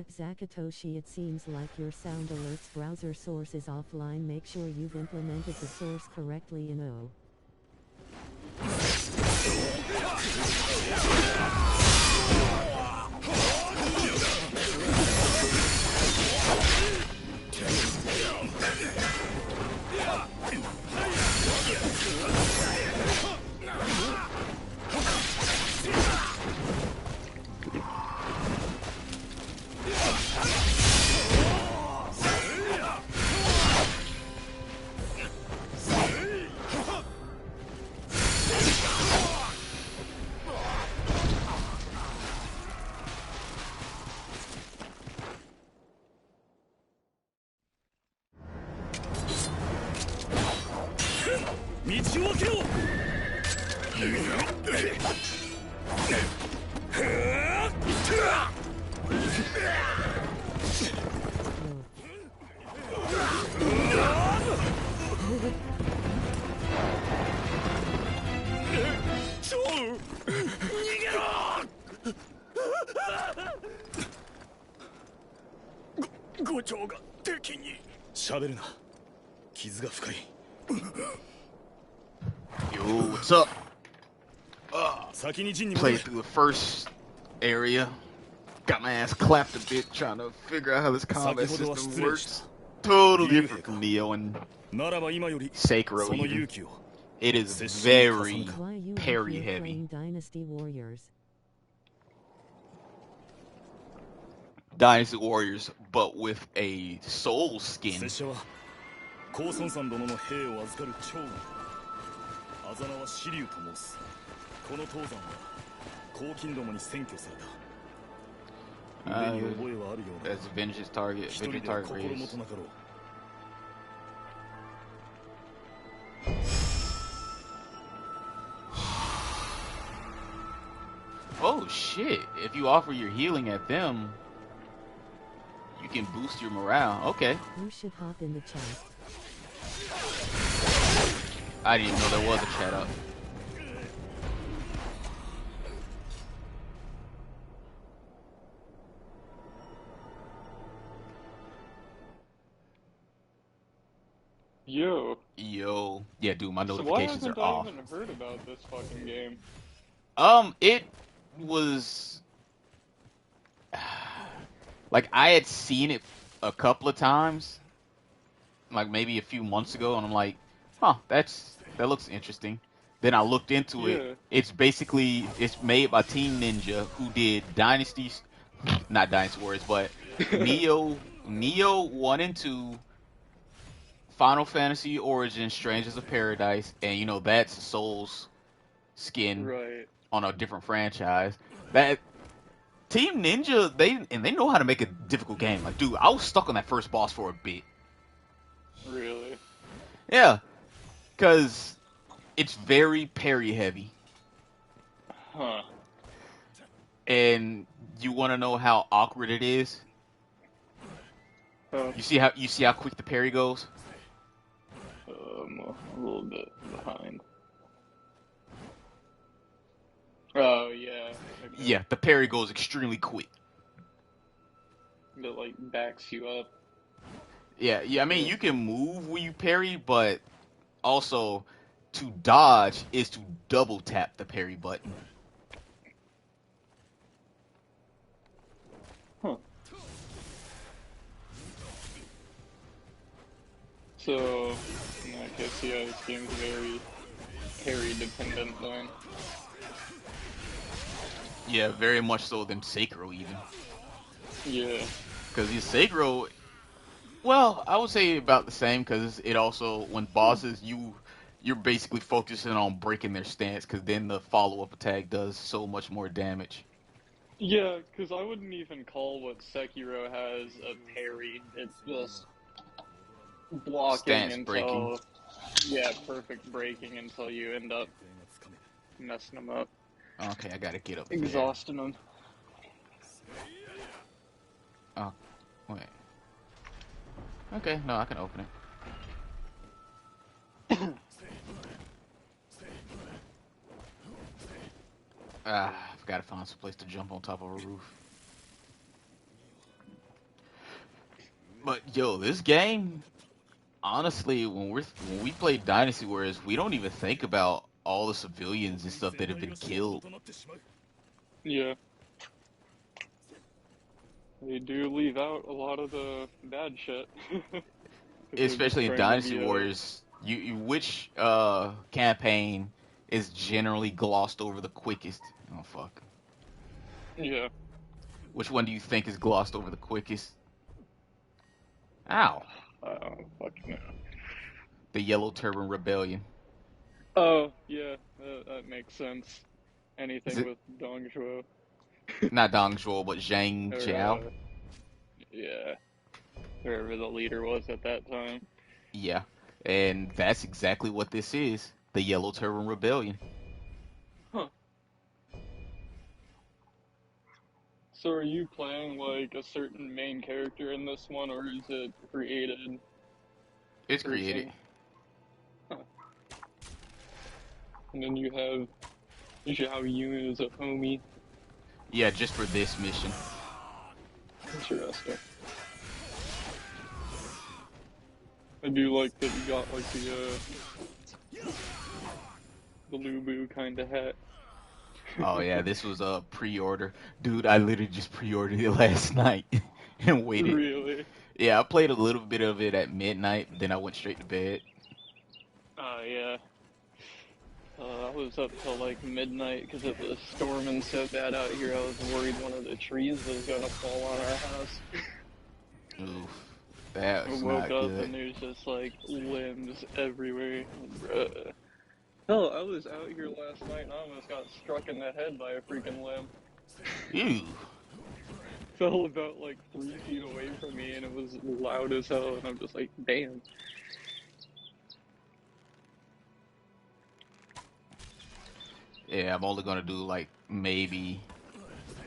Zakatoshi, it seems like your sound alerts browser source is offline. Make sure you've implemented the source correctly in O. Yo, what's up? Played through the first area. Got my ass clapped a bit trying to figure out how this combat system works. Totally different from Nioh and Sekiro even. It is very parry heavy. Dynasty Warriors. Dynasty Warriors, but with a soul skin. That's Vengeance target. Vengeance target raised. Oh shit! If you offer your healing at them, you can boost your morale. Okay. You should hop in the chat. I didn't even know there was a chat up. Yo. Yo. Yeah, dude, my notifications are off. So why haven't I even heard about this fucking game? It was... like, I had seen it a couple of times. Like, maybe a few months ago, and I'm like, huh, that looks interesting. Then I looked into it. It's basically, it's made by Team Ninja, who did Dynasties... Not Dynasty Warriors, but Nioh 1 and 2... Final Fantasy Origins, Strangers of Paradise, and you know that's Soul's skin on a different franchise. That Team Ninja, they know how to make a difficult game. Like, dude, I was stuck on that first boss for a bit. Really? Yeah, because it's very parry heavy. Huh. And you want to know how awkward it is? You see how quick the parry goes? A little bit behind. Oh, yeah. Okay. Yeah, the parry goes extremely quick. It, like, backs you up. Yeah, I mean, you can move when you parry, but also to dodge is to double tap the parry button. Huh. So, in that case, yeah, this game's very parry dependent then. Yeah, very much so than Sekiro even. Yeah. Because Sekiro, well, I would say about the same, because it also, when bosses, you're basically focusing on breaking their stance, because then the follow-up attack does so much more damage. Yeah, because I wouldn't even call what Sekiro has a parry. It's just blocking stance until breaking. Yeah, perfect breaking until you end up messing them up. Okay, I gotta get up Exhausting them. Oh, wait. Okay, no, I can open it. I've got to find some place to jump on top of a roof. But yo, this game, honestly, when we play Dynasty Warriors, we don't even think about all the civilians and stuff that have been killed. Yeah. They do leave out a lot of the bad shit. If they're just Especially in trying to Dynasty be Warriors, which campaign is generally glossed over the quickest? Oh fuck. yeah. Which one do you think is glossed over the quickest? Ow. I don't fucking know. The Yellow Turban Rebellion. Oh, yeah, that makes sense. Is Anything it with Dong Zhuo. not Dong Zhuo, but Zhang Or, Jiao? yeah, whoever the leader was at that time. Yeah. And that's exactly what this is. The Yellow Turban Rebellion. Huh. So are you playing, like, a certain main character in this one, or is it created It's created. person? Huh. And then you have Zhao Yun as a homie. Yeah, just for this mission. Interesting. I do like that you got, like, the Lubu kind of hat. Oh yeah, this was a pre-order. Dude, I literally just pre-ordered it last night and waited. Really? Yeah, I played a little bit of it at midnight, then I went straight to bed. Yeah. I was up till like midnight because it was storming so bad out here. I was worried one of the trees was gonna fall on our house. Oof. I That's woke not up good. and there's just like limbs everywhere. Bruh. Hell, I was out here last night and I almost got struck in the head by a freaking limb. Ew. Fell about like 3 feet away from me and it was loud as hell and I'm just like, damn. Yeah, I'm only gonna do like maybe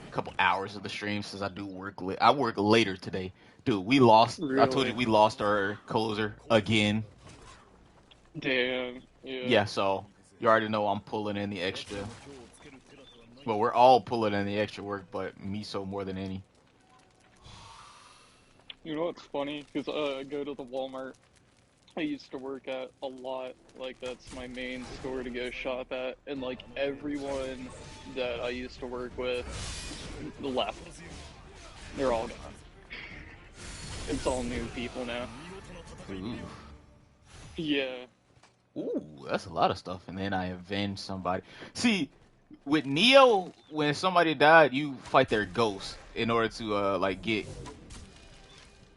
a couple hours of the stream since I do work. I work later today, dude. We lost. I told you Really? we lost our closer again. Damn. Yeah. Yeah, so you already know I'm pulling in the extra. Well, we're all pulling in the extra work, but Miso more than any. You know what's funny? Because I go to the Walmart I used to work at a lot. Like, that's my main store to go shop at. And, like, everyone that I used to work with left. They're all gone. It's all new people now. Ooh. Yeah. Ooh, that's a lot of stuff. And then I avenge somebody. See, with Nioh, when somebody died, you fight their ghost in order to like get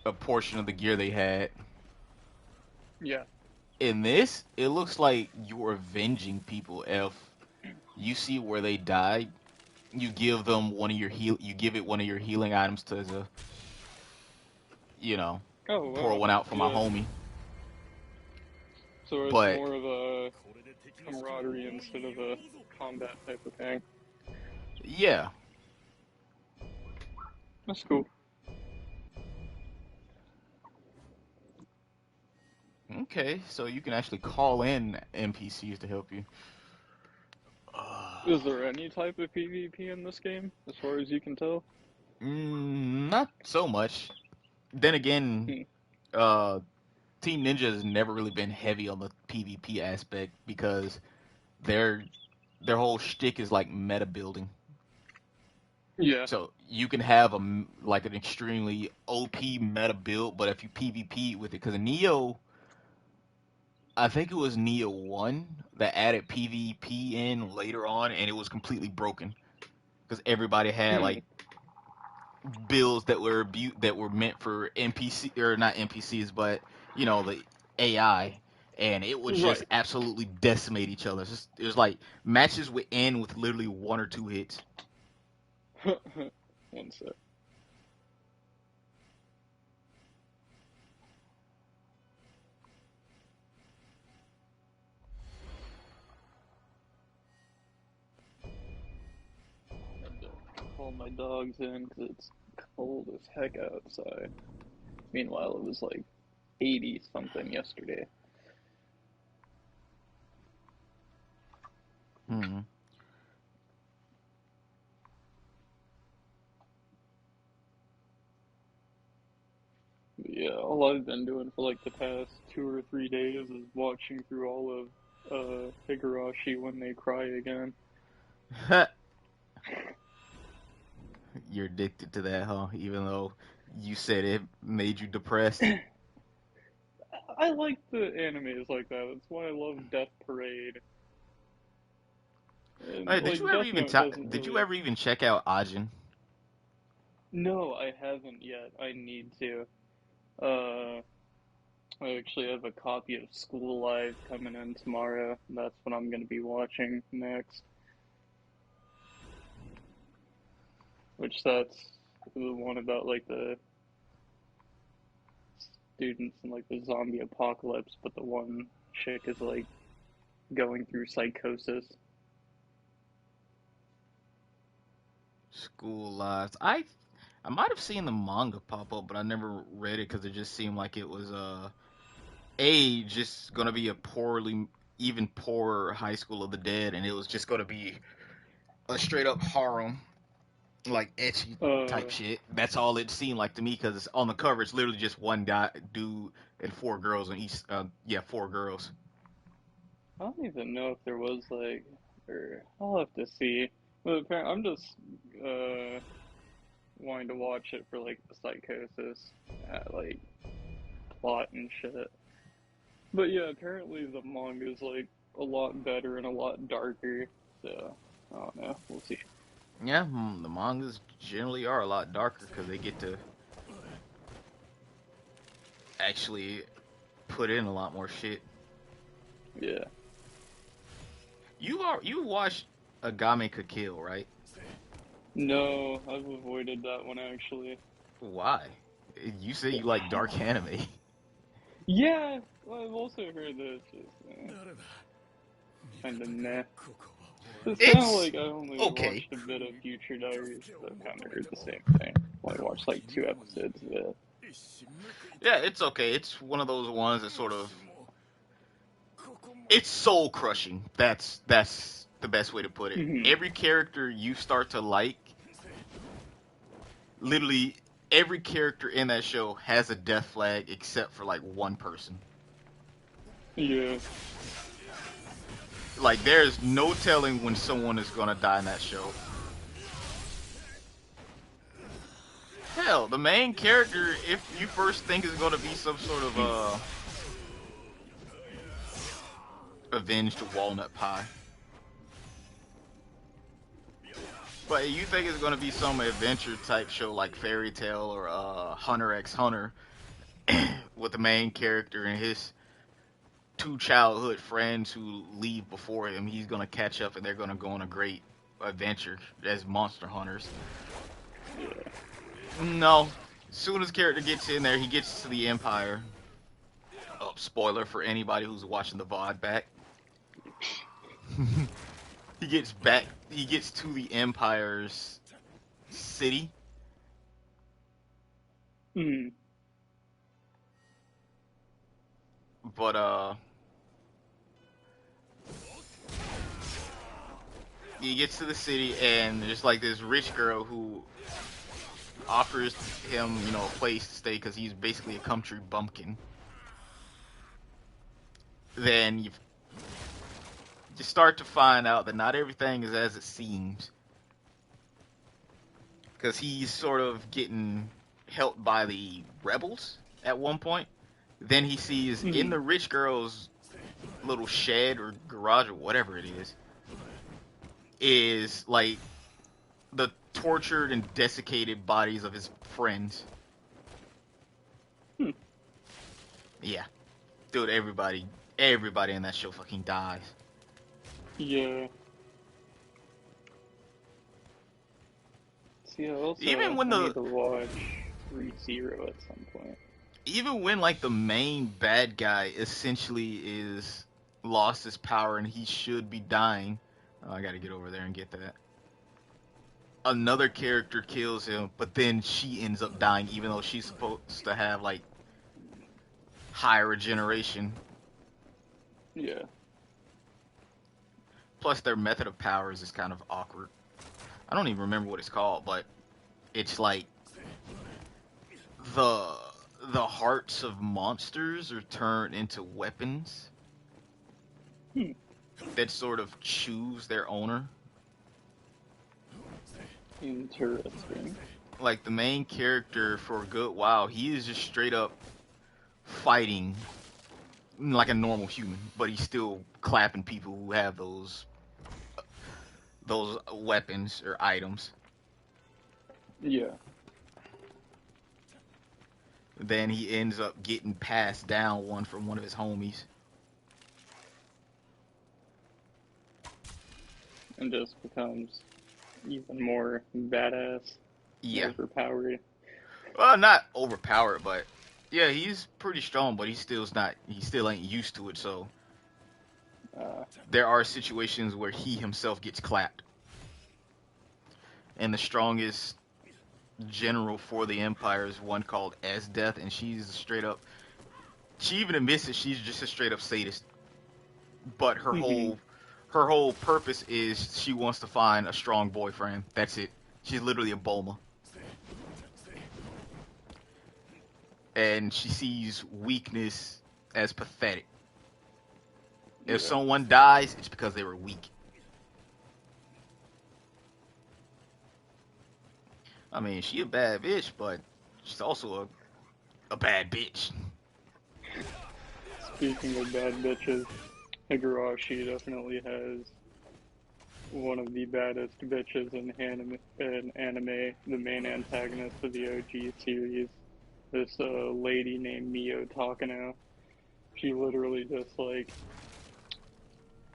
a portion of the gear they had. Yeah. In this, it looks like you're avenging people. If you see where they died, you give them one of your you give it one of your healing items to the, you know, Oh, pour wow. one out for my Yeah. homie. So it's But more of a camaraderie instead of a combat type of thing. yeah, That's cool. okay, so you can actually call in NPCs to help you. Is there any type of PvP in this game, as far as you can tell? Not so much. Then again, Hmm. uh, Team Ninja has never really been heavy on the PvP aspect because their their whole shtick is like meta building. Yeah. So you can have like an extremely OP meta build, but if you PvP with it, because Neo, I think it was Neo 1 that added PvP in later on, and it was completely broken because everybody had Hmm. like builds that were that were meant for NPC or not NPCs, but the AI, and it would just Right. absolutely decimate each other. It was like matches would end with literally one or two hits. One sec. Had to call my dogs in because it's cold as heck outside. Meanwhile, it was like 80 something yesterday. Hmm. Yeah, all I've been doing for like the past 2 or 3 days is watching through all of Higurashi when they cry again. You're addicted to that, huh? Even though you said it made you depressed. I like the animes like that. That's why I love Death Parade. And Hey, did you like ever Death even Note doesn't did you really. ever even check out Ajin? No, I haven't yet. I need to. Uh, I actually have a copy of School Live coming in tomorrow. That's what I'm going to be watching next. Which that's the one about like the students in like the zombie apocalypse, but the one chick is like going through psychosis. School Lives. I might have seen the manga pop up, but I never read it because it just seemed like it was just gonna be a poorly even poorer High School of the Dead, and it was just gonna be a straight up harem, like etchy type Uh, shit. That's all it seemed like to me because on the cover it's literally just one guy, dude, and four girls on each. Yeah, four girls. I don't even know if there was like, or I'll have to see. But I'm just uh wanting to watch it for like the psychosis, like plot and shit. But yeah, apparently the manga is like a lot better and a lot darker. So I don't know. We'll see. Yeah, the mangas generally are a lot darker because they get to actually put in a lot more shit. Yeah. You watched Agame Could Kill, right? No, I've avoided that one actually. Why? You say you like dark anime. Yeah, well, I've also heard that it's just kind of meh. It's kind of It's like I only okay. watched a bit of Future Diaries, so I kind of heard the same thing. Only watched like 2 episodes of it. Yeah, it's okay. It's one of those ones that sort of it's soul crushing. That's the best way to put it. Hmm. Every character you start to like, literally every character in that show has a death flag except for like one person. Yeah. Like there's no telling when someone is gonna die in that show. Hell, the main character, if you first think is gonna be some sort of avenged walnut pie, but you think it's gonna be some adventure type show like Fairy Tale or Hunter x Hunter, with the main character and his two childhood friends who leave before him, he's gonna catch up and they're gonna go on a great adventure as monster hunters. Yeah. No. As soon as character gets in there, he gets to the Empire. Oh, spoiler for anybody who's watching the VOD back. He gets back. He gets to the Empire's city. Hmm. But he gets to the city and there's like this rich girl who offers him, a place to stay because he's basically a country bumpkin. Then you start to find out that not everything is as it seems, because he's sort of getting helped by the rebels at one point. Then he sees in Hmm. the rich girl's little shed or garage or whatever it is like the tortured and desiccated bodies of his friends. Hmm. Yeah, dude, everybody in that show fucking dies. Yeah. See, Even when I need the to watch ReZero at some point. even when like the main bad guy essentially is lost his power and he should be dying. Oh, I gotta get over there and get that. Another character kills him, but then she ends up dying even though she's supposed to have like higher regeneration. Yeah. Plus their method of powers is kind of awkward. I don't even remember what it's called, but it's like the the hearts of monsters are turned into weapons that sort of choose their owner. Interesting. Like the main character for a good while, he is just straight up fighting like a normal human, but he's still clapping people who have those weapons or items. Yeah. Then he ends up getting passed down one from one of his homies. And just becomes even more badass. Yeah. Overpowered. Well, not overpowered, but yeah, he's pretty strong, but he still ain't used to it, so there are situations where he himself gets clapped. And the strongest general for the Empire is one called Death, and she's straight up. She even admits that she's just a straight up sadist. But her whole purpose is she wants to find a strong boyfriend. That's it. She's literally a Bulma. And she sees weakness as pathetic. If someone dies, it's because they were weak. I mean, she a bad bitch, but she's also a bad bitch. Speaking of bad bitches, Higurashi definitely has one of the baddest bitches in anime, the main antagonist of the OG series. This lady named Nioh Takano. She literally just like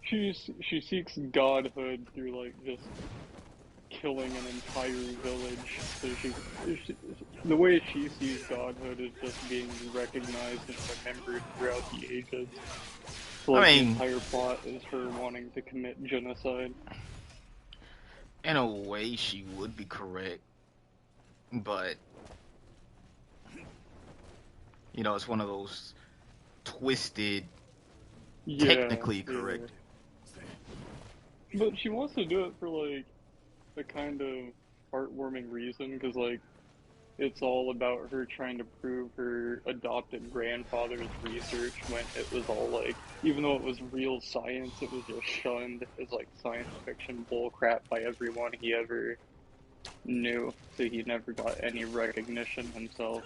she seeks godhood through like just killing an entire village. So the way she sees godhood is just being recognized and remembered throughout the ages. So, like, the entire plot is her wanting to commit genocide. In a way, she would be correct, but you know, it's one of those twisted, technically correct. Yeah. But she wants to do it for like a kind of heartwarming reason, because like it's all about her trying to prove her adopted grandfather's research when it was all like, even though it was real science, it was just shunned as like science fiction bullcrap by everyone he ever knew, so he never got any recognition himself.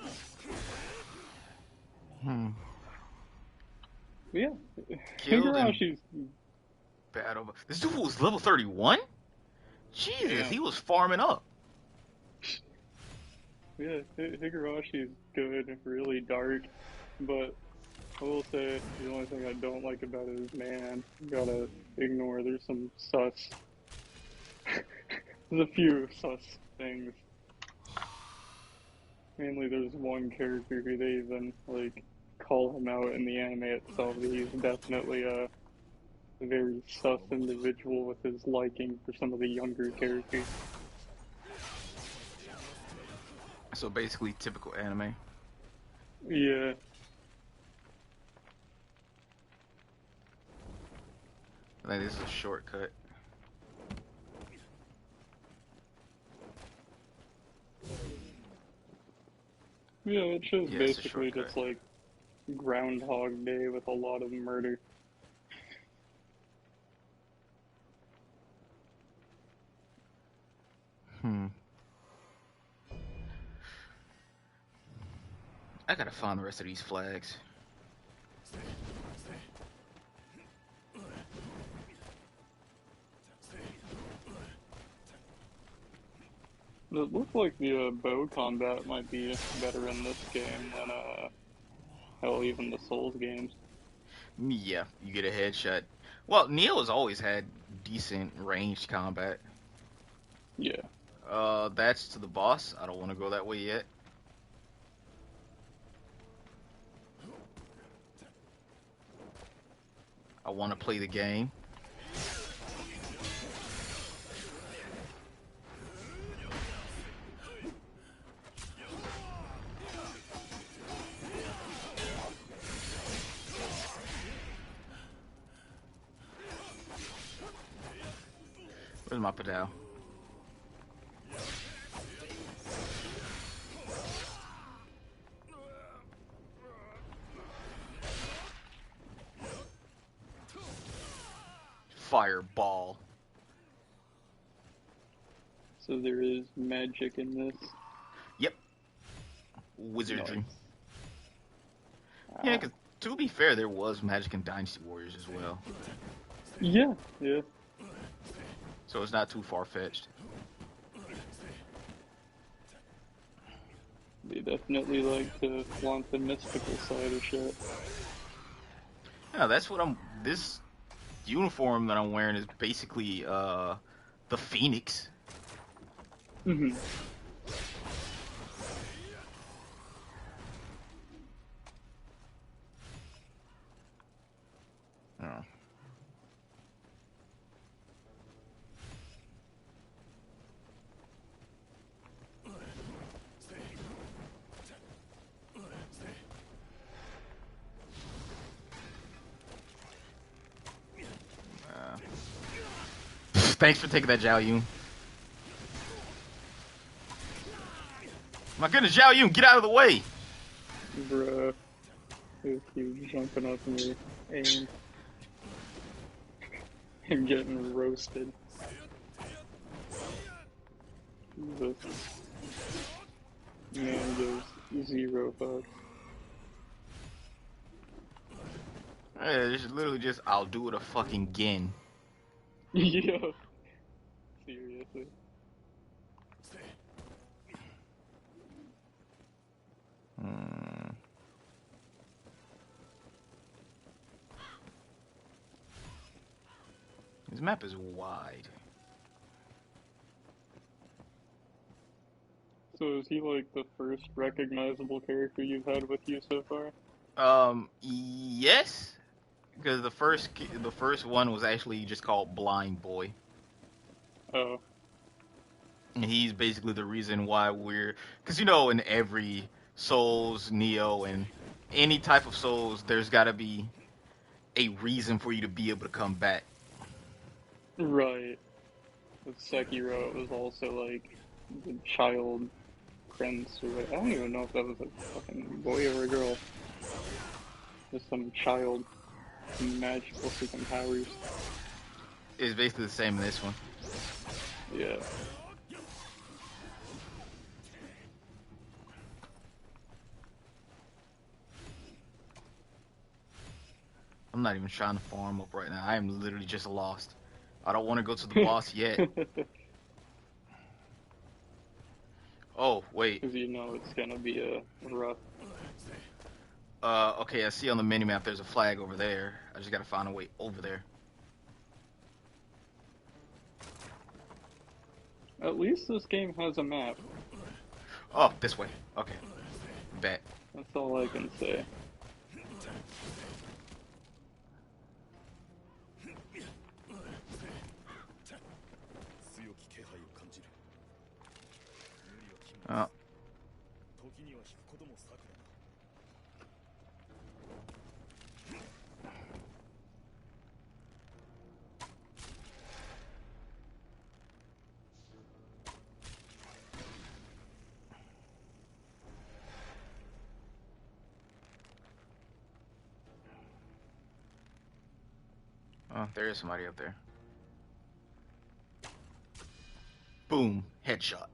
Yeah. Higurashi's bad over. This dude was level 31? Jesus, damn. He was farming up. Yeah, Higurashi's good, really dark, but I will say the only thing I don't like about it is, man, you gotta ignore, there's some sus. There's a few sus things. Mainly there's one character who they even, like, call him out in the anime itself. He's definitely a very sus individual with his liking for some of the younger characters. So basically typical anime. Yeah. I think this is a shortcut. Yeah, it shows basically just like Groundhog Day with a lot of murder. I gotta find the rest of these flags. It looks like the bow combat might be better in this game than, hell, even the Souls games. Yeah, you get a headshot. Well, Nioh has always had decent ranged combat. Yeah. That's to the boss. I don't want to go that way yet. I want to play the game. Where's my pedal? fireball. So there is magic in this. Yep. Wizardry. Nice. Yeah, because to be fair, there was magic in Dynasty Warriors as well. Yeah. So it's not too far-fetched. They definitely like to flaunt the mystical side of shit. Yeah, that's what this uniform that I'm wearing is basically, the Phoenix. Mm-hmm. Oh. Thanks for taking that, Zhao Yun. My goodness, Zhao Yun, get out of the way! Bruh. If you jumping up in your aim and getting roasted. Jesus. Man gives zero fucks. It's literally just, I'll do it a fucking again. Yeah. Seriously. This map is wide. So is he like the first recognizable character you've had with you so far? Yes, because the first one was actually just called Blind Boy. Oh. And he's basically the reason why because in every Souls, Nioh, and any type of Souls, there's got to be a reason for you to be able to come back. Right. With Sekiro, it was also like the child prince or what. I don't even know if that was a fucking boy or a girl. Just some child magical freaking powers. It's basically the same in this one. Yeah. I'm not even trying to farm up right now. I am literally just lost. I don't want to go to the boss yet. Oh, wait. Because it's gonna be a rough. Okay, I see on the minimap there's a flag over there. I just gotta find a way over there. At least this game has a map. Oh, this way. Okay. Bet. That's all I can say. Oh. Oh, there is somebody up there. Boom. Headshot.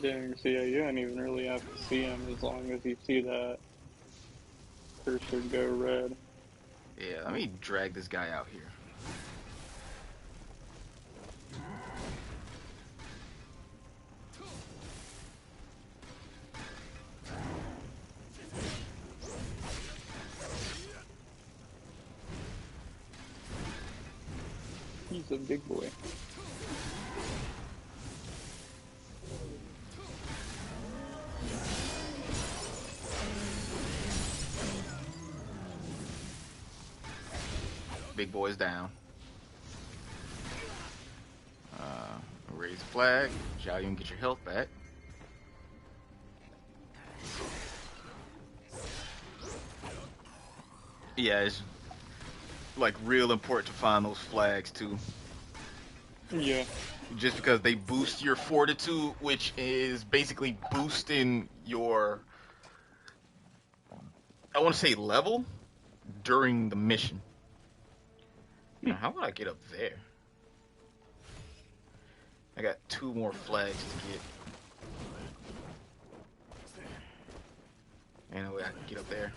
Dang, so yeah, you don't even really have to see him as long as you see that cursor go red. Yeah, let me drag this guy out here. He's a big boy. Big boy's down. Raise flag. Zhao Yun, get your health back. Yeah, it's like real important to find those flags too. Yeah. Just because they boost your fortitude, which is basically boosting your I want to say level during the mission. Hmm. Now, how would I get up there? I got 2 more flags to get. Ain't no way I can get up there.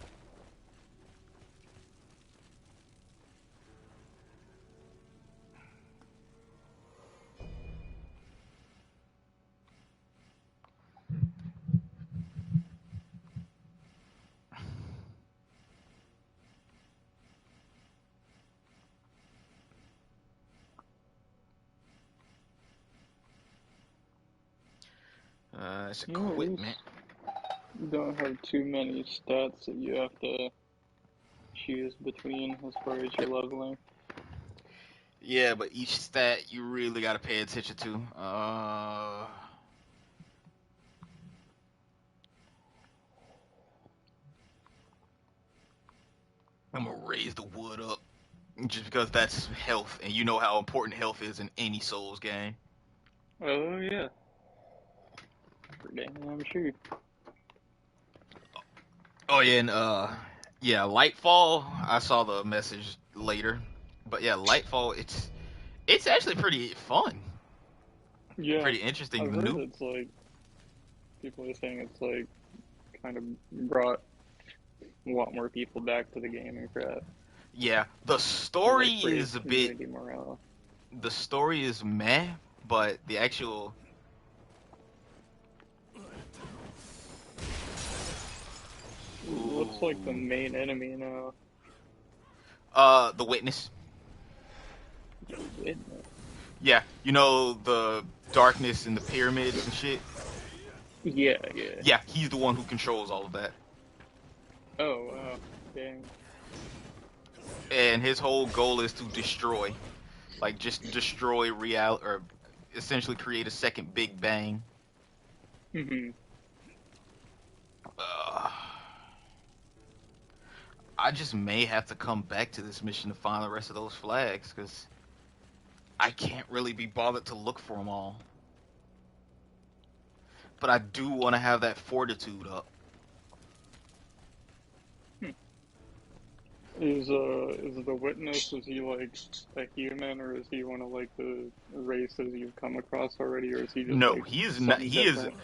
It's equipment. You don't have too many stats that you have to choose between as far as your leveling. Yeah, but each stat you really gotta pay attention to. I'm gonna raise the wood up just because that's health, and you know how important health is in any Souls game. Oh yeah. For damn sure. Oh yeah, and yeah, Lightfall. I saw the message later, but yeah, Lightfall. It's actually pretty fun, Yeah. pretty interesting. I've heard it's like people are saying it's like kind of brought a lot more people back to the game and crap. Yeah, the And story like is raised a bit. community morale. The story is meh, but the actual. What's like the Ooh. main enemy now? The Witness. The Witness. Yeah, you know the darkness in the pyramids and shit. Yeah, yeah. Yeah, he's the one who controls all of that, Oh wow. Dang. and his whole goal is to destroy, like just destroy real or essentially create a second Big Bang. Mhm. Uh, I just may have to come back to this mission to find the rest of those flags because I can't really be bothered to look for them all. But I do want to have that fortitude up. Is the Witness, is he like a human, or is he one of like the races you've come across already, or is he just No, like he is not. something different?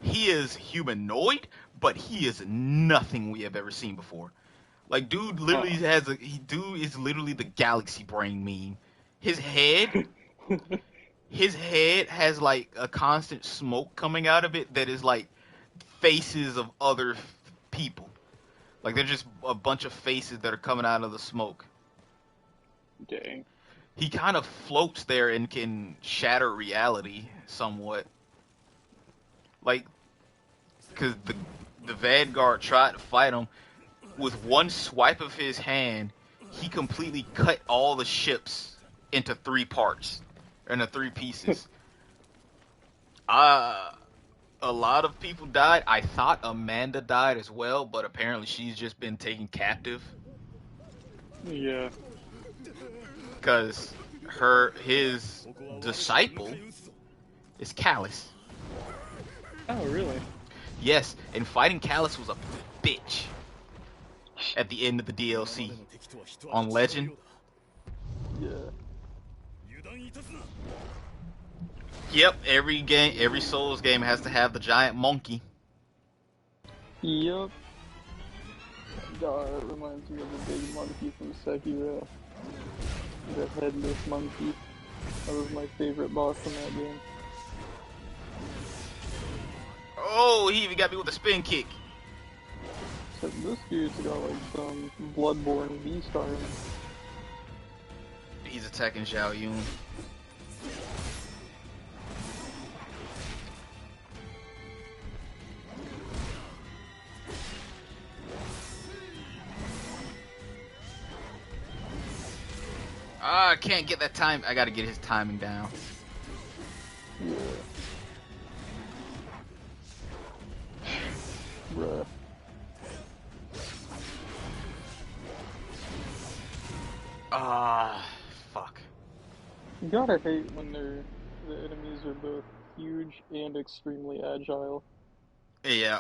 He is humanoid, but he is nothing we have ever seen before. Like, dude literally Huh. has a dude is literally the galaxy brain meme. His head, his head has like a constant smoke coming out of it that is like faces of other people. Like they're just a bunch of faces that are coming out of the smoke. Dang. He kind of floats there and can shatter reality somewhat. Like, because the Vanguard tried to fight him with one swipe of his hand, he completely cut all the ships into 3 parts, into 3 pieces. Uh, a lot of people died. I thought Amanda died as well, but apparently she's just been taken captive Yeah. because his disciple is Callus. Oh, really? Yes, and fighting Callus was a bitch at the end of the DLC on Legend. Yeah. Yep, every Souls game has to have the giant monkey. Yup. God, it reminds me of the big monkey from Sekiro. The headless monkey. That was my favorite boss in that game. Oh, he even got me with a spin kick. Except this dude's got like some Bloodborne beast arm. He's attacking Zhao Yun. I can't get that time. I gotta get his timing down. Yeah. Bruh. Fuck. You gotta hate when the enemies are both huge and extremely agile. Yeah.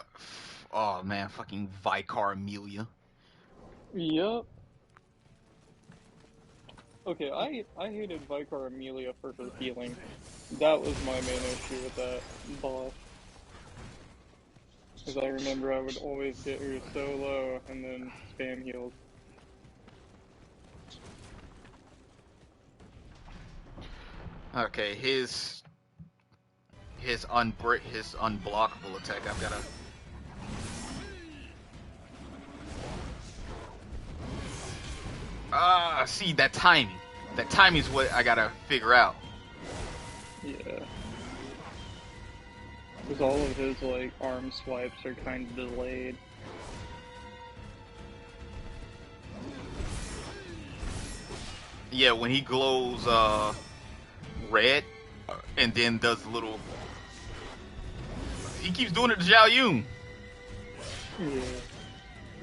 Oh man, fucking Vicar Amelia. Yep. Okay, I hated Vicar Amelia for her healing. That was my main issue with that boss. Because I remember I would always get her so low and then spam heals. Okay, his unblockable attack. I've gotta. See that timing. That timing is what I gotta figure out. Yeah. Because all of his, like, arm swipes are kind of delayed. Yeah, when he glows red and then does the little. He keeps doing it to Zhao Yun. Yeah.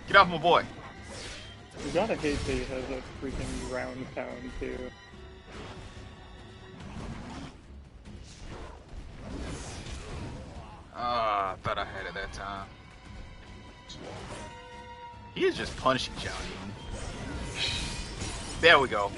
Get off my boy. You gotta hate that he has a freaking ground pound, too. I thought I had it that time. He is just punishing Zhao Yun. There we go.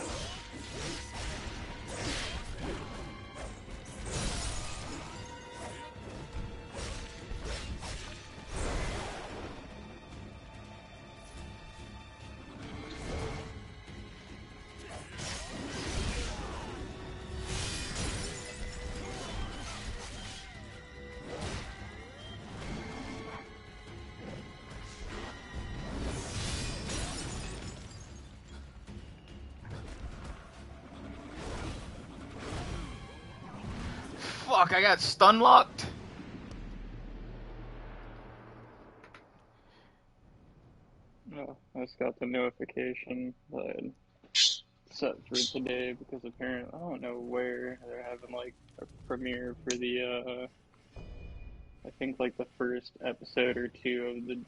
Fuck, I got stun locked. Oh, I just got the notification that set for today because apparently, I don't know where, they're having like a premiere for the, I think like the first episode or two of the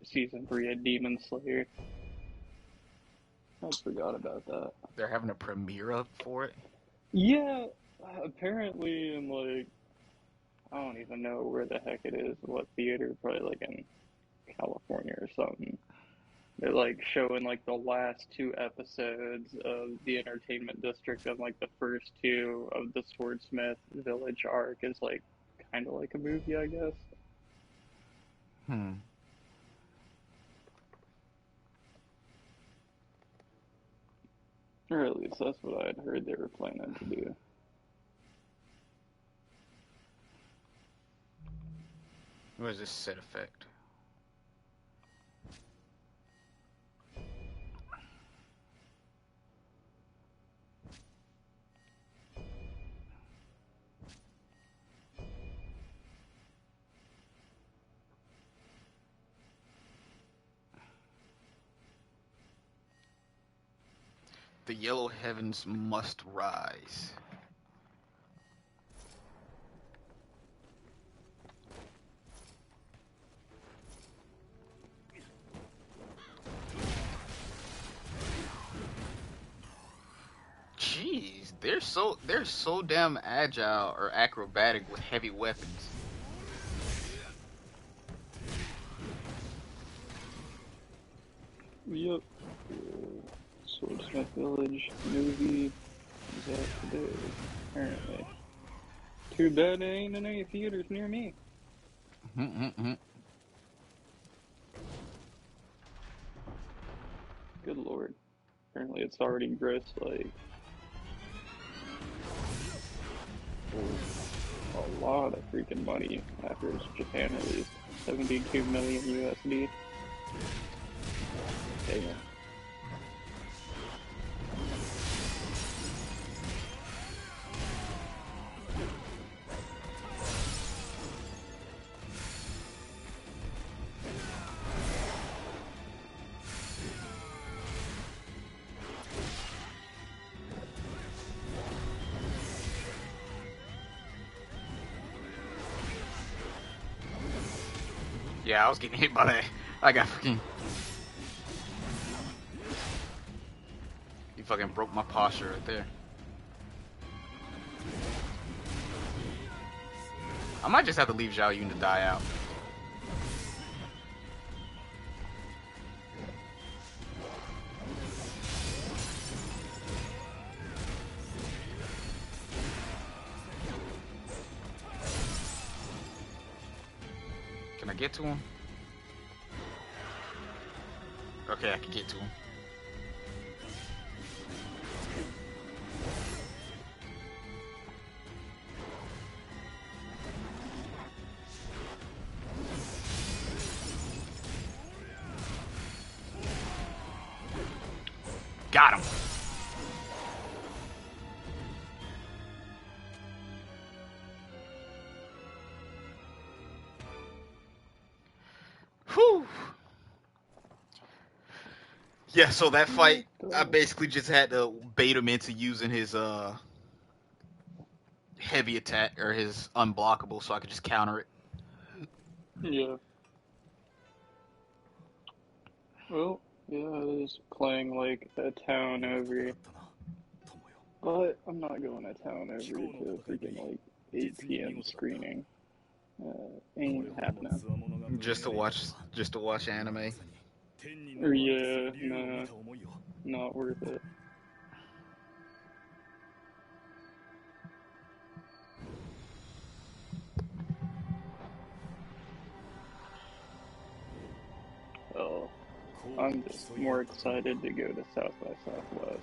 season 3 of Demon Slayer. I forgot about that. They're having a premiere up for it. Yeah, apparently in like, I don't even know where the heck it is, what theater, probably like in California or something. They're like showing like the last 2 episodes of the Entertainment District and like the first 2 of the Swordsmith Village arc is like kind of like a movie, I guess. Or at least that's what I had heard they were planning to do. What is this set effect? The yellow heavens must rise. Jeez, they're so damn agile or acrobatic with heavy weapons. Yep. Swordsmith Village movie is out today, apparently. Too bad there ain't any theaters near me. Good lord. Apparently it's already grossed like a lot of freaking money after its Japan release. 72 million USD. Damn. Yeah, I was getting hit by that. I got fucking. You fucking broke my posture right there. I might just have to leave Zhao Yun to die out. Can I get to him? Okay, I can get to him. Got him. Whew. Yeah, so that fight, I basically just had to bait him into using his heavy attack or his unblockable, so I could just counter it. Yeah. Well, yeah, it is playing like a town over. But I'm not going to town over to freaking like 8 p.m. screening. Ain't happening. Just to watch anime. Or yeah, nah, not worth it. Oh, I'm just more excited to go to South by Southwest.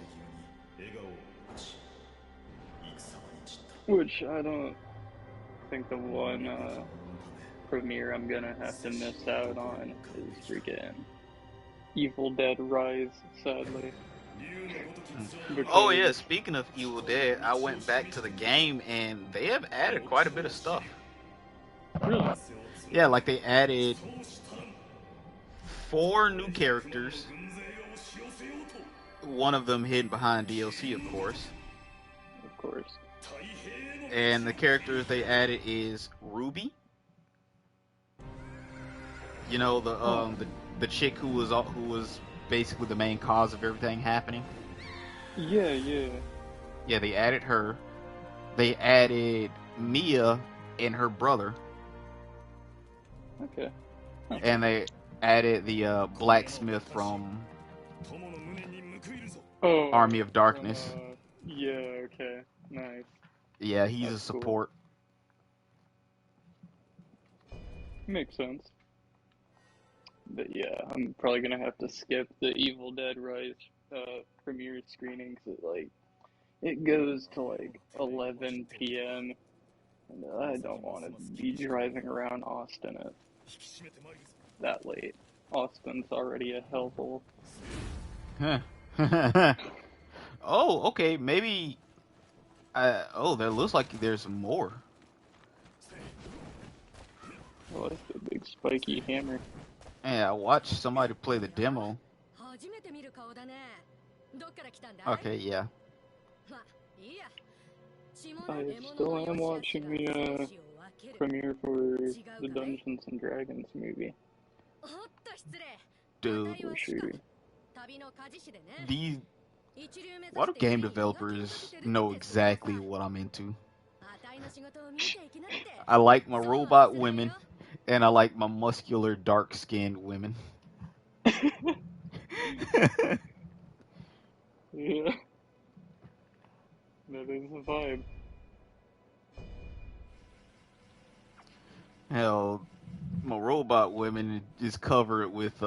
Which I don't think the one premiere I'm gonna have to miss out on is freaking Evil Dead Rise, sadly. Oh yeah, speaking of Evil Dead, I went back to the game and they have added quite a bit of stuff. Really? Yeah, like they added 4 new characters. One of them hidden behind DLC, of course. Of course. And the characters they added is Ruby. You know, the chick who was basically the main cause of everything happening. Yeah. Yeah, they added her. They added Mia and her brother. Okay. And they added the blacksmith from Army of Darkness. Yeah, okay. Nice. Yeah, he's That's a support. Cool. Makes sense. But yeah, I'm probably gonna have to skip the Evil Dead Rise premiere screening because it goes to like 11 p.m. and I don't want to be driving around Austin at that late. Austin's already a hellhole. Huh. Oh, okay. Maybe. Oh, there looks like there's more. I like the big spiky hammer. Yeah, I watched somebody play the demo. Okay, yeah. I still am watching the premiere for the Dungeons and Dragons movie. Dude, For sure. why do game developers know exactly what I'm into? I like my robot women, and I like my muscular, dark-skinned women. Yeah, that is the vibe. Hell, my robot women is covered with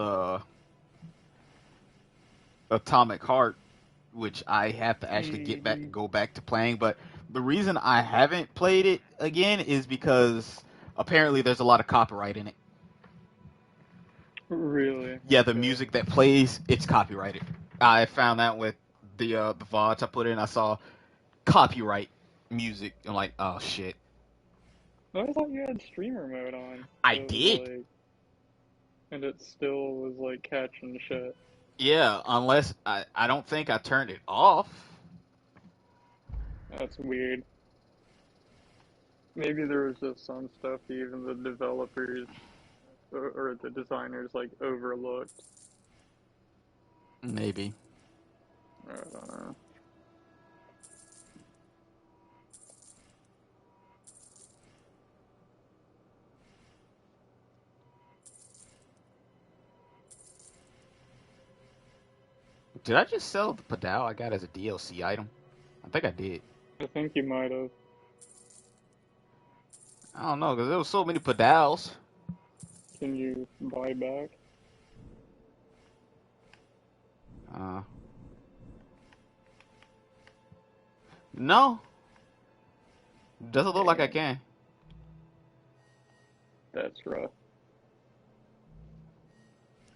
Atomic Heart, which I have to actually go back to playing. But the reason I haven't played it again is because apparently there's a lot of copyright in it. Really? Yeah, Okay. the music that plays, it's copyrighted. I found that with the VODs I put in. I saw copyright music. I'm like, oh shit. I thought you had streamer mode on. I did. And it still was catching shit. Yeah, unless I don't think I turned it off. That's weird. Maybe there was just some stuff even the developers or the designers overlooked. Maybe. I don't know. Did I just sell the Padal I got as a DLC item? I think I did. I think you might have. I don't know, because there was so many Padals. Can you buy back? No. Doesn't look like I can. That's rough.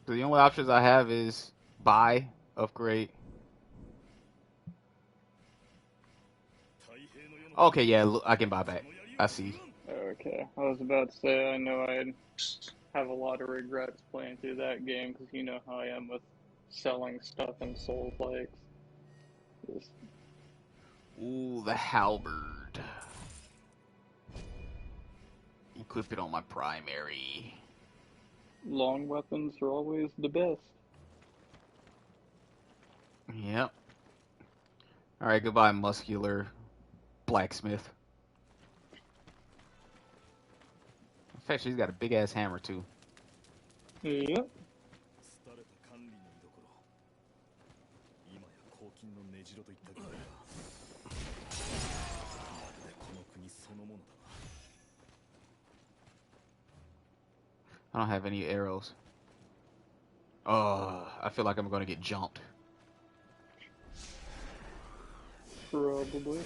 The only options I have is buy, upgrade. Okay, yeah, look, I can buy back. I see. Okay, I was about to say, I know I'd have a lot of regrets playing through that game, because you know how I am with selling stuff in Souls-likes. Just... Ooh, the halberd. Equip it on my primary. Long weapons are always the best. Yep. Alright, goodbye, muscular blacksmith. In fact, she's got a big ass hammer too. Yep. I don't have any arrows. Oh, I feel like I'm gonna get jumped. Probably.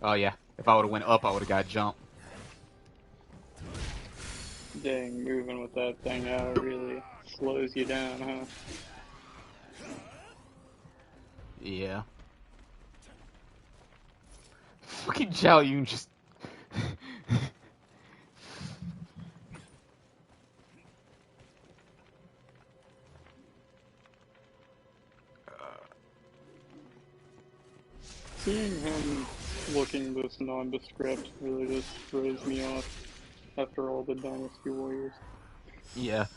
Oh yeah, if I would've went up, I would've got jumped. Dang, moving with that thing out really slows you down, huh? Yeah. Fucking Zhao Yun just... Seeing him looking this nondescript really just throws me off after all the Dynasty Warriors. Yeah.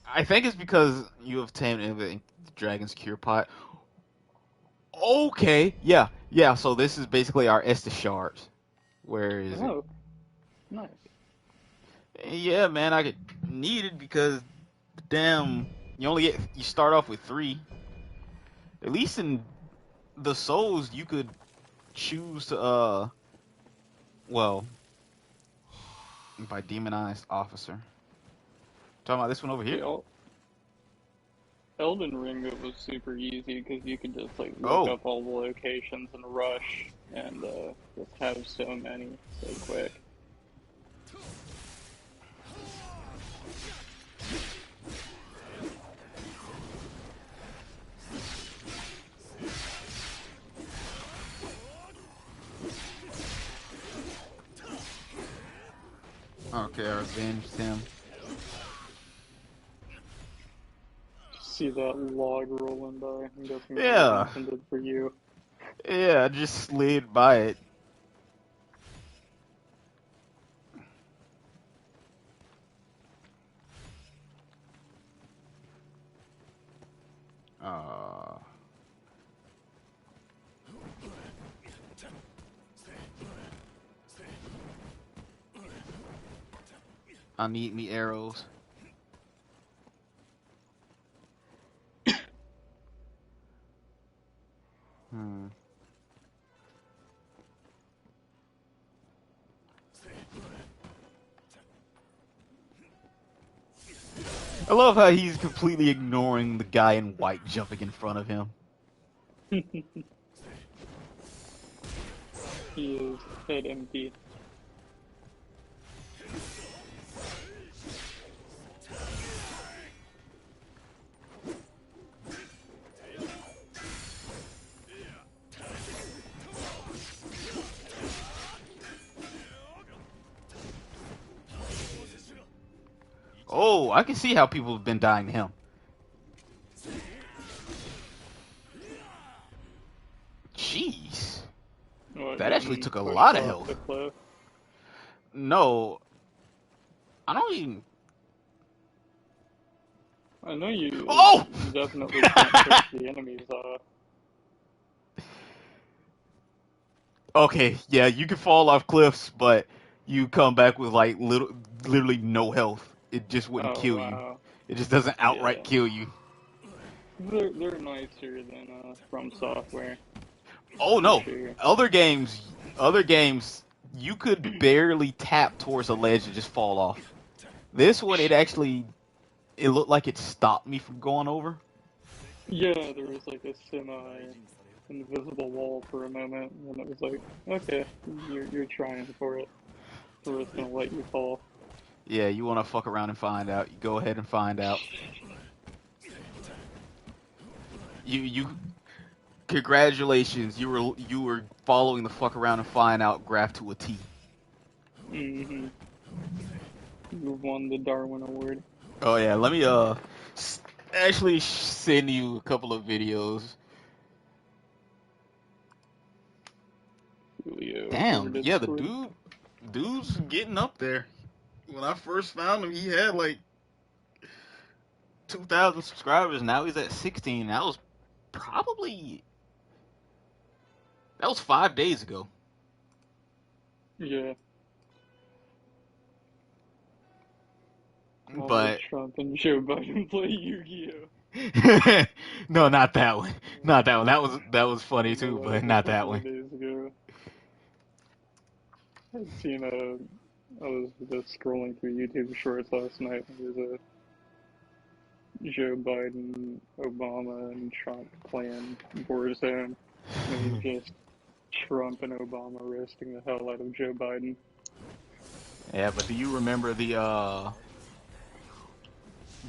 I think it's because you have tamed the Dragon's Cure Pot. Okay, yeah, so this is basically our Estus Shards. Where is it? Oh, nice. Yeah, man, I could need it because, damn, you start off with 3. At least in the Souls, you could choose to, well, by demonized officer. Talking about this one over here? Yeah, Elden Ring, it was super easy because you could just like look up all the locations and rush and just have so many so quick. Okay, I avenged him. See that log rolling by? I'm guessing that Yeah. was intended for you. Yeah, I just slid by it. I need me arrows. I love how he's completely ignoring the guy in white jumping in front of him. He is head empty. Oh, I can see how people have been dying to him. Jeez. What, That actually took a pushed lot of off health. the cliff? No. I don't even... I know you Oh! definitely can't push the enemies off. Okay, yeah, you can fall off cliffs, but you come back with like literally no health. It just wouldn't kill you. Wow. It just doesn't outright Yeah. kill you. They're nicer than From Software Oh for no, sure. other games, you could barely tap towards a ledge and just fall off. This one, it looked like it stopped me from going over. Yeah, there was like a semi-invisible wall for a moment, and it was like, okay, you're trying for it. We're just gonna let you fall. Yeah, you want to fuck around and find out. You go ahead and find out. You congratulations, you were following the fuck around and find out graph to a T. Mm-hmm. You won the Darwin Award. Oh yeah, let me actually send you a couple of videos. Julio over Damn, yeah, the Discord. dude's getting up there. When I first found him, he had like 2,000 subscribers. Now he's at 16. Probably that was 5 days ago. Yeah. I'll let But Trump and Joe Biden play Yu-Gi-Oh! no, not that one. Not that one. That was funny Remember too, that but like a not that couple one. of days ago. I'd seen I was just scrolling through YouTube Shorts last night. And there's a Joe Biden, Obama, and Trump playing Warzone, and it's just Trump and Obama roasting the hell out of Joe Biden. Yeah, but do you remember the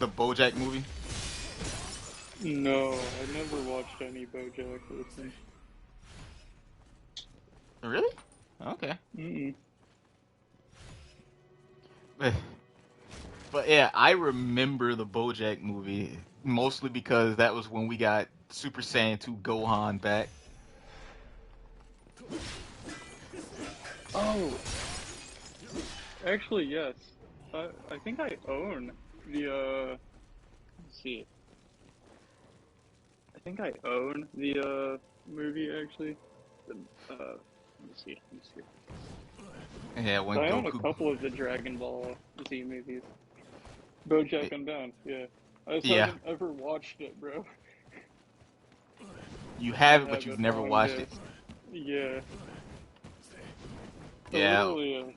BoJack movie? No, I never watched any BoJack Horseman. Really? Okay. Mm-mm. But yeah, I remember the BoJack movie mostly because that was when we got Super Saiyan 2 Gohan back. Oh, actually, yes. I think I own the let's see. I think I own the movie actually. Let me see. Let me see. Yeah, when I own a Goku. couple of the Dragon Ball Z movies. BoJack Unbound, yeah. I just Yeah, haven't ever watched it, bro. you I have it, but have you've it never on watched it. disc. Yeah. I Yeah, literally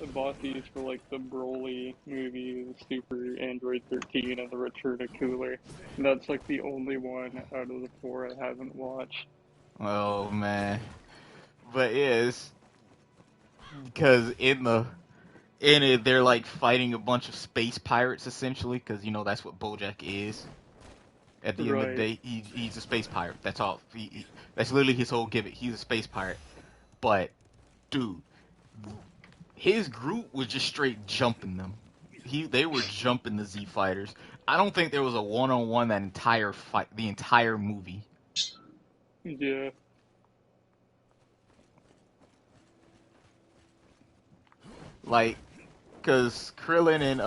I bought these for like the Broly movie, the Super Android 13, and the Return of Cooler. And that's like the only one out of the four I haven't watched. oh man. But yeah, it's because in it they're like fighting a bunch of space pirates essentially, because that's what BoJack is. At the end of the Right. day, he's a space pirate. That's all. That's literally his whole gimmick. He's a space pirate. But dude, his group was just straight jumping them. They were jumping the Z fighters. I don't think there was a one-on-one that entire fight, the entire movie. Yeah. Like, cause Krillin and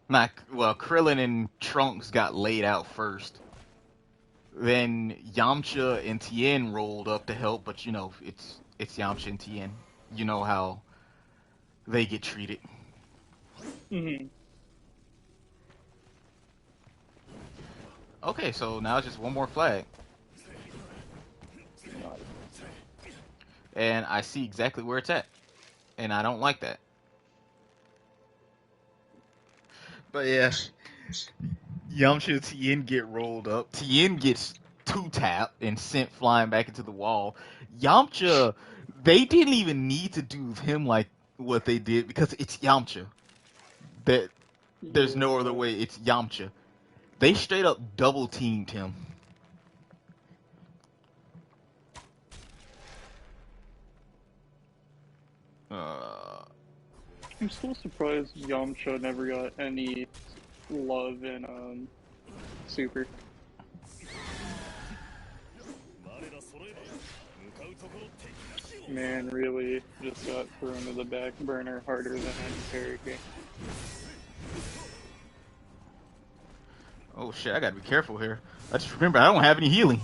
not well, Krillin and Trunks got laid out first. Then Yamcha and Tien rolled up to help, but it's Yamcha and Tien. You know how they get treated. Hmm. Okay, so now it's just one more flag. And I see exactly where it's at. And I don't like that. But yeah, Yamcha and Tien get rolled up. Tien gets two tapped and sent flying back into the wall. Yamcha, they didn't even need to do him like what they did because it's Yamcha. That there's no other Yeah. way. It's Yamcha. They straight up double teamed him. Uh, I'm still surprised Yamcha never got any love in Super. Man, really just got thrown to the back burner harder than any character. oh shit, I gotta be careful here. I just remember I don't have any healing.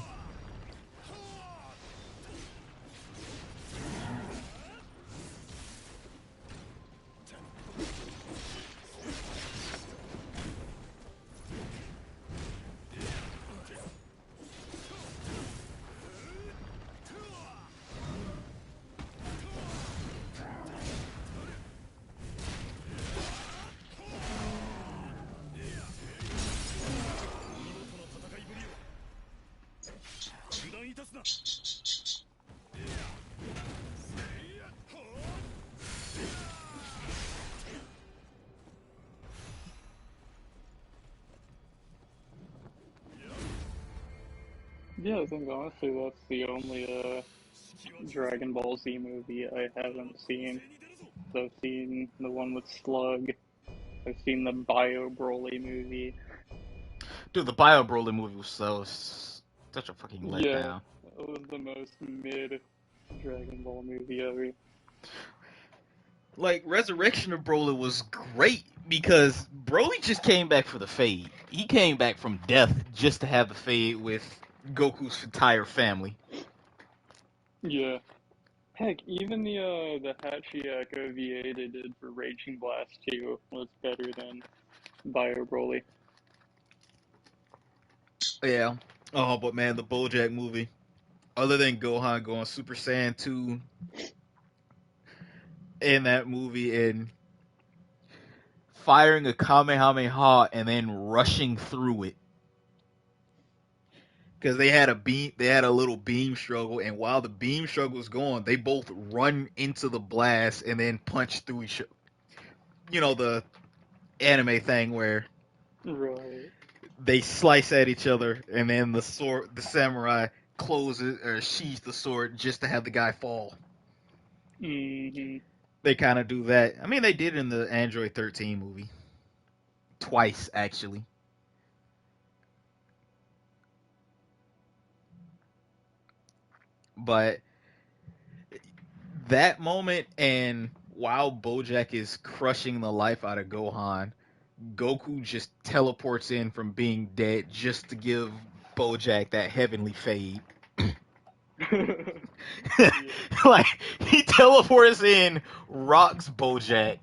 Yeah, I think honestly that's the only Dragon Ball Z movie I haven't seen. So I've seen the one with Slug. I've seen the Bio Broly movie. Dude, the Bio Broly movie was such a fucking Yeah, letdown. it was the most mid Dragon Ball movie ever. Like Resurrection of Broly was great because Broly just came back for the fade. He came back from death just to have the fade with Goku's entire family. Yeah. Heck, even the Hachiyak OVA they did for Raging Blast 2 was better than Bio Broly. Yeah. Oh, but man, the BoJack movie. Other than Gohan going Super Saiyan 2 in that movie and firing a Kamehameha and then rushing through it. Because they had a little beam struggle, and while the beam struggle was going, they both run into the blast and then punch through each. You know the anime thing where Right. they slice at each other, and then the samurai closes or sheaths the sword just to have the guy fall. Hmm. They kind of do that. I mean, they did in the Android 13 movie twice actually, but that moment and while Bojack is crushing the life out of Gohan, Goku just teleports in from being dead just to give Bojack that heavenly fade. Yeah. Like he teleports in, rocks Bojack,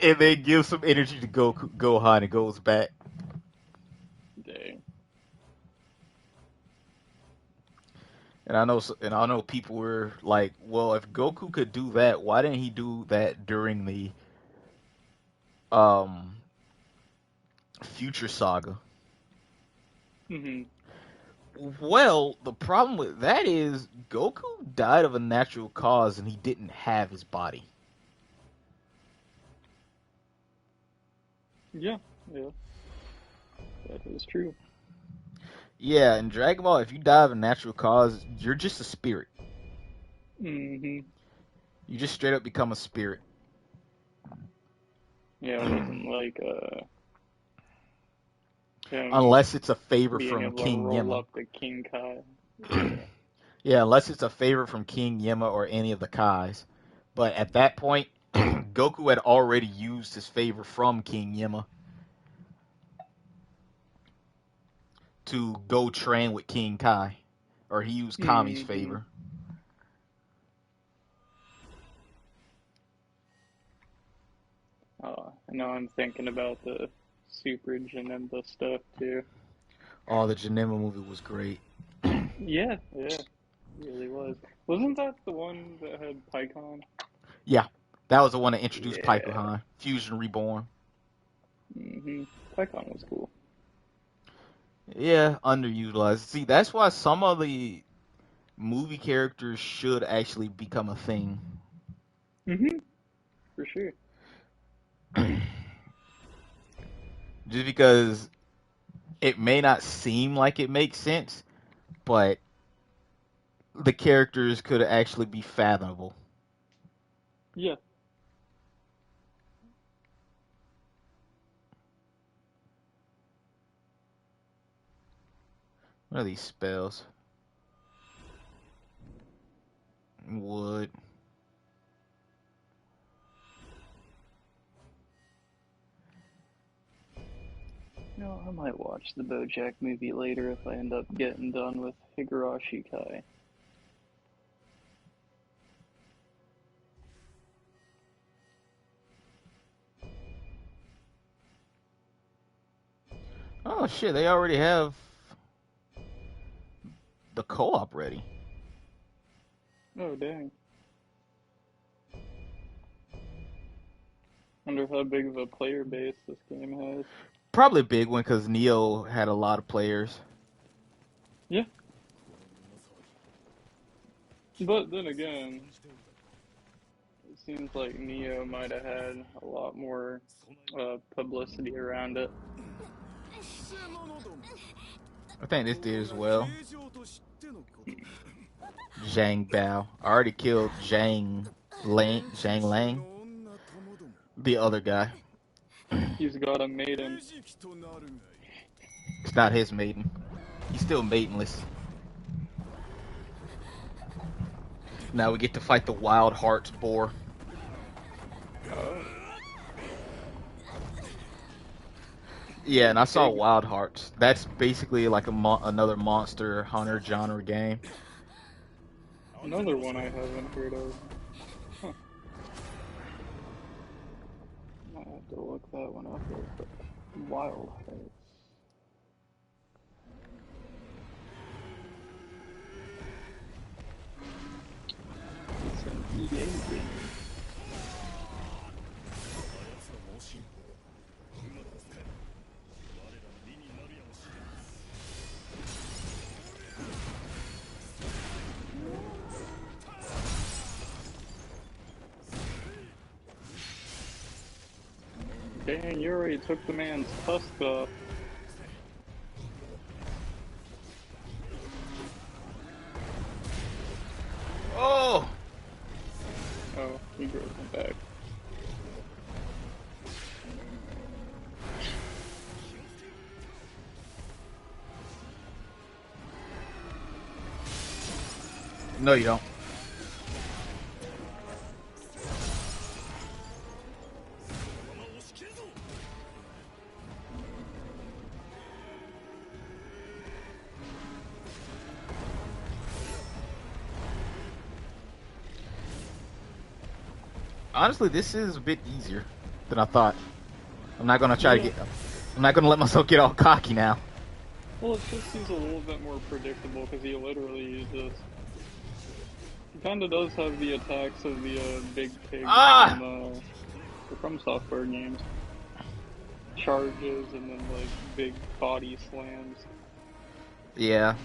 and then gives some energy to Gohan and goes back. Dang. And I know people were like, "Well, if Goku could do that, why didn't he do that during the um Future Saga?" Hmm. Well, the problem with that is Goku died of a natural cause and he didn't have his body. Yeah. Yeah. That is true. Yeah, in Dragon Ball, if you die of a natural cause, you're just a spirit. Hmm. You just straight up become a spirit. Yeah, it wasn't like him Unless it's a favor being from able to King roll Yemma. up to King Kai. Yeah. Yeah, unless it's a favor from King Yemma or any of the Kais. But at that point, Goku had already used his favor from King Yemma to go train with King Kai. Or he used Kami's Hmm. favor. I know I'm thinking about the Super Janemba stuff too. Oh, the Janemba movie was great. Yeah, yeah, it really was. Wasn't that the one that had PyCon? Yeah, that was the one that introduced Yeah. Pykuhan, Fusion Reborn. PyCon was cool. Yeah, underutilized. See, that's why some of the movie characters should actually become a thing. Hmm. For sure. Just because it may not seem like it makes sense, but the characters could actually be fathomable. Yeah. What are these spells? Wood. No, I might watch the BoJack movie later if I end up getting done with Higurashi Kai. Oh shit, they already have the co-op ready. Oh, dang. Wonder how big of a player base this game has. Probably a big one because Nioh had a lot of players. Yeah, but then again, it seems like Neo might have had a lot more publicity around it. I think this did as well. Zhang Bao. I already killed Zhang Lang, the other guy. He's got a maiden. It's not his maiden. He's still maidenless. Now we get to fight the Wild Hearts boar. Oh. Yeah, and I saw Wild Hearts. That's basically like another Monster Hunter genre game. Another one I haven't heard of. Huh. Might have to look that one up real quick. Wild Hearts. It's an EA game. Dang, you already took the man's tusk off. Oh! Oh, he grows them back. No, you don't. Honestly, this is a bit easier than I thought. I'm not gonna try to get. I'm not gonna let myself get all cocky now. Well, it's just he's a little bit more predictable because he literally uses. He kind of does have the attacks of the big pig from Software games. Charges and then like big body slams. Yeah.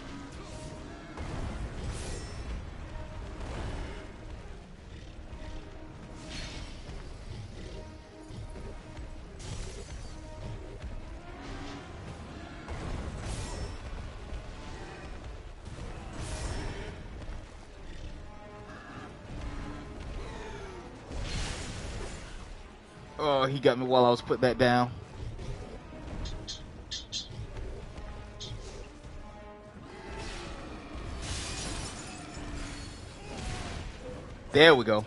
Oh, he got me while I was putting that down. There we go.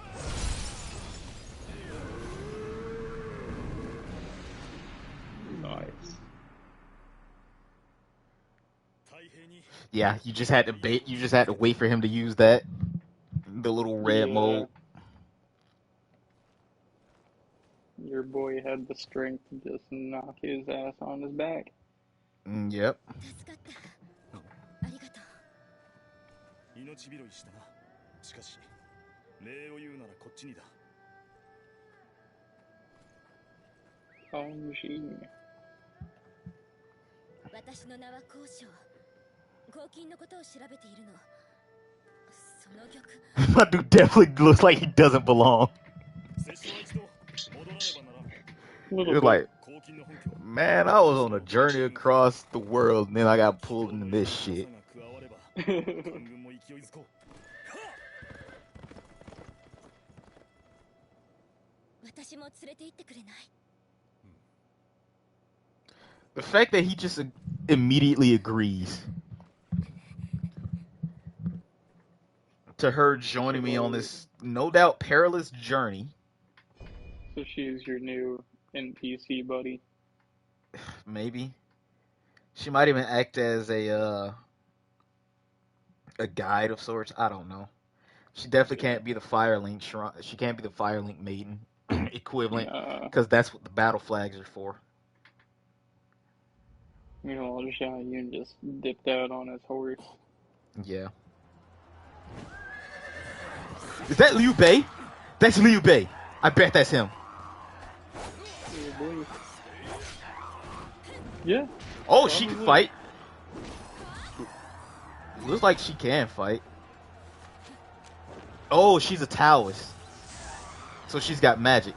Nice. Yeah, you just had to bait. You just had to wait for him to use that, the little red mode. Your boy had the strength to just knock his ass on his back. Yep. My dude definitely looks like he doesn't belong. You're like, man, I was on a journey across the world, and then I got pulled into this shit. The fact that he just immediately agrees to her joining me on this no doubt perilous journey. So she's your new NPC buddy. Maybe. She might even act as a guide of sorts. I don't know. She definitely can't be the Firelink shrine. She can't be the Firelink maiden equivalent, because that's what the battle flags are for. Meanwhile, Xiaoyun just dipped out on his horse. Yeah. Is that Liu Bei? That's Liu Bei. I bet that's him. Yeah. Oh, probably. She can fight. Looks like she can fight. Oh, she's a Taoist. So she's got magic.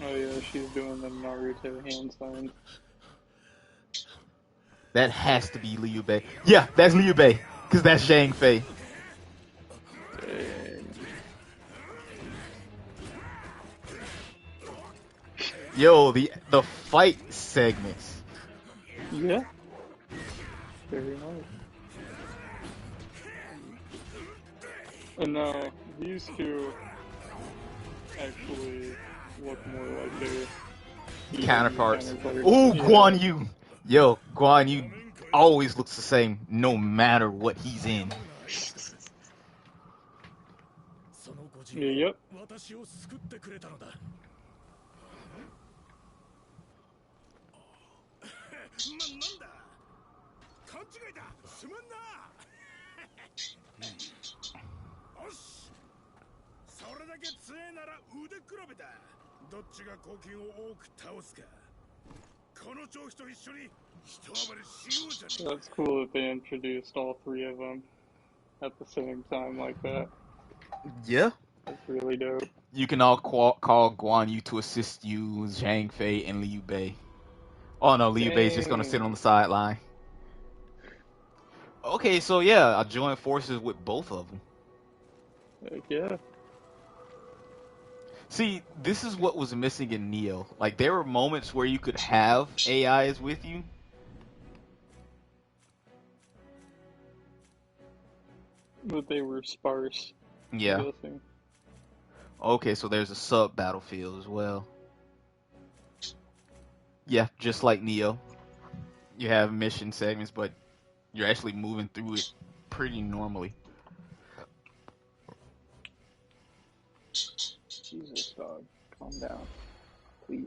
Oh yeah, she's doing the Naruto hand sign. That has to be Liu Bei. Yeah, that's Liu Bei, because that's Zhang Fei. Dang. Yo, the fight segments. Yeah, very nice. And now these two actually look more like their EW Counterparts. counterparts. Ooh, Yeah. Guan Yu. Yo, Guan Yu always looks the same no matter what he's in. Yep. That's cool that they introduced all three of them at the same time like that. Yeah. That's really dope. You can all call Guan Yu to assist you, Zhang Fei, and Liu Bei. Oh no, Liu Bei is just gonna sit on Dang. the sideline. Okay, so yeah, I joined forces with both of them. Heck yeah. See, this is what was missing in Nioh. Like, there were moments where you could have AIs with you. But they were sparse, I'm Yeah. guessing. Okay, so there's a sub battlefield as well. Yeah, just like Nioh. You have mission segments, but you're actually moving through it pretty normally. Jesus, dog. Calm down. Please.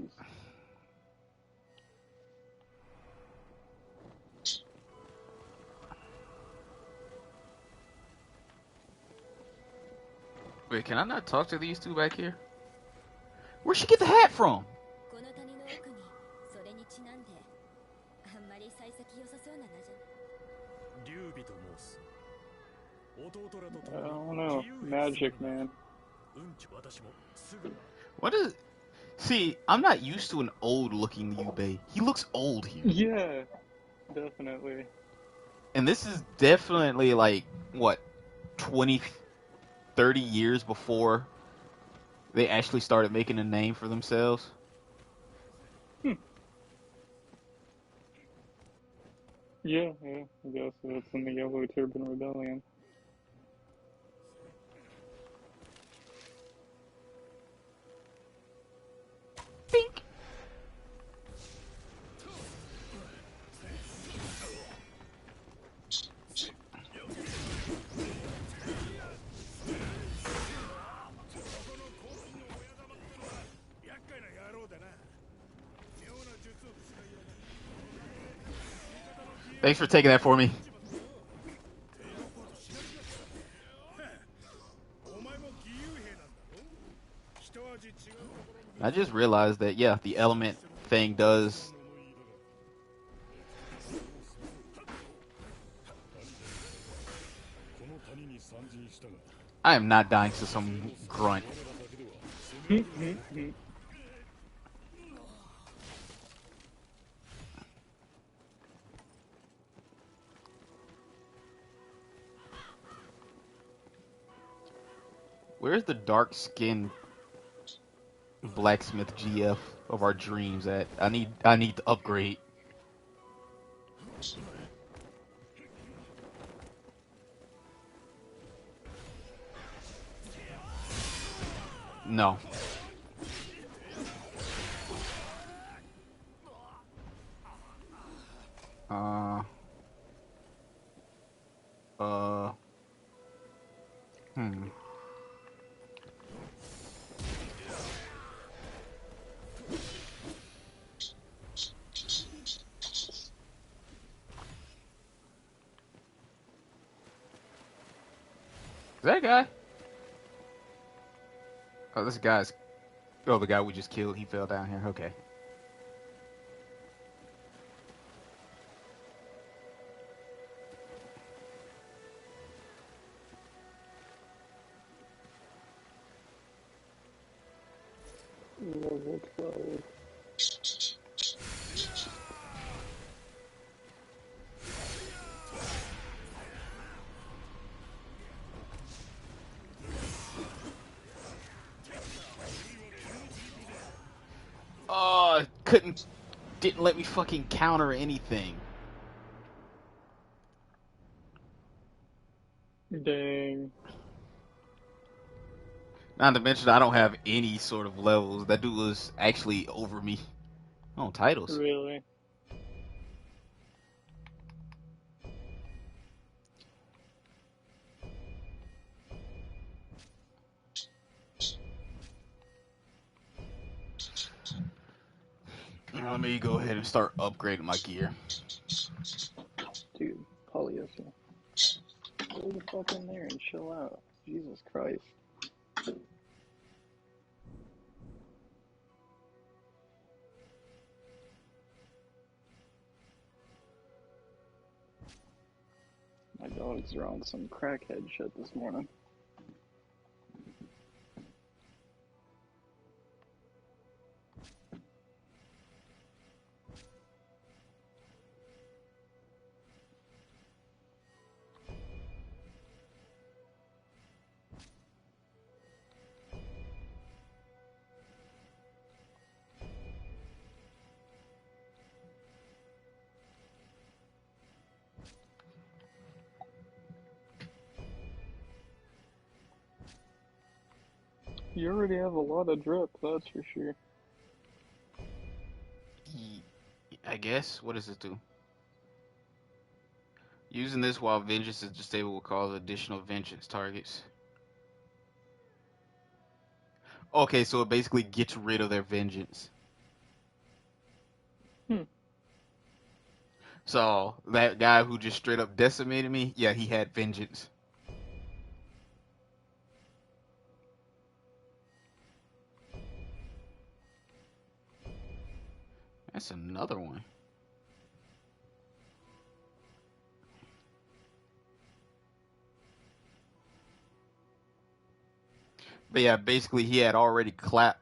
Wait, can I not talk to these two back here? Where'd she get the hat from? I don't know. Magic, man. What is... See, I'm not used to an old-looking Liu Bei. He looks old here. Yeah, definitely. And this is definitely, like, what, 20, 30 years before they actually started making a name for themselves? Yeah, I guess that's in the Yellow Turban Rebellion. Bink! Thanks for taking that for me. I just realized that, yeah, the element thing does... I am not dying to some grunt. Where's the dark-skinned blacksmith GF of our dreams at? I need to upgrade. No. Uh. Hmm. That guy? Oh, this guy's... Oh, the guy we just killed, he fell down here. Okay. Level 12. Oh, didn't let me fucking counter anything. Dang. Not to mention, I don't have any sort of levels. That dude was actually over me. Oh, titles. Really? Let me go ahead and start upgrading my gear. Dude, polyester. Go the fuck in there and chill out. Jesus Christ. My dogs are on some crackhead shit this morning. You already have a lot of drip, that's for sure. I guess. What does it do? Using this while vengeance is disabled will cause additional vengeance targets. Okay, so it basically gets rid of their vengeance. So that guy who just straight up decimated me, yeah, he had vengeance. That's another one. But yeah, basically he had already clapped.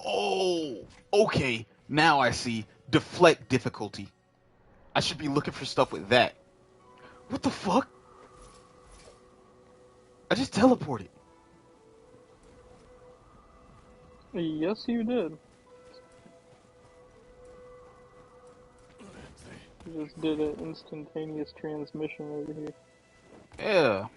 Oh, okay. Now I see. Deflect difficulty. I should be looking for stuff with that. What the fuck? I just teleported. Yes, you did. You just did an instantaneous transmission over here. Yeah.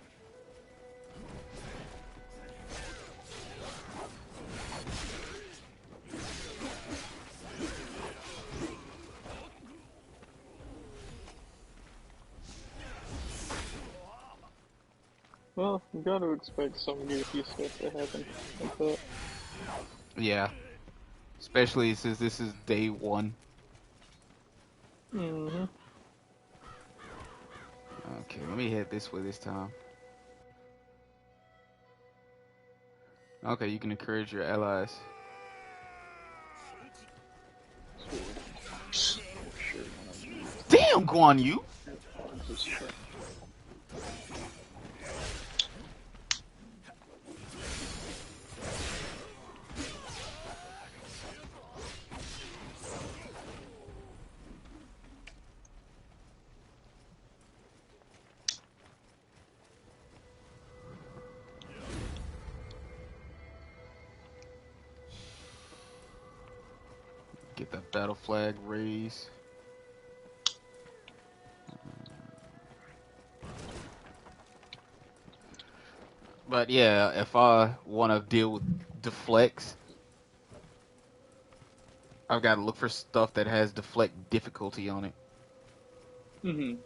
Well, you gotta expect some goofy stuff to happen like that. Yeah. Especially since this is day one. Mm-hmm. Okay, let me head this way this time. Okay, you can encourage your allies. Damn, Guan Yu! Get that battle flag raised. But yeah, if I want to deal with deflects, I've got to look for stuff that has deflect difficulty on it. Mm-hmm.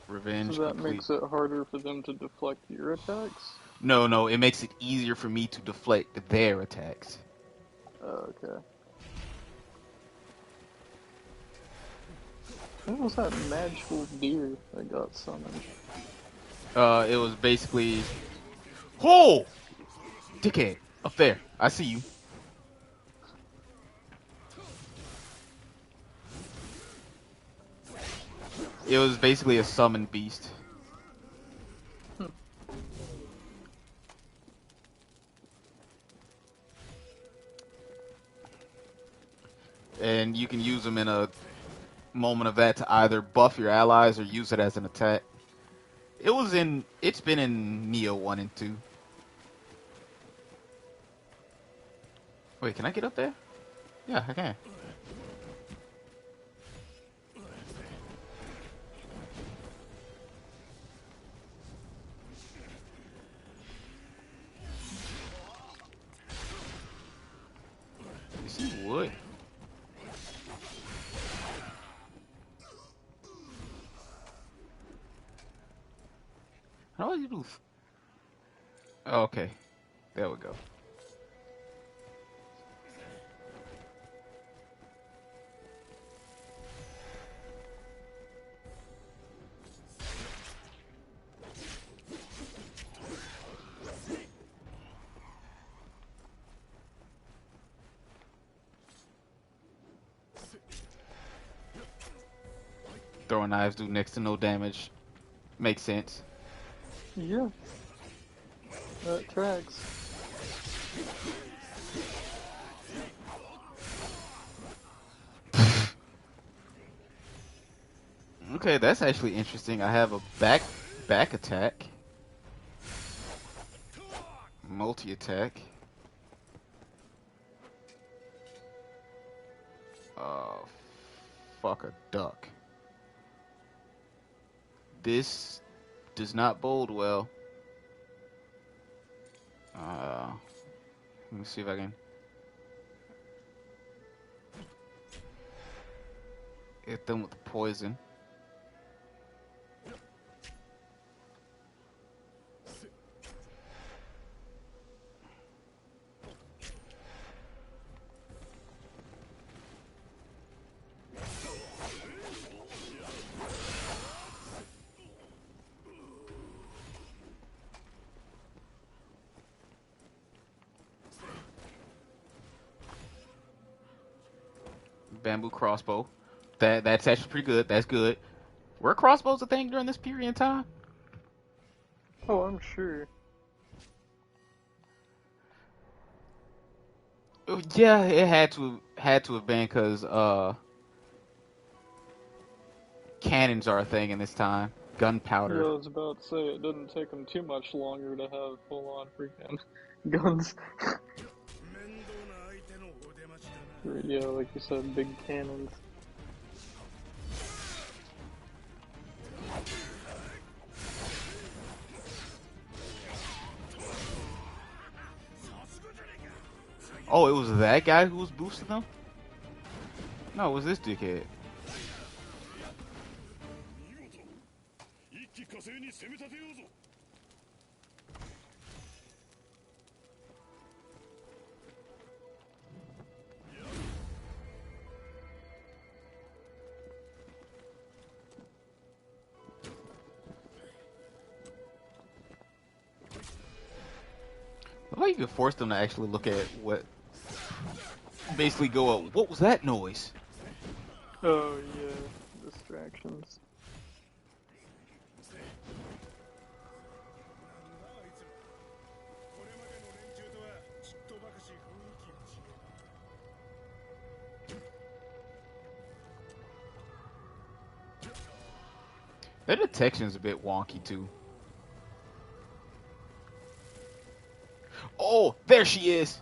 Revenge So that complete. makes it harder for them to deflect your attacks? No, it makes it easier for me to deflect their attacks. Okay. What was that magical deer that got summoned? It was basically Oh! Dickhead. Up there. I see you. It was basically a summoned beast. And you can use them in a moment of that to either buff your allies or use it as an attack. It's been in Nioh 1 and 2. Wait, can I get up there? Yeah, I can. Is he wood? How do you do? Oh, okay, there we go. Throwing knives do next to no damage. Makes sense. Yeah. That tracks. Okay, that's actually interesting. I have a back attack. Multi-attack. Fuck a duck. This does not bode well. Let me see if I can hit them with the poison. Bamboo crossbow. That's actually pretty good. That's good. Were crossbows a thing during this period in time? Oh, I'm sure. Yeah, it had to have been because cannons are a thing in this time. Yeah, Gunpowder. I was about to say, it didn't take them too much longer to have full-on freaking guns. Yeah, like you said, big cannons. Oh, it was that guy who was boosting them? No, it was this dickhead. I thought you could force them to actually look at what. Basically go up. What was that noise? Oh yeah, distractions. Their detection's a bit wonky too. Oh, there she is.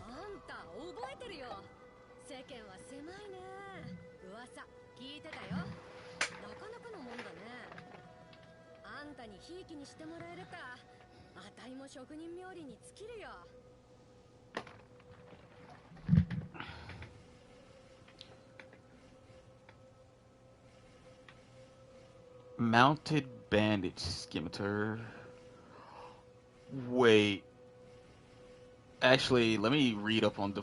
Mounted bandage scimitar. Wait. Actually, let me read up on the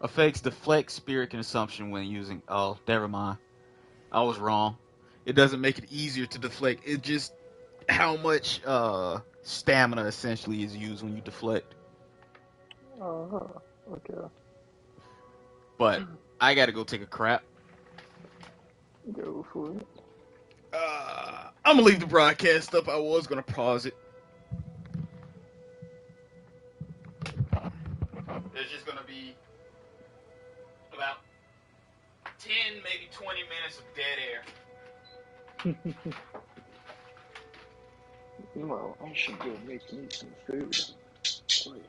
effects. Deflect spirit consumption when using. Oh, never mind. I was wrong. It doesn't make it easier to deflect. It just how much stamina essentially is used when you deflect. Okay. But I gotta go take a crap. Go for it. I'm gonna leave the broadcast up. I was gonna pause it. There's just gonna be about 10, maybe 20 minutes of dead air. Well, I should go make me some food. Please.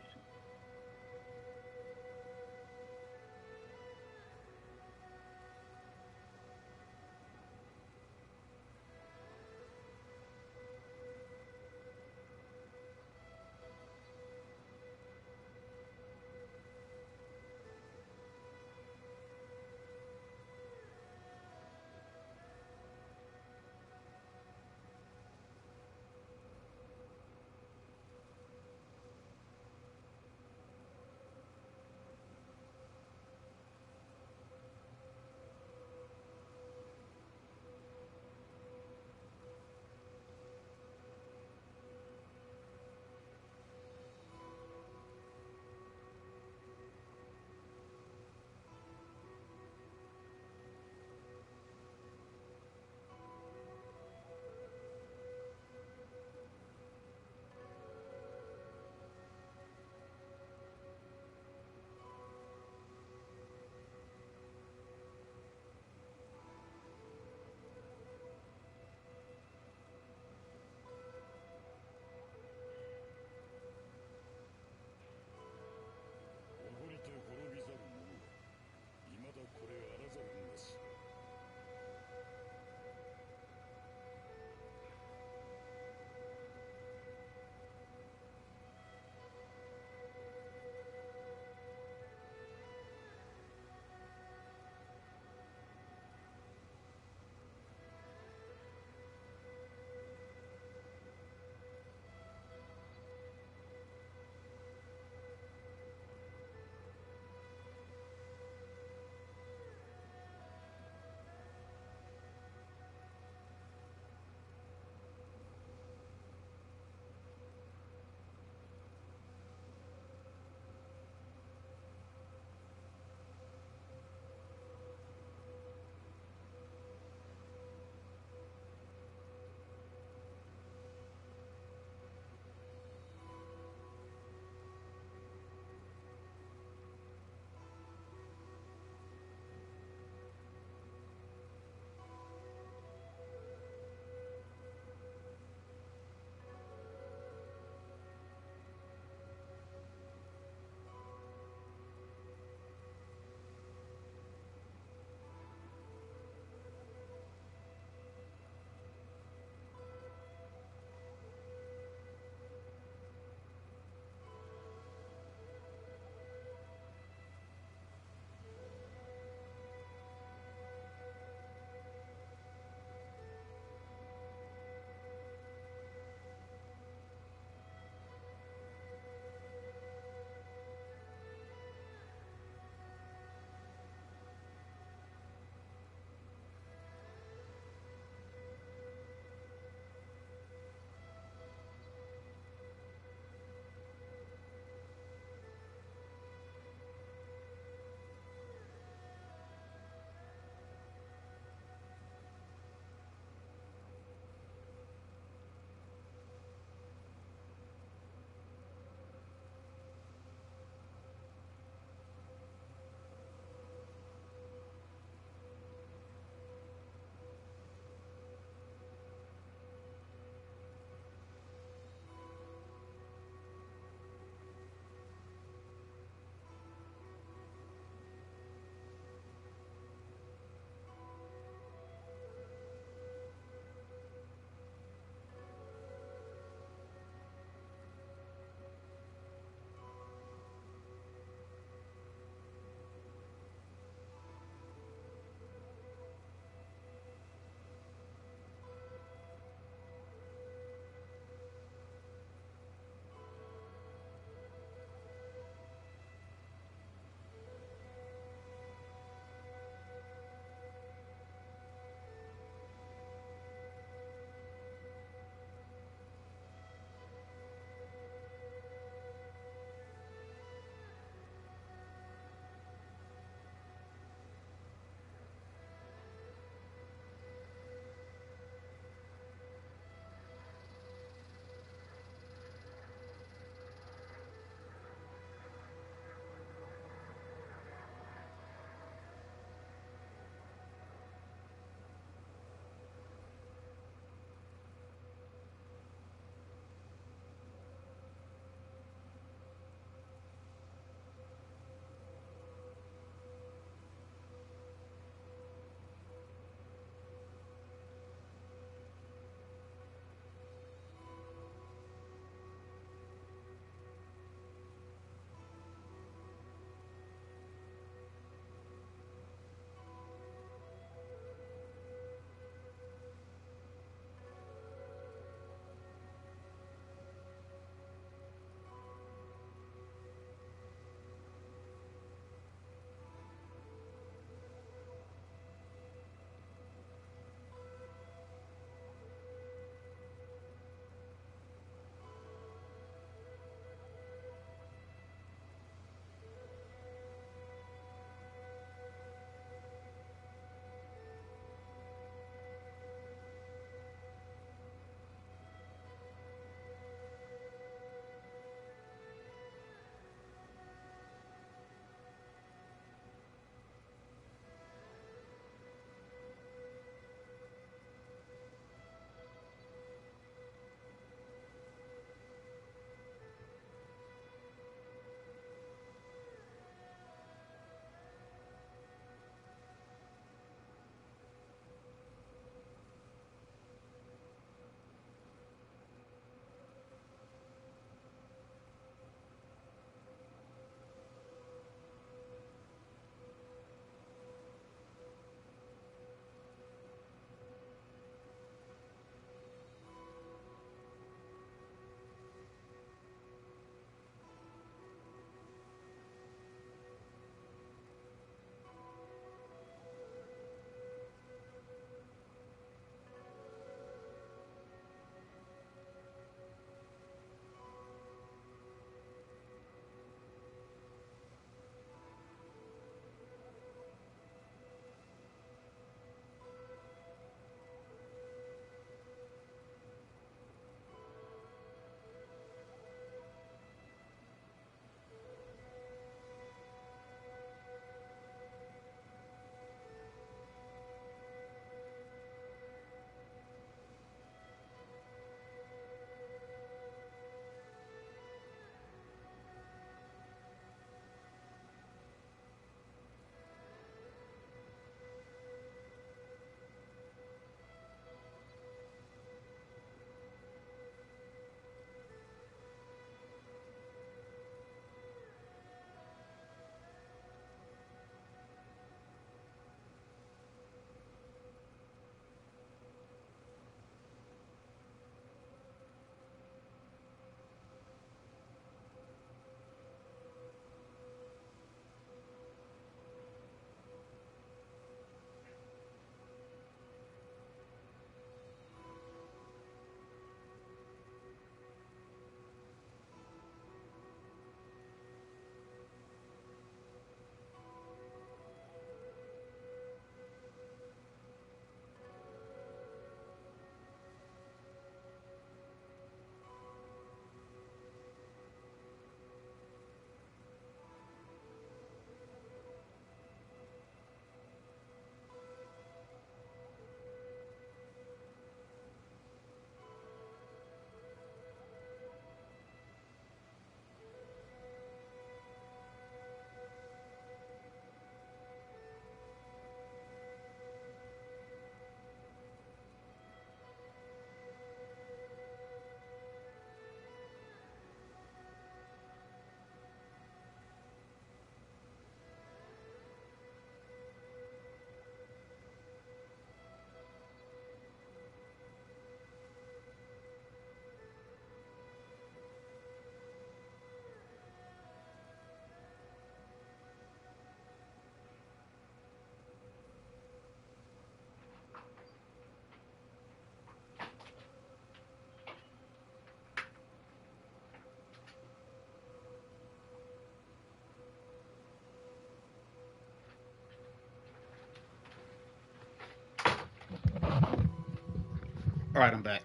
Alright, I'm back.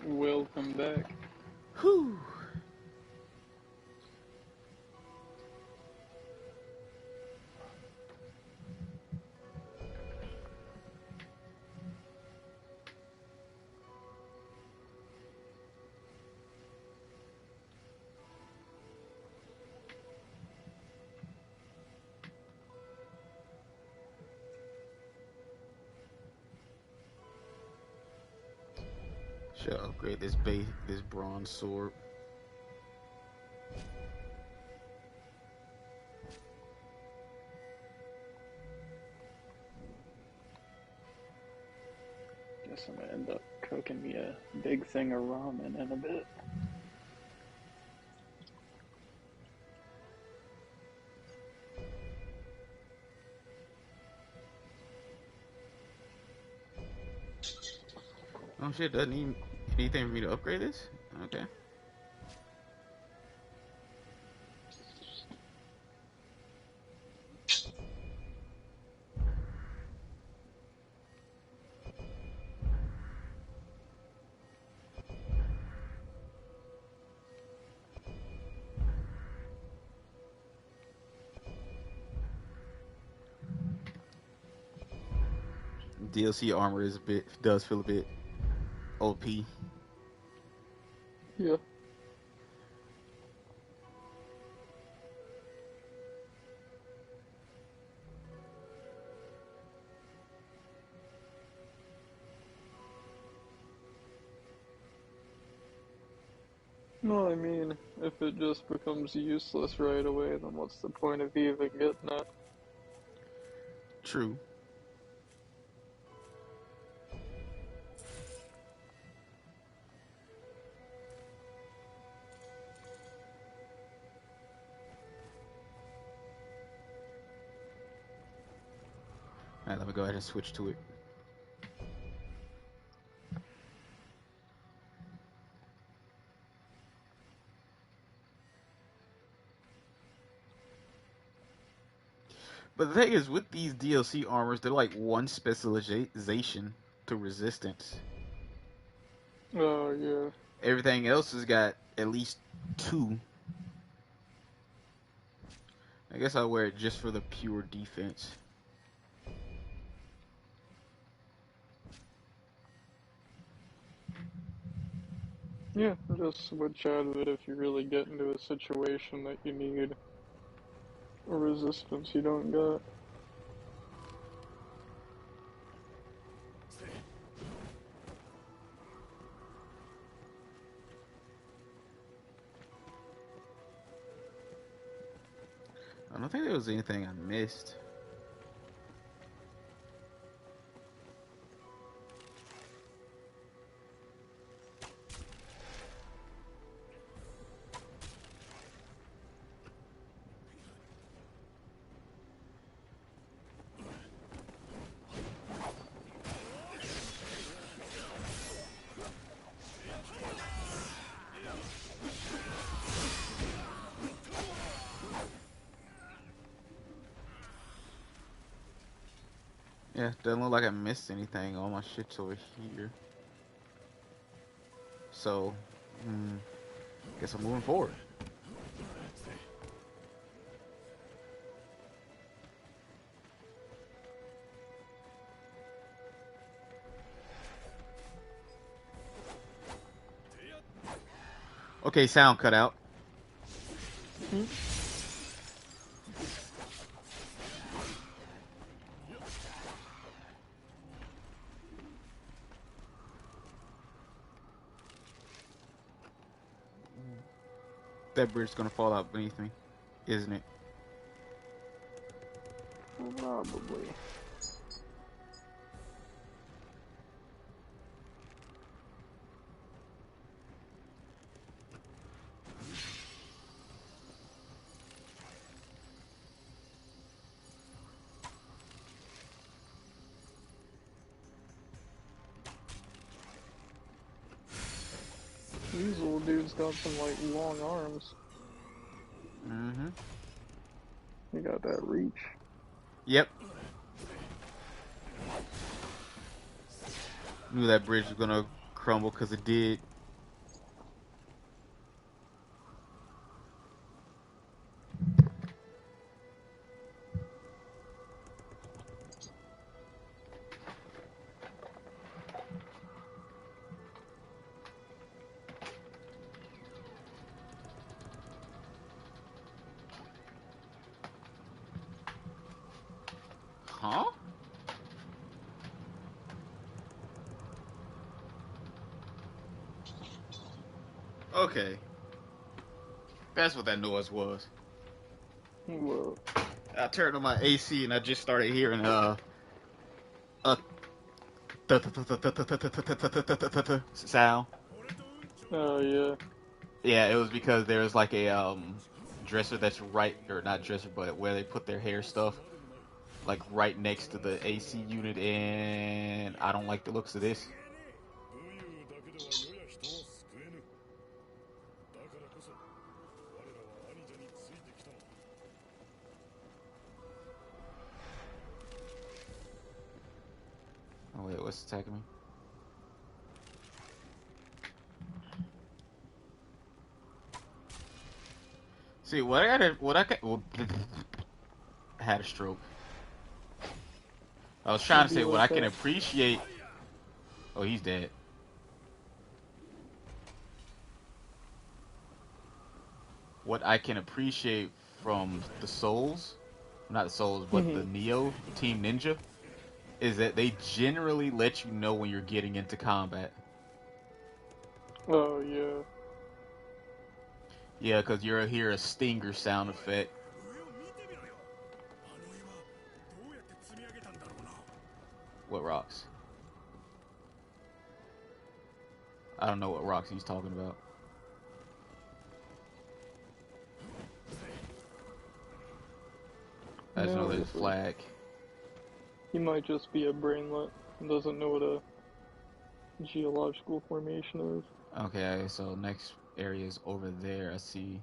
Welcome back. Whew. Should upgrade this bronze sword. Guess I'm gonna end up cooking me a big thing of ramen in a bit. Oh shit, doesn't need anything for me to upgrade this? Okay. DLC armor does feel a bit OP. Yeah. No, I mean, if it just becomes useless right away, then what's the point of even getting it? True. Alright, let me go ahead and switch to it. But the thing is, with these DLC armors, they're like one specialization to resistance. Oh, yeah. Everything else has got at least 2. I guess I'll wear it just for the pure defense. Yeah, just switch out of it if you really get into a situation that you need a resistance you don't got. I don't think there was anything I missed. Yeah, doesn't look like I missed anything. All my shit's over here. So, guess I'm moving forward. Okay, sound cut out. That bridge's gonna fall out beneath me, isn't it? Probably. These little dudes got some, like, long arms. Mm-hmm. They got that reach. Yep. Knew that bridge was gonna crumble because it did. Huh? Okay. That's what that noise was. Whoa. I turned on my AC and I just started hearing a sound. Oh, yeah. Yeah, it was because there was like a dresser that's right, or not dresser, but where they put their hair stuff, like right next to the AC unit, and I don't like the looks of this. Oh wait, what's attacking me? See, well, I had a stroke. I was trying It'd to be say what like I can that. appreciate. Oh, he's dead. What I can appreciate from the Souls, not the Souls, but the Nioh Team Ninja, is that they generally let you know when you're getting into combat. Oh, yeah. Yeah, because you'll hear a stinger sound effect. What rocks? I don't know what rocks he's talking about. I just know No, there's a flag. he might just be a brainlet and doesn't know what a geological formation is. Okay, so next area is over there. I see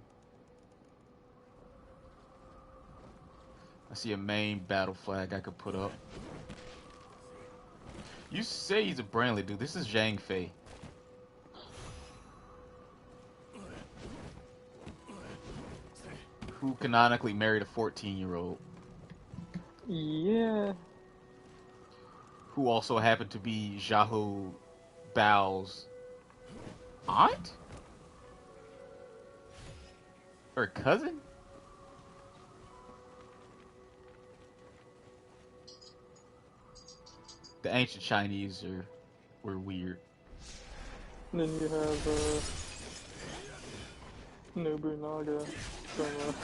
a main battle flag I could put up. You say he's a Brantley dude. This is Zhang Fei, who canonically married a 14-year-old, Yeah. who also happened to be Xiahou Bao's aunt? Or cousin? The ancient Chinese were weird. And then you have Nobunaga from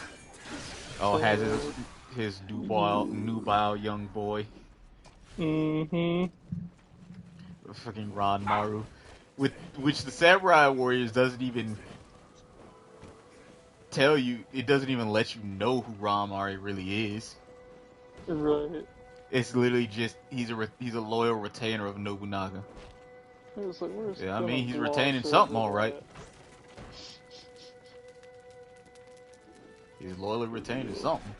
Oh, has Sailor. his nubile young boy, Mm-hmm. fucking Ron Maru, with which the Samurai Warriors doesn't even tell you. It doesn't even let you know who Ron Maru really is. Right. It's literally just he's a loyal retainer of Nobunaga. It was like, we're just Yeah, I gonna mean he's gloss retaining something, over all right. that. He's loyally retaining something.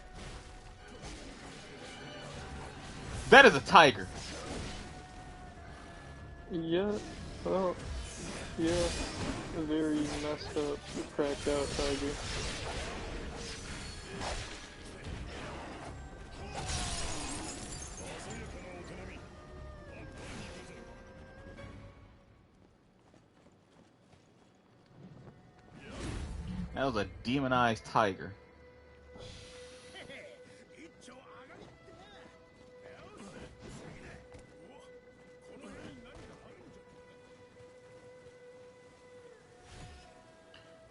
That is a tiger. Yeah. Well, yeah. A very messed up, cracked out tiger. That was a demonized tiger.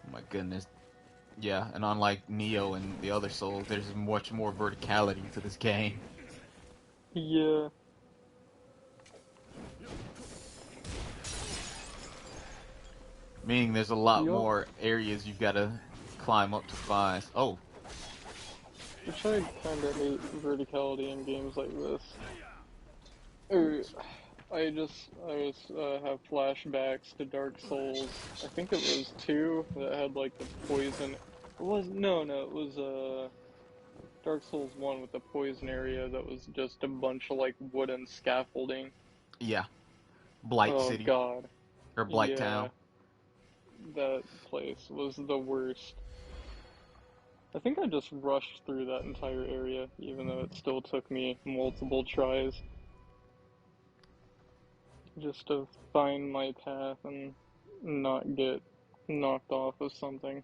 Oh my goodness. Yeah, and unlike Nioh and the other Souls, there's much more verticality to this game. Yeah. Meaning there's a lot Yup. more areas you've got to climb up to find. Oh, Which I kinda hate verticality in games like this. Or, I have flashbacks to Dark Souls. I think it was 2 that had like the poison. It was Dark Souls 1 with the poison area that was just a bunch of like wooden scaffolding. yeah. Blight Oh City God. or Blight Yeah, Town. that place was the worst. I think I just rushed through that entire area, even though it still took me multiple tries just to find my path and not get knocked off of something.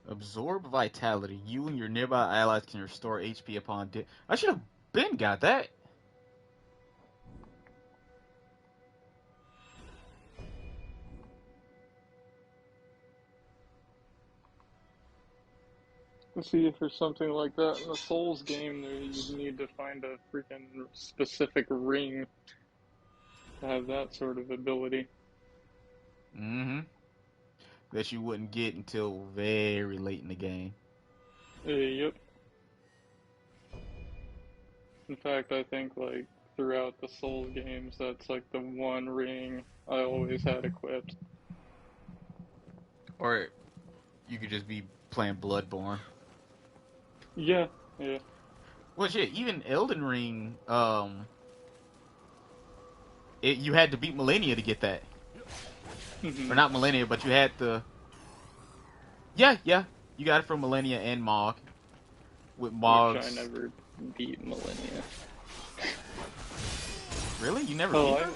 Absorb Vitality. You and your nearby allies can restore HP upon death. I should have been got that. See, for something like that in the Souls game, there you'd need to find a freaking specific ring to have that sort of ability. Mm-hmm. That you wouldn't get until very late in the game. Yep. In fact, I think like throughout the Souls games, that's like the one ring I always had equipped. Or you could just be playing Bloodborne. Yeah, yeah. Well, shit, even Elden Ring, you had to beat Millennia to get that. Or Hmm. not Millennia, but you had to. Yeah, yeah. You got it from Millennia and Mog. With Which I Mog's. never beat Millennia. Really? You never Oh, beat I her?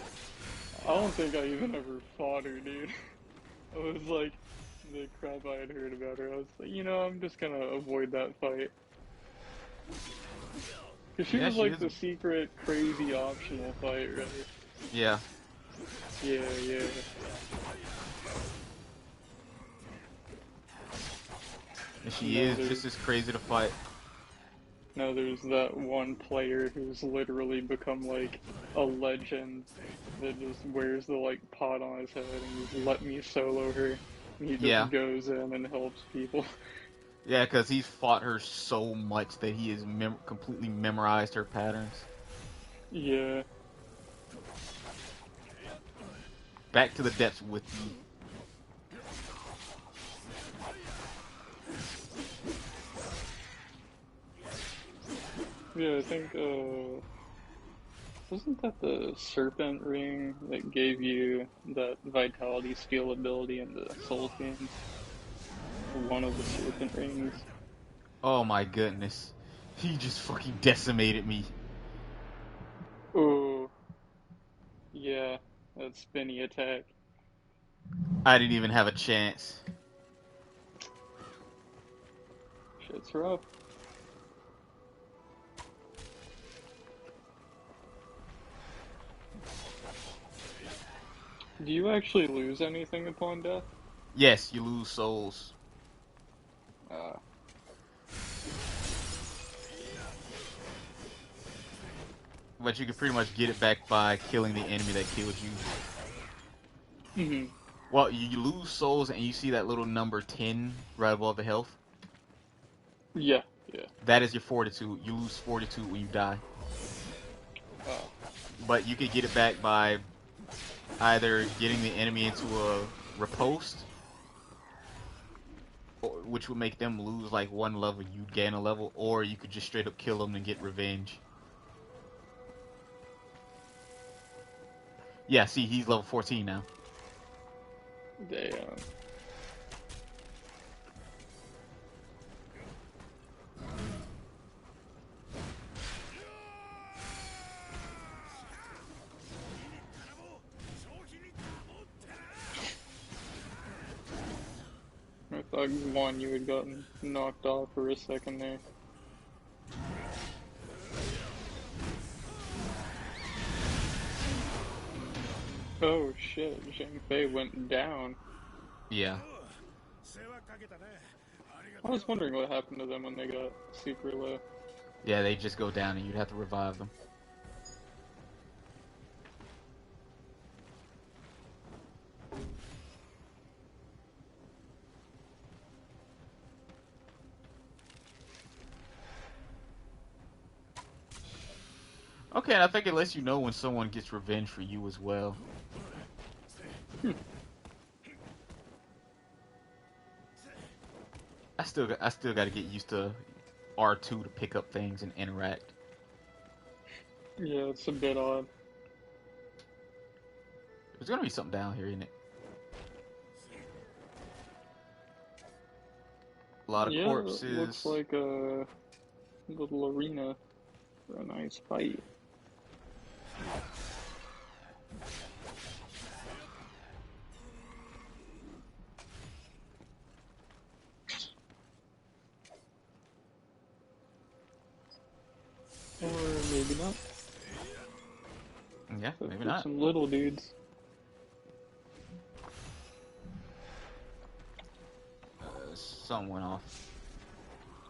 I don't think I even ever fought her, dude. I was like, the crap I had heard about her, I was like, I'm just gonna avoid that fight. Cause she Yeah, was she like is. the secret, crazy optional fight, right? Yeah. Yeah, yeah. And she No, is just as crazy to fight. there's that one player who's literally become like a legend that just wears the like pot on his head and he's let me solo her. And he Yeah. just goes in and helps people. Yeah, because he's fought her so much that he has completely memorized her patterns. Yeah. Back to the depths with you. Yeah, I think wasn't that the serpent ring that gave you that vitality steal ability in the Souls games? Or one of the serpent rings. Oh my goodness. He just fucking decimated me. Oh, yeah, that spinny attack. I didn't even have a chance. Shit's rough. Do you actually lose anything upon death? Yes, you lose souls. Uh, But you can pretty much get it back by killing the enemy that killed you. hmm. Well, you lose souls and you see that little number 10 right above the health. Yeah, yeah. That is your fortitude. You lose fortitude when you die. Uh, But you can get it back by either getting the enemy into a riposte, which would make them lose like one level, you gain a level, or you could just straight up kill them and get revenge. Yeah, see, he's level 14 now. damn. I thought one you had gotten knocked off for a second there. Oh shit, Zhang Fei went down. Yeah. I was wondering what happened to them when they got super low. Yeah, they just go down and you'd have to revive them. Okay, and I think it lets you know when someone gets revenge for you as well. I still got to get used to R2 to pick up things and interact. Yeah, it's a bit odd. There's gonna be something down here, isn't it? A lot of Yeah, it looks corpses. like a little arena for a nice fight. Or maybe not. Yeah, But maybe for not. some little dudes. Something went off.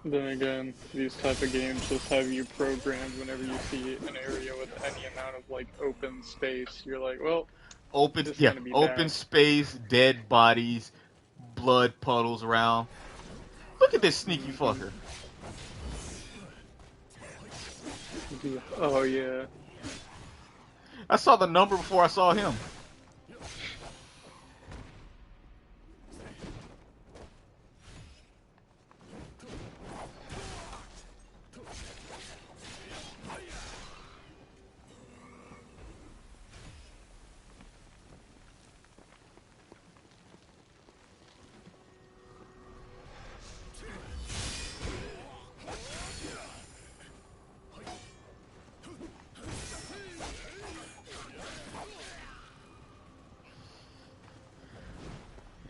Then again, these type of games just have you programmed whenever you see an area with any amount of like open space. You're like, well, Open, this is yeah, gonna be open bad. space, dead bodies, blood puddles around. Look at this sneaky Hmm. fucker. Oh yeah. I saw the number before I saw him.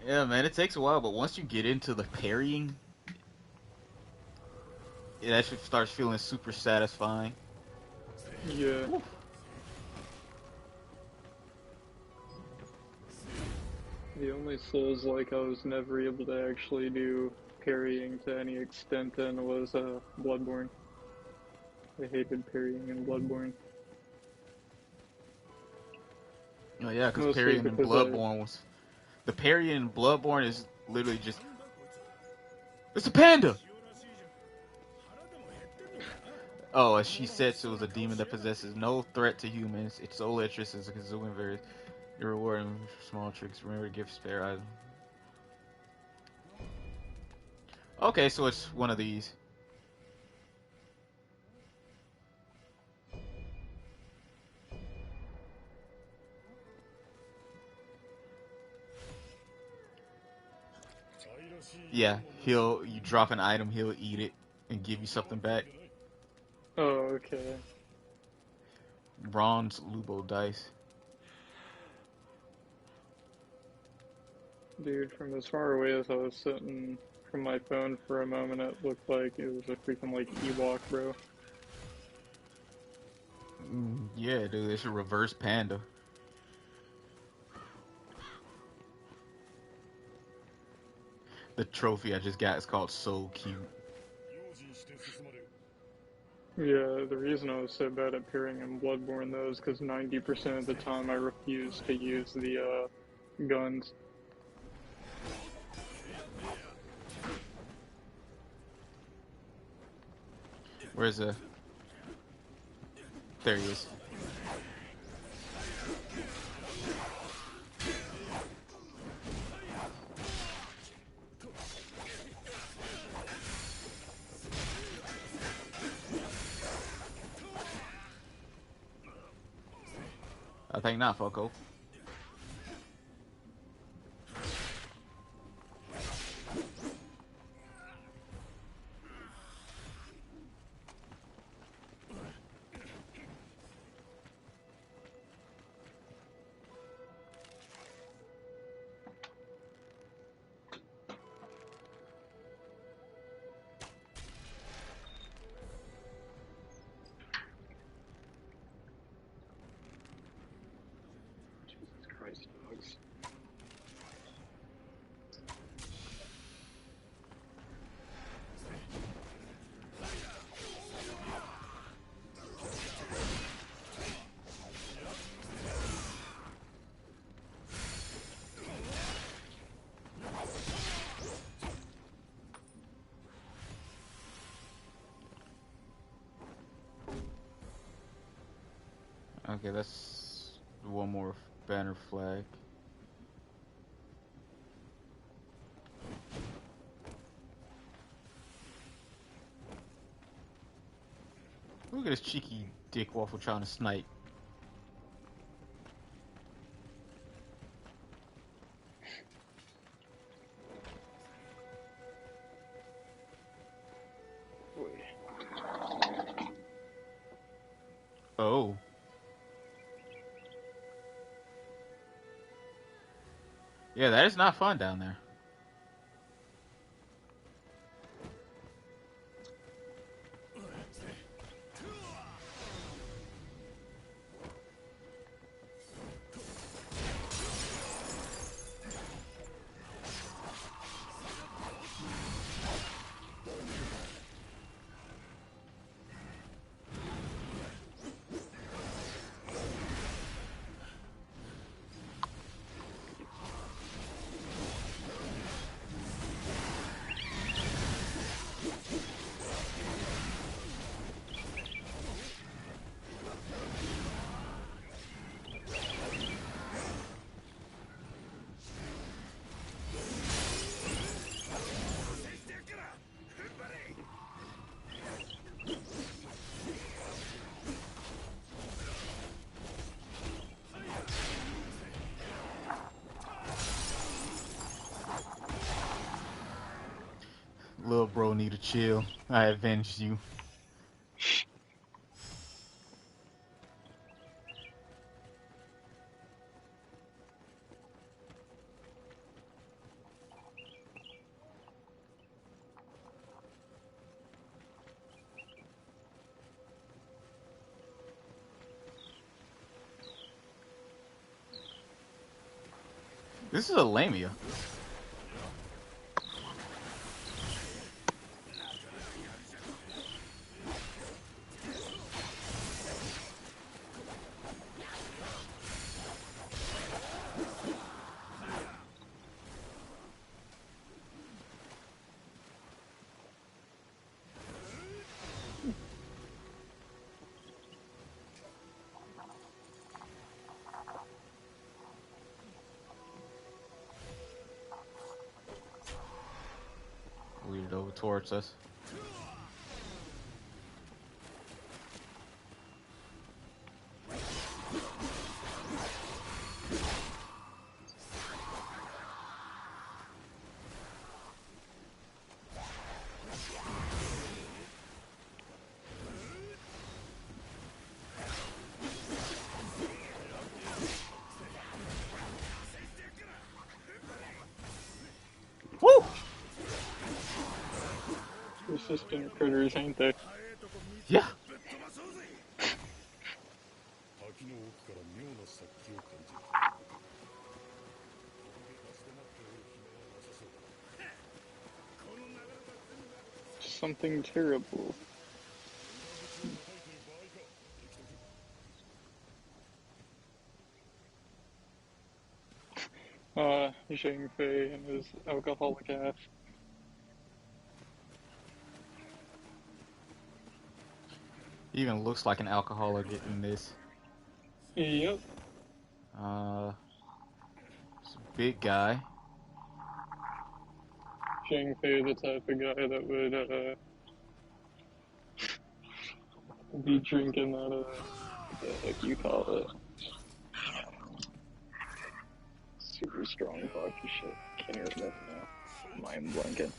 Yeah, man, it takes a while, but once you get into the parrying, it actually starts feeling super satisfying. Yeah. Whew. The only Souls like I was never able to actually do parrying to any extent in was Bloodborne. I hated parrying in Bloodborne. Oh yeah, because Mostly parrying in because Bloodborne was the parrying in Bloodborne is literally just it's a panda. Oh, as she said, it was a demon that possesses no threat to humans. Its sole interest is consuming very rewarding small tricks. Remember to give spare item. Okay, so it's one of these. Yeah, you drop an item, he'll eat it and give you something back. oh, okay. Bronze Lubo dice. Dude, from as far away as I was sitting from my phone for a moment, it looked like it was a freaking like Ewok, bro. Yeah, dude, it's a reverse panda. The trophy I just got is called So Cute. Yeah, the reason I was so bad at parrying in Bloodborne though is because 90% of the time I refused to use the guns. Where's the... There he is. I think not, fucko. Jesus Christ, dogs. Okay, that's one more banner flag. Look at this cheeky dick waffle trying to snipe. Oh. Yeah, that is not fun down there. Little bro need to chill. I avenged you. This is a Lamia. Lead it over towards us. Woo! Persistent critters, ain't they? Yeah. Something terrible. Zhang Fei and his alcoholic ass. He even looks like an alcoholic in this. Yep. It's a big guy. Zhang Fei, the type of guy that would be drinking that what the heck you call it? Super strong vodka shit. Can't even remember now. Mind blanking.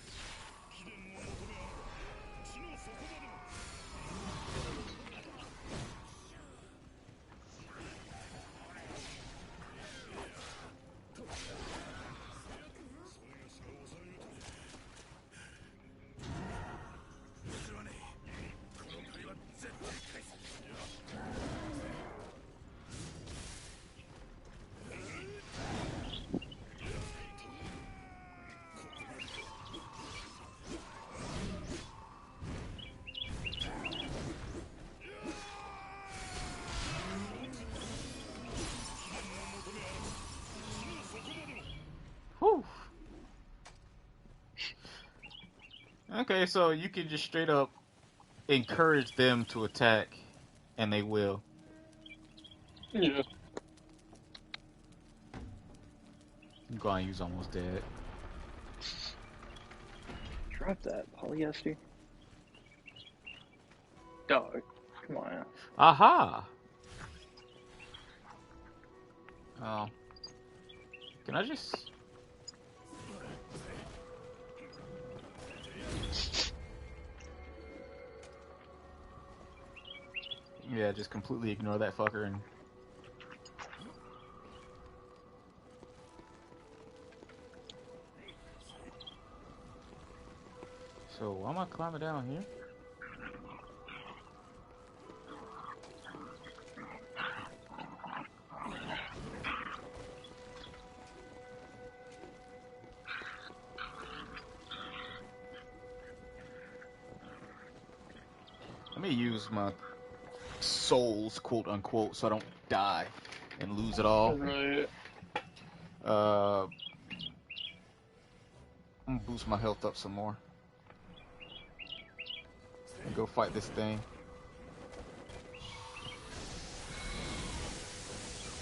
Whew. Okay, so you can just straight up encourage them to attack, and they will. Yeah. Guanyu's almost dead. Drop that polyester. Dog. Come on. Aha! Oh. Can I just... Yeah, just completely ignore that fucker and... So, why am I climbing down here? Let me use my souls, quote unquote, so I don't die and lose it all. Right. I'm gonna boost my health up some more. And go fight this thing.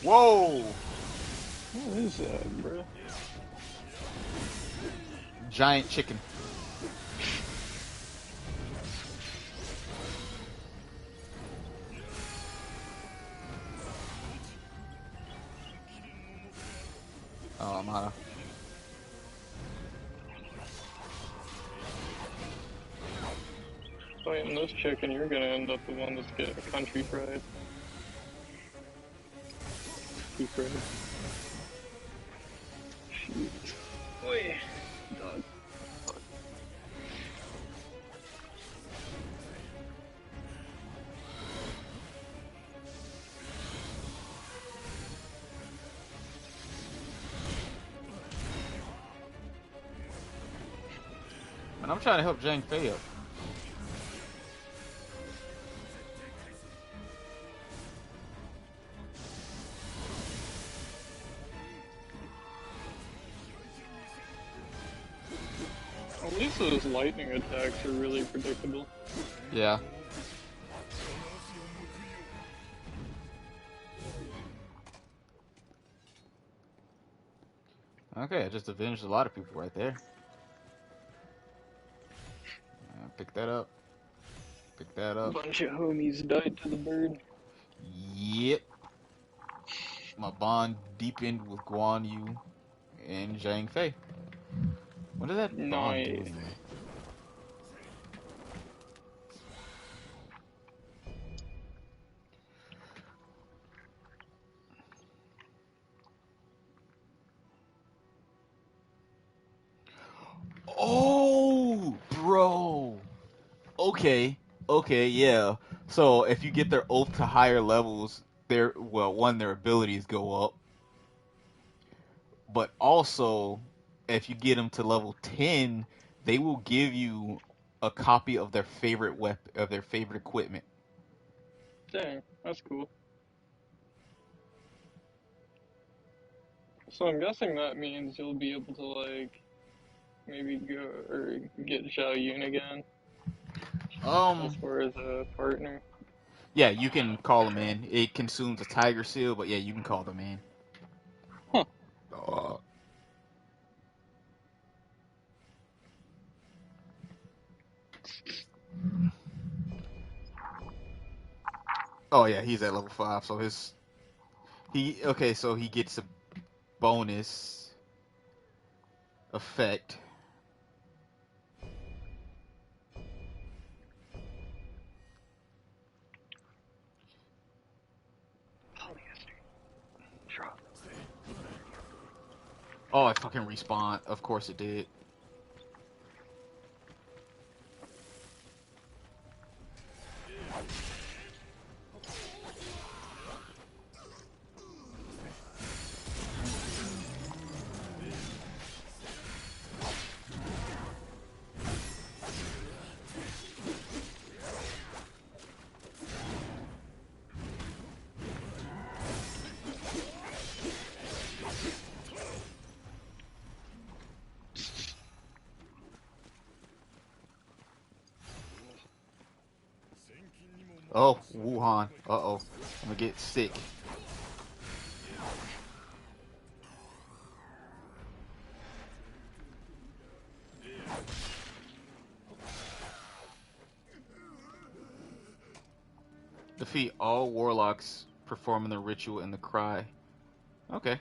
Whoa! What is that, bro? Giant chicken. Oh, I'm out of... Fighting this chicken, you're gonna end up the one that's getting country fried. Country fried. Shoot. Wait. Dog. Man, I'm trying to help Zhang Fei up. At least those lightning attacks are really predictable. Yeah. Okay, I just avenged a lot of people right there. Pick that up. Pick that A up. bunch of homies died to the bird. Yep. My bond deepened with Guan Yu and Zhang Fei. What does that bond do Nice. anyway? Oh, bro. Okay. Okay, yeah. So if you get their oath to higher levels, their their abilities go up. But also, if you get them to level 10, they will give you a copy of their favorite of their favorite equipment. Dang, that's cool. So I'm guessing that means you'll be able to, like, maybe go or get Zhao Yun again as far as a partner. Yeah, you can call them in. It consumes a tiger seal, but yeah, you can call them in. Huh. Oh yeah, he's at level 5, so so he gets a bonus effect. Oh, I fucking respawn. Of course it did. Oh, Wuhan. Uh-oh. I'm gonna get sick. Defeat all warlocks performing the ritual in the cry. Okay.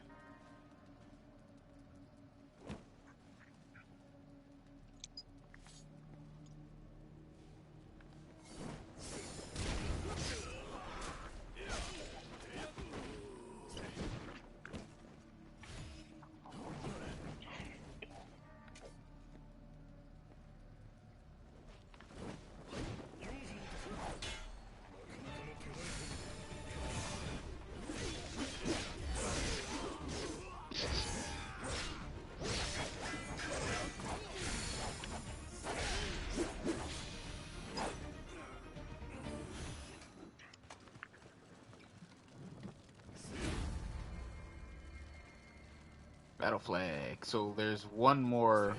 Battle flag. So there's one more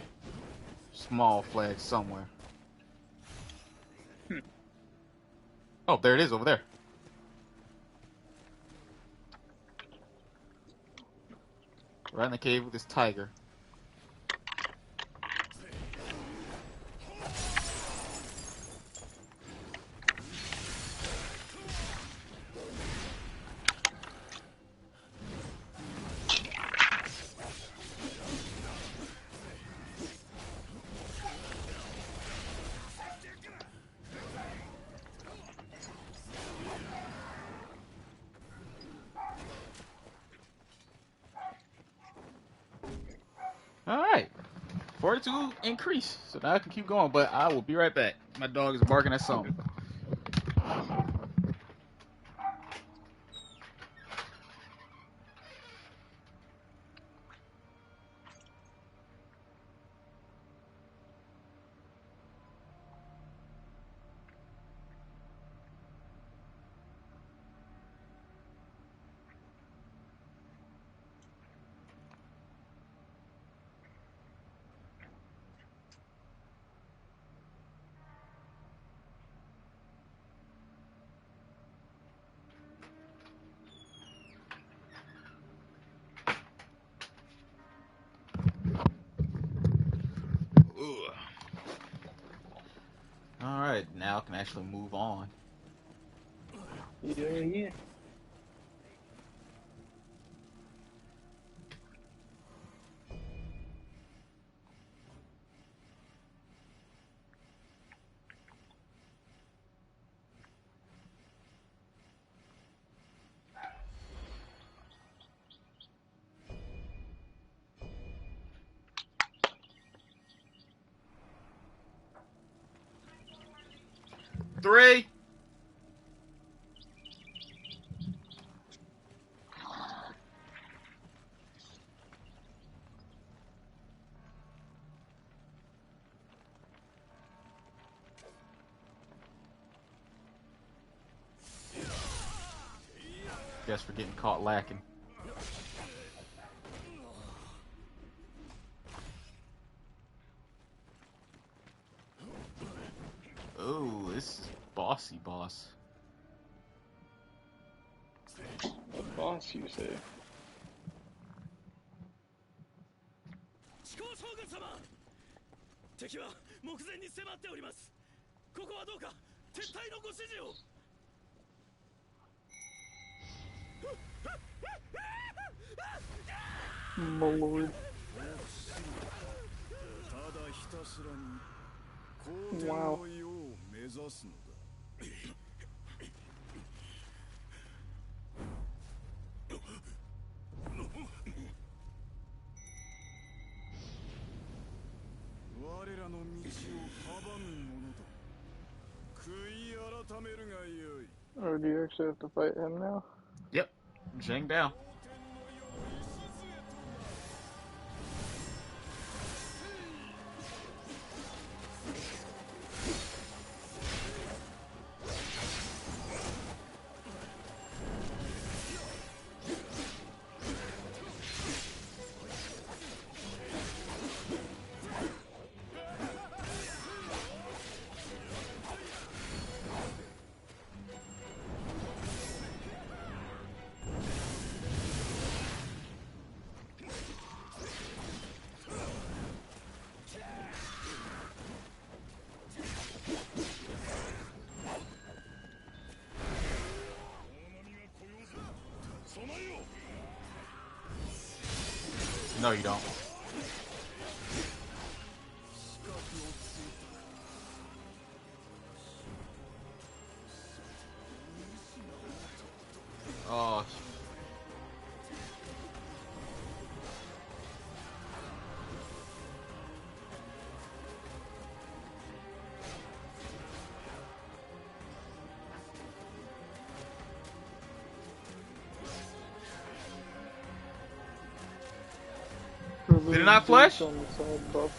small flag somewhere. Oh, there it is over there. Right in the cave with this tiger. Alright. Fortitude increase. So now I can keep going, but I will be right back. My dog is barking at something. Alright, now I can actually move on. Yeah. Three. Guess for getting caught lacking. Oh, this is bossy, boss. A boss, you say? My lord. Wow. Oh, do you actually have to fight him now? Yep. Zhang down. No, you don't. Oh. Did it not flash? On the side buffering.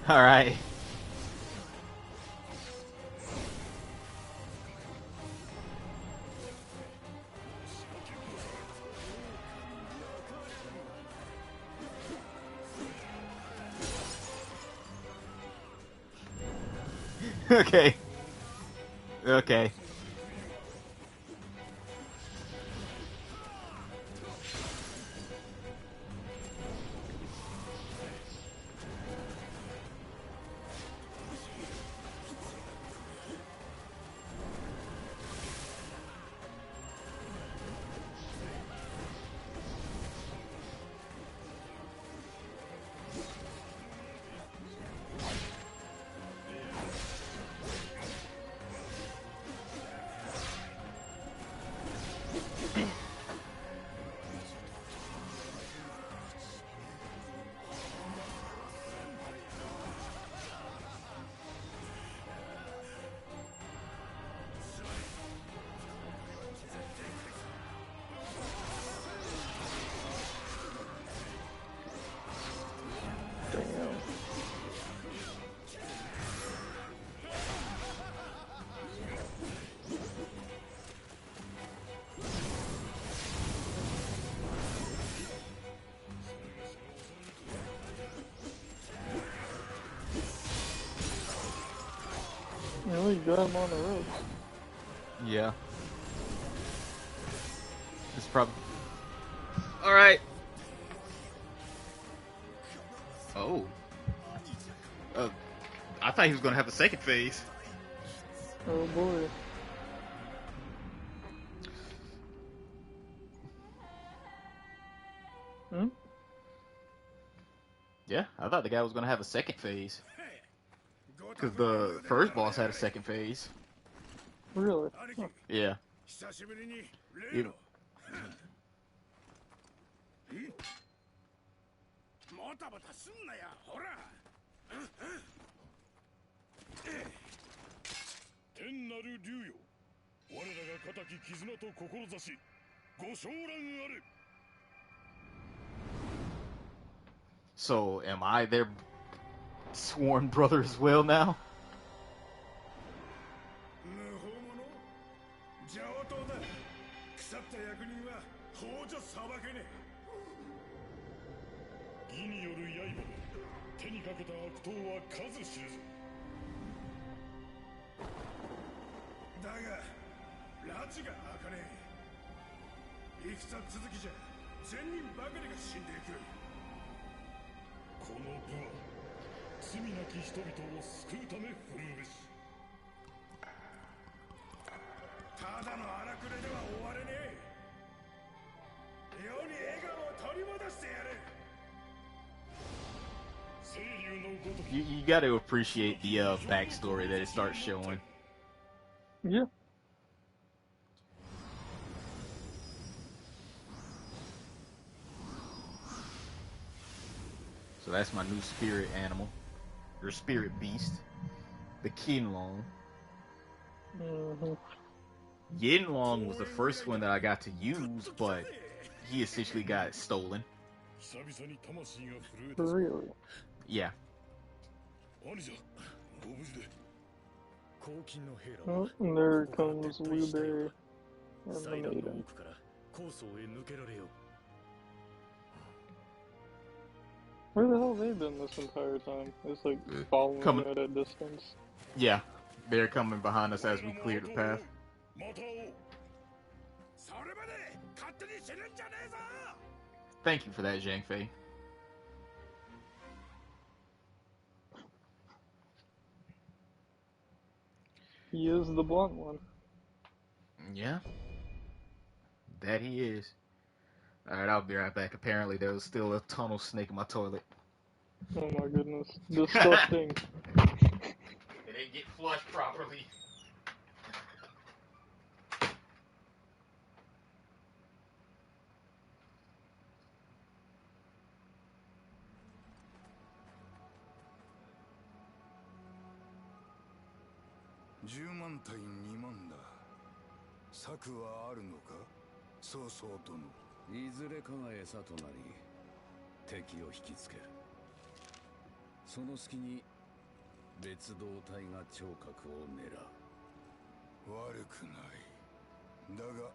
All right. Okay. Okay. Really got him on the ropes. Yeah. It's probably. All right. Oh. I thought he was gonna have a second phase. Oh boy. Hmm? Yeah, I thought the guy was gonna have a second phase. Because the first boss had a second phase. Really? Huh. Yeah. It, so, am I their sworn brother as well now? You got to appreciate the backstory that it starts showing. Yeah. So that's my new spirit animal. Your spirit beast. The Kinlong. Mm-hmm. Yinlong was the first one that I got to use, but he essentially got stolen. Really? Yeah. Oh, and there comes Blueberry and the maiden. Where the hell have they been this entire time? It's like following at a distance. Yeah. They're coming behind us as we clear the path. Thank you for that, Zhang Fei. He is the blunt one. Yeah, that he is. Alright, I'll be right back. Apparently, there was still a tunnel snake in my toilet. Oh my goodness. Disgusting. It didn't get flushed properly. $10万対2万だ。策はあるのか、曹操殿。いずれかが餌となり、敵を引きつける。その隙に別動隊が聴覚を狙う。悪くない。だが、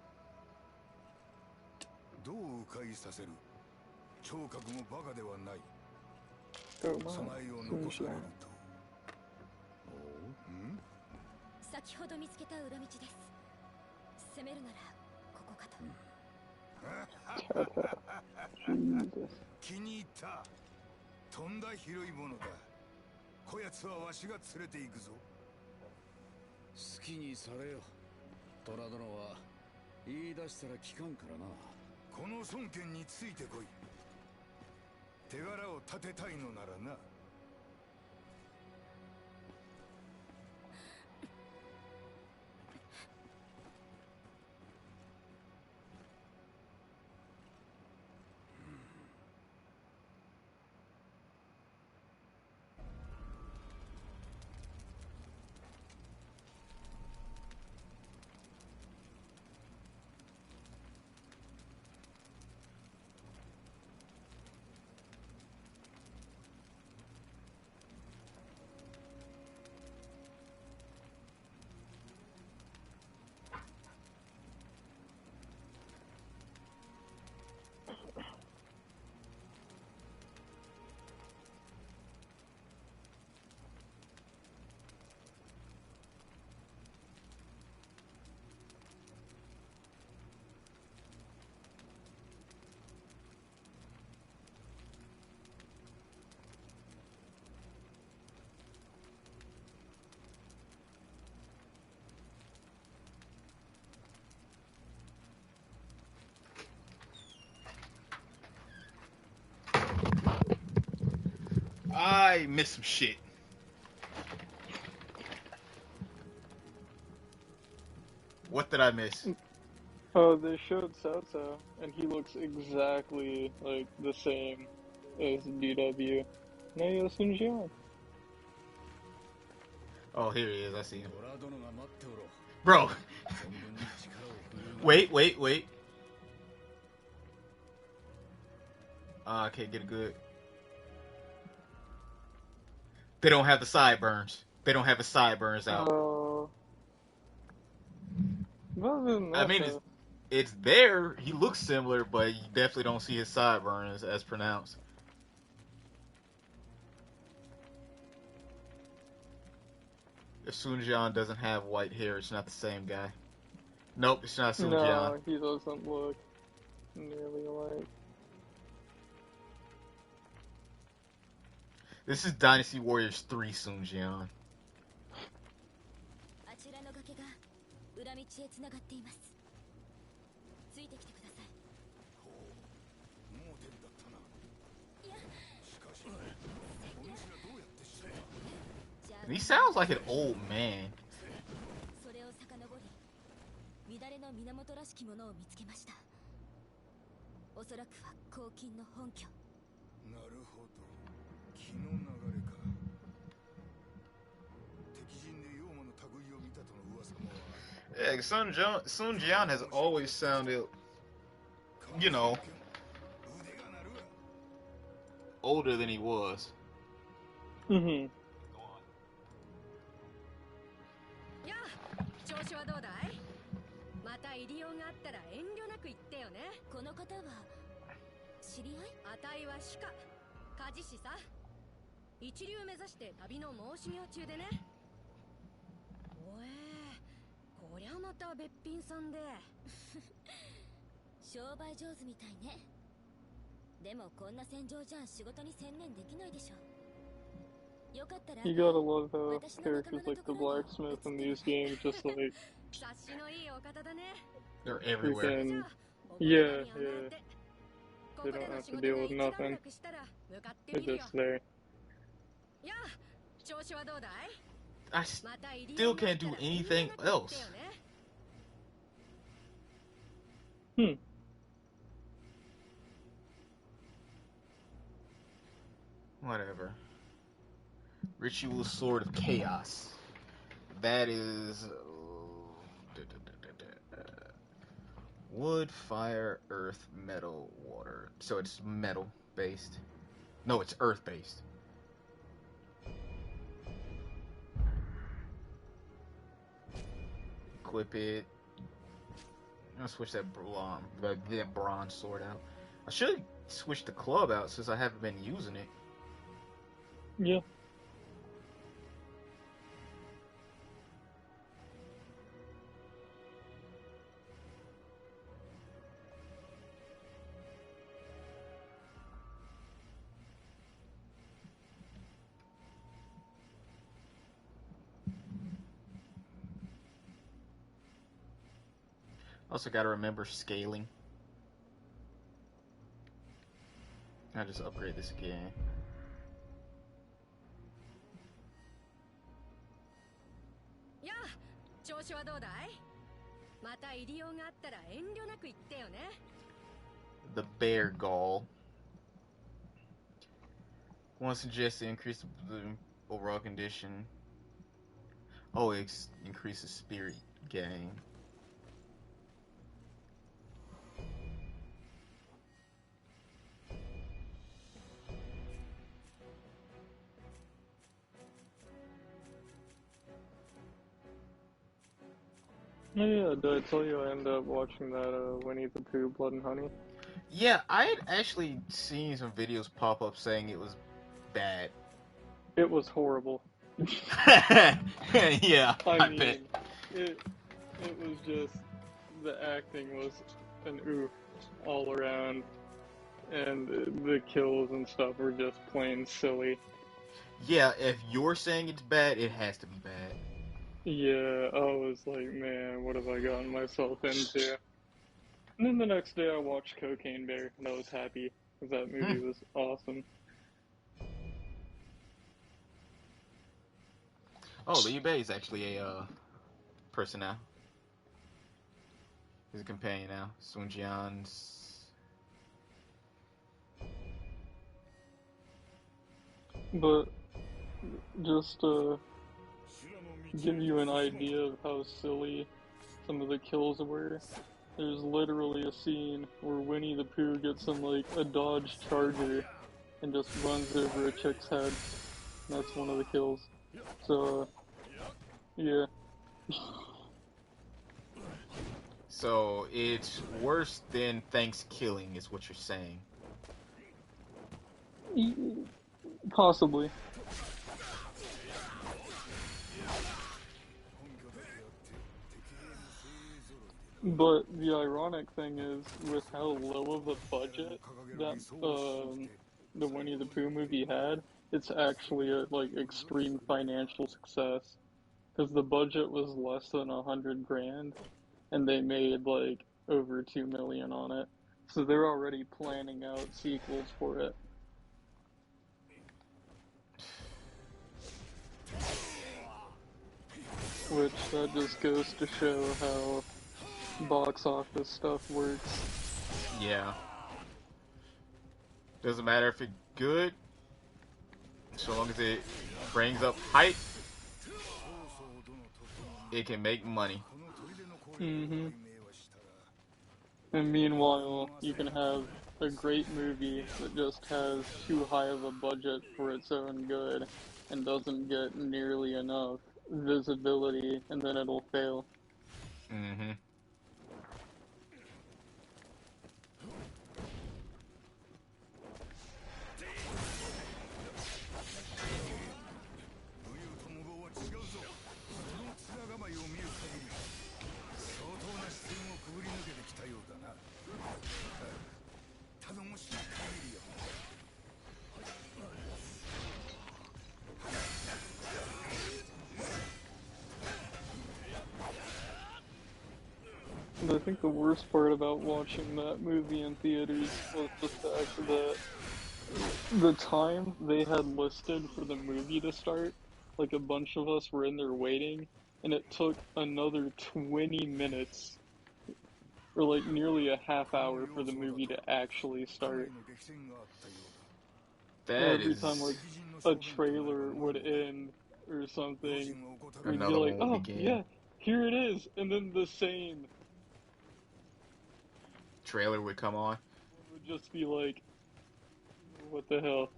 どう迂回させる。聴覚もバカではない。備えを残されると。先ほど見つけた裏道です。攻めるならここかと。気に入った。とんだ広いものだ。こやつはわしが連れて行くぞ。好きにされよ。虎殿は言い出したら聞かんからな。この孫権についてこい。手柄を立てたいのならな。I missed some shit. What did I miss? Oh, they showed Cao Cao, and he looks exactly like the same as DW. Nioh. Oh, here he is. I see him. Bro. Wait. I can't get it good. They don't have the sideburns. They don't have his sideburns out. I mean, it's there. He looks similar, but you definitely don't see his sideburns as pronounced. If Sun Jian doesn't have white hair, it's not the same guy. Nope, it's not Sun Jian. No, he doesn't look nearly alike. This is Dynasty Warriors 3 Sun Jian. And he sounds like an old man. Yeah, Sun Jian has always sounded, you know, older than he was. Mm-hmm. また入り用があったら遠慮なく言ってよね。この方は知り合い？あたいは主家、鍛冶師さ。一流目指して旅の申し業中でね。おえ、こりゃまたべっぴんさんで。商売上手みたいね。でもこんな戦場じゃ仕事に専念できないでしょ。You gotta love how characters like the blacksmith in these games just like They're everywhere. freaking yeah. They don't have to deal with nothing. They're just there. I still can't do anything else. Whatever. Ritual Sword of Chaos. That is wood, fire, earth, metal, water. So it's metal based. No, it's earth based. Equip it. I'm gonna switch that bronze sword out. I should switch the club out since I haven't been using it. Yeah. Also gotta remember scaling. I'll just upgrade this again. The bear gall. One suggests to increase the overall condition. Oh, it increases spirit gain. Yeah, did I tell you I ended up watching that Winnie the Pooh Blood and Honey? Yeah, I had actually seen some videos pop up saying it was bad. It was horrible. Yeah, I mean, bet. It was just, the acting was an oof all around, and the kills and stuff were just plain silly. Yeah, if you're saying it's bad, it has to be bad. Yeah, I was like, man, what have I gotten myself into? And then the next day I watched Cocaine Bear, and I was happy, because that movie was awesome. Oh, Liu Bei is actually a person now. He's a companion now. Sun Jian's. But just to give you an idea of how silly some of the kills were, there's literally a scene where Winnie the Pooh gets in like a Dodge Charger and just runs over a chick's head. And that's one of the kills. So, yeah. So it's worse than Thanksgiving, is what you're saying. Possibly. But the ironic thing is, with how low of a budget that the Winnie the Pooh movie had, it's actually a extreme financial success. Because the budget was less than $100,000, and they made like over $2 million on it. So they're already planning out sequels for it. Which that just goes to show how box office stuff works. Yeah. Doesn't matter if it's good, so long as it brings up hype, it can make money. Mm-hmm. And meanwhile, you can have a great movie that just has too high of a budget for its own good and doesn't get nearly enough visibility, and then it'll fail. Mm-hmm. And I think the worst part about watching that movie in theaters was the fact that the time they had listed for the movie to start, like a bunch of us were in there waiting, and it took another 20 minutes, or like nearly a half hour for the movie to actually start. That Every time is like a trailer would end or something, we'd be another like, one will oh begin. yeah, here it is, and then the same Trailer would come on. one would just be like, what the hell?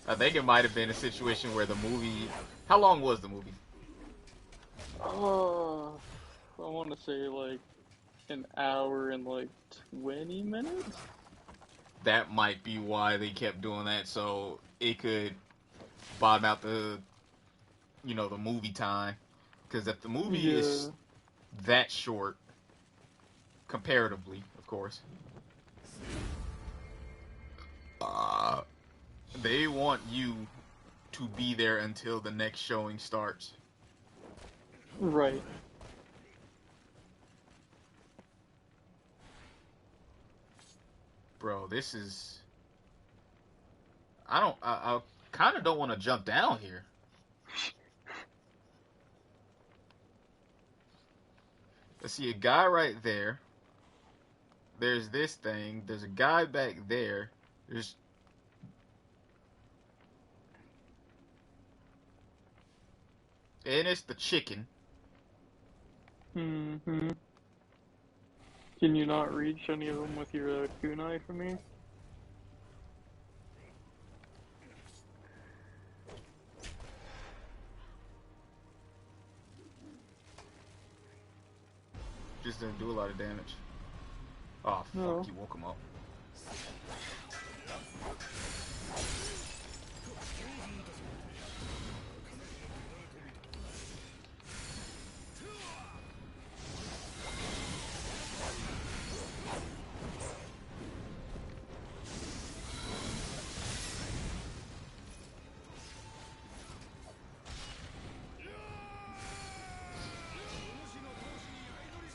I think it might have been a situation where the movie. How long was the movie? Oh, I want to say like an hour and like 20 minutes. That might be why they kept doing that, so it could bottom out the movie time. Because if the movie is Yeah, that short, comparatively, of course, uh, they want you to be there until the next showing starts. right. Bro, this is. I kind of don't want to jump down here. Let's see a guy right there. There's this thing. There's a guy back there. There's. And it's the chicken. Mm-hmm. Can you not reach any of them with your kunai for me? Just didn't do a lot of damage. Oh, fuck, No. you woke him up.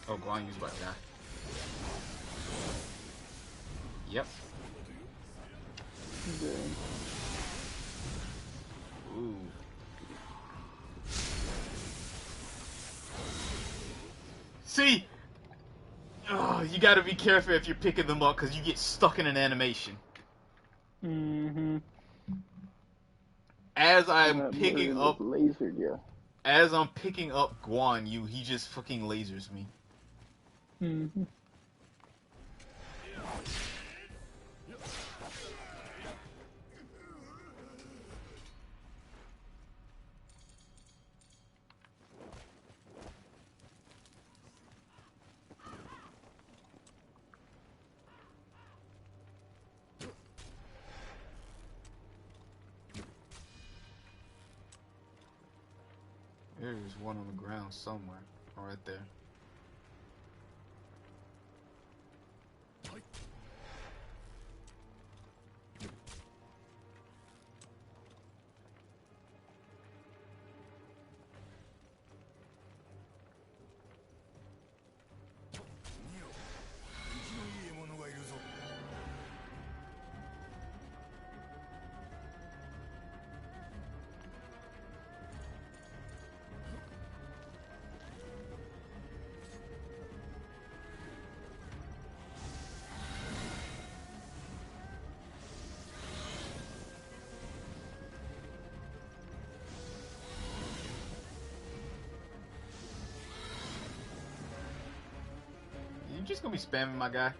Oh, Guan Yu's about to die. Yep. Dang. Ooh. See? Oh, you gotta be careful if you're picking them up because you get stuck in an animation. Mm-hmm. As And I'm that picking bird up, just lasered you. as I'm picking up Guan Yu, he just fucking lasers me. Mm-hmm. There's one on the ground somewhere. Oh, right there. You just gonna be spamming my guy?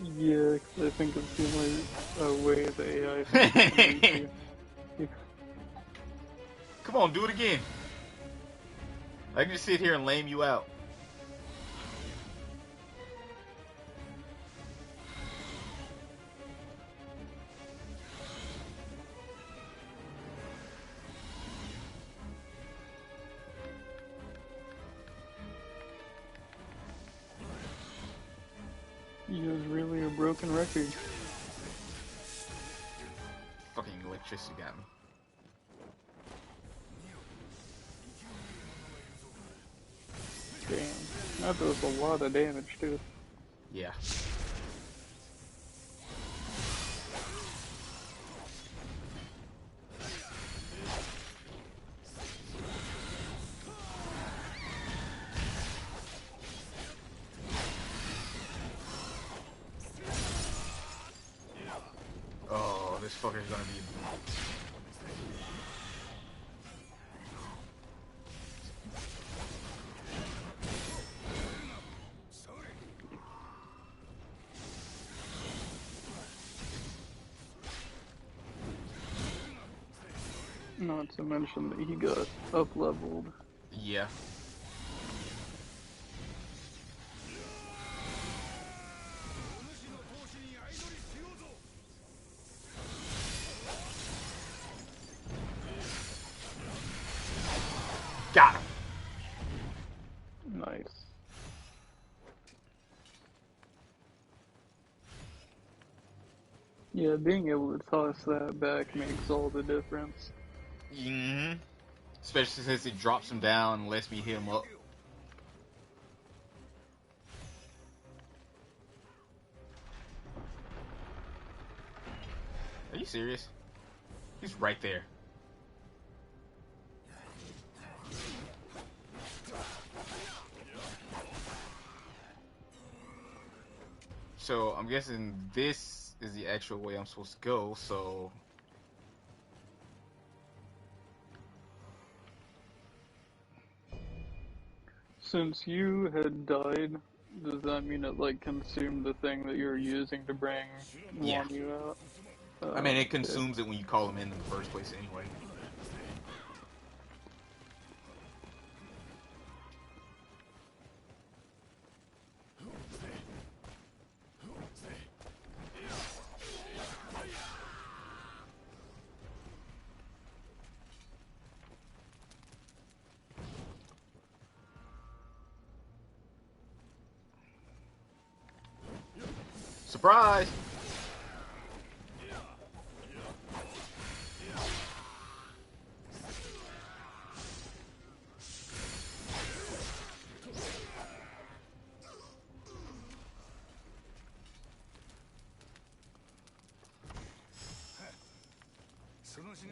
Yeah, 'cause I think it's the only way the AI thinks it can reach you. Come on, do it again. I can just sit here and lame you out. Nioh's really a broken record. Fucking electricity got me. Damn. That does a lot of damage, too. Yeah. Oh, this fucker's gonna be... Not to mention that he got up-leveled. Yeah. Got him. Nice. Yeah, being able to toss that back makes all the difference. Mm-hmm. Especially since it drops him down and lets me hit him up. Are you serious? He's right there. So I'm guessing this is the actual way I'm supposed to go, so... Since you had died, does that mean it, like, consumed the thing that you're using to bring Yeah. Nioh out? I mean, it Okay. consumes it when you call him in the first place anyway. Surprise!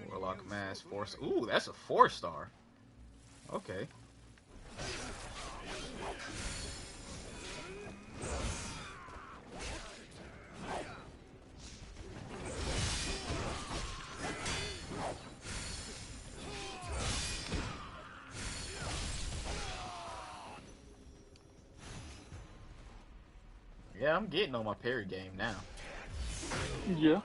Warlock Mass Force. Ooh, that's a 4-star. Okay. Yeah, I'm getting on my parry game now. Yeah.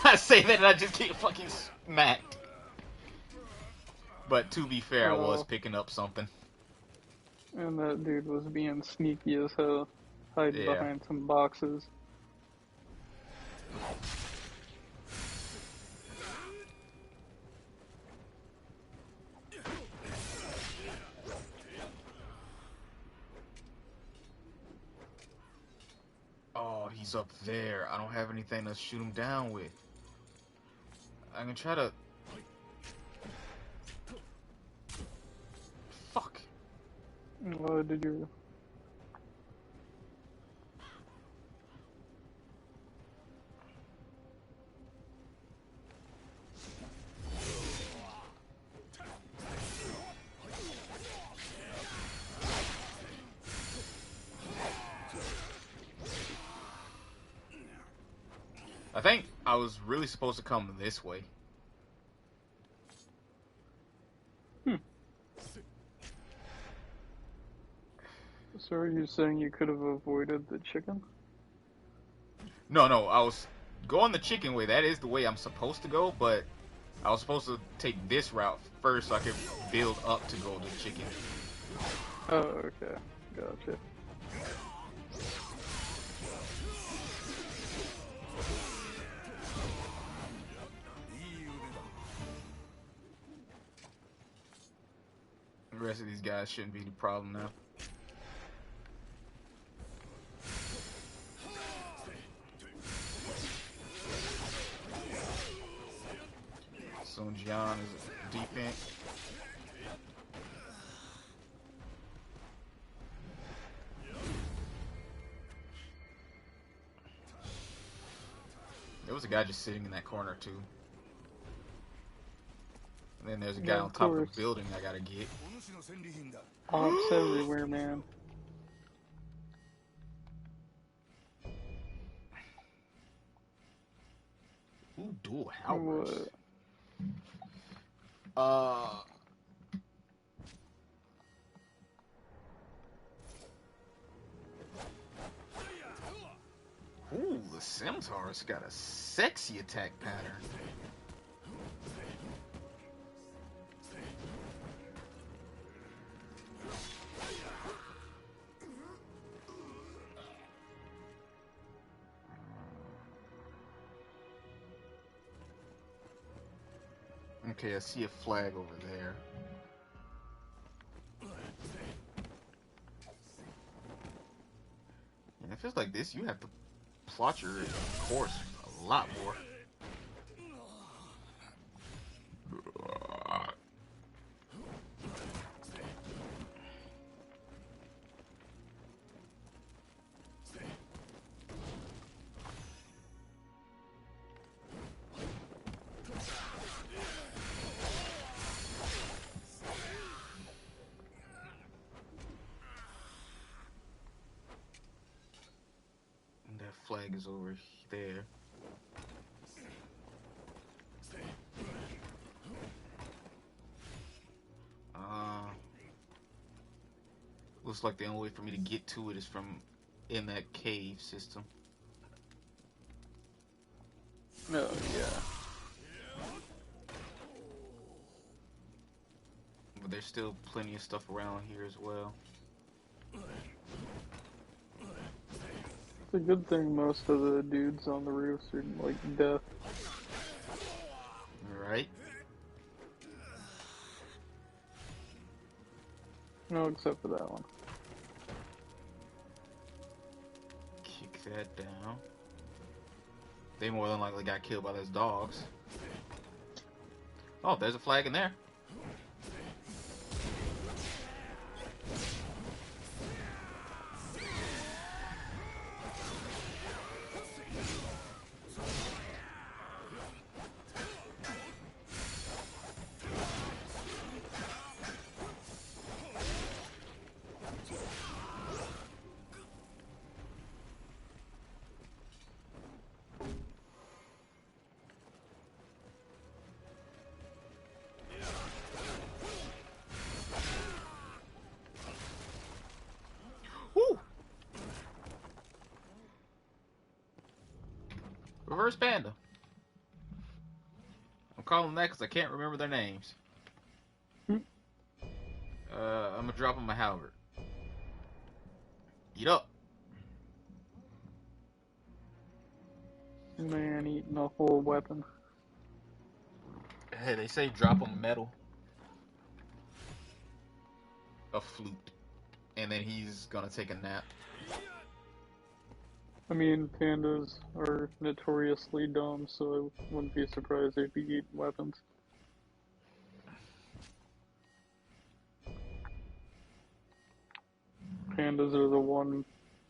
I say that and I just get fucking smacked. But to be fair, I was picking up something. And that dude was being sneaky as hell, hiding Yeah. behind some boxes. Oh, he's up there. I don't have anything to shoot him down with. I can try to... Fuck. What did you... I think I was really supposed to come this way. So are you saying you could have avoided the chicken? No, I was going the chicken way. That is the way I'm supposed to go, but I was supposed to take this route first so I could build up to go to the chicken. Oh, okay. Gotcha. The rest of these guys shouldn't be the problem now. Sun Jian is deep in. was a guy just sitting in that corner too. And then there's a guy Yeah, on of top of course. the building I gotta get. Ops everywhere, man. Ooh, dual halberds. What? Ooh, the Centaur's got a sexy attack pattern. Okay, I see a flag over there. And it feels like this, you have to plot your course a lot more. And that flag is over there. Looks like the only way for me to get to it is from in that cave system. Oh, yeah. But there's still plenty of stuff around here as well. It's a good thing most of the dudes on the roofs are, like, deaf. Right? No, except for that one. Kick that down. They more than likely got killed by those dogs. Oh, there's a flag in there. Woo! Reverse Panda. I'm calling that because I can't remember their names. I'm gonna drop them a halberd. Eat up. Man eating a whole weapon. Hey, they say drop them metal. A flute. And then he's gonna take a nap. I mean, pandas are notoriously dumb, so I wouldn't be surprised if you eat weapons. Pandas are the one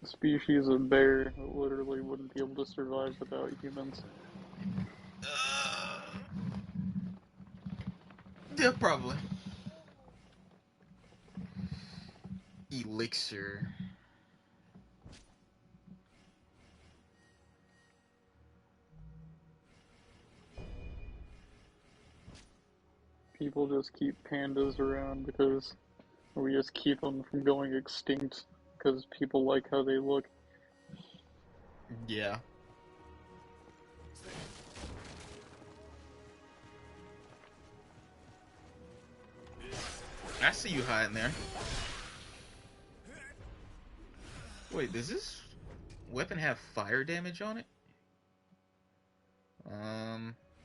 species of bear that literally wouldn't be able to survive without humans. Yeah, probably. Elixir. People just keep pandas around because we just keep them from going extinct because people like how they look. Yeah. I see you hiding there. Wait, does this weapon have fire damage on it?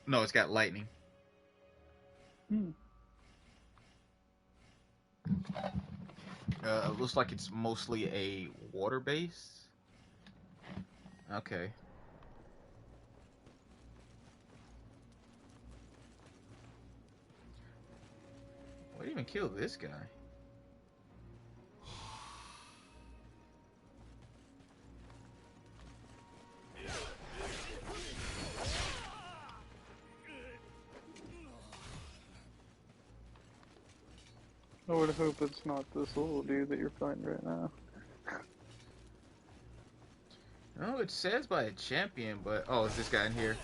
No, it's got lightning. Looks like it's mostly a water base. Okay. What even killed this guy? I would hope it's not this little dude that you're fighting right now. No, it says by a champion, but oh, it's this guy in here.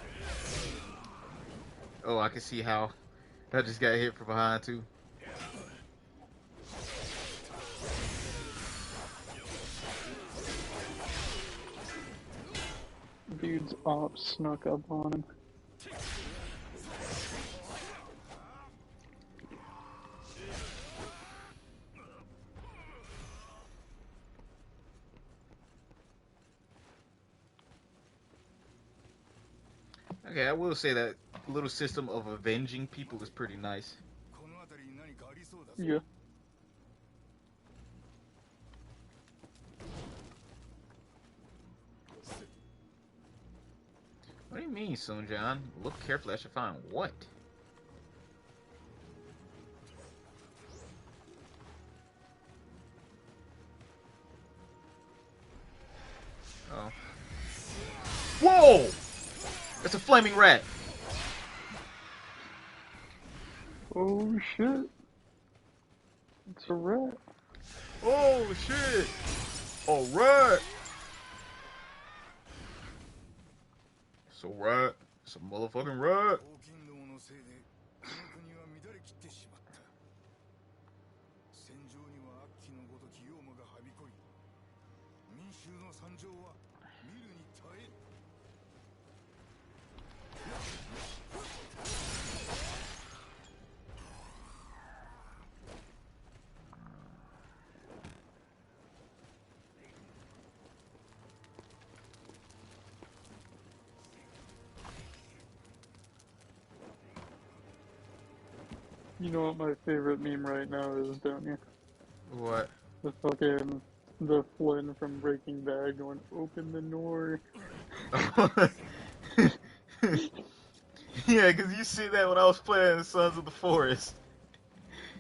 Oh, I can see how that just got hit from behind too. Dude's op snuck up on him. Okay, I will say that little system of avenging people is pretty nice. Yeah. What do you mean, Sun John? Look carefully, I should find what? Oh. Whoa! That's a flaming rat. Oh shit. It's a rat. Oh shit! Oh rat! It's a rat. It's a motherfucking rat. You know what my favorite meme right now is, don't you? What? The Flynn from Breaking Bad going, open the door. Yeah, because you see that when I was playing Sons of the Forest.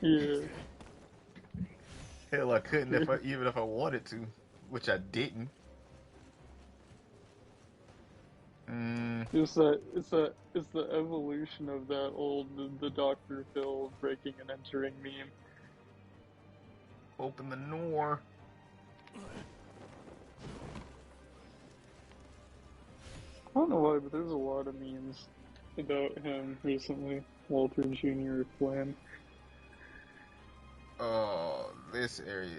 Yeah. Hell, I couldn't even if I wanted to, which I didn't. It's the evolution of that old the Dr. Phil breaking and entering meme. Open the door. I don't know why, but there's a lot of memes about him recently. Walter Jr. Flynn. Oh, this area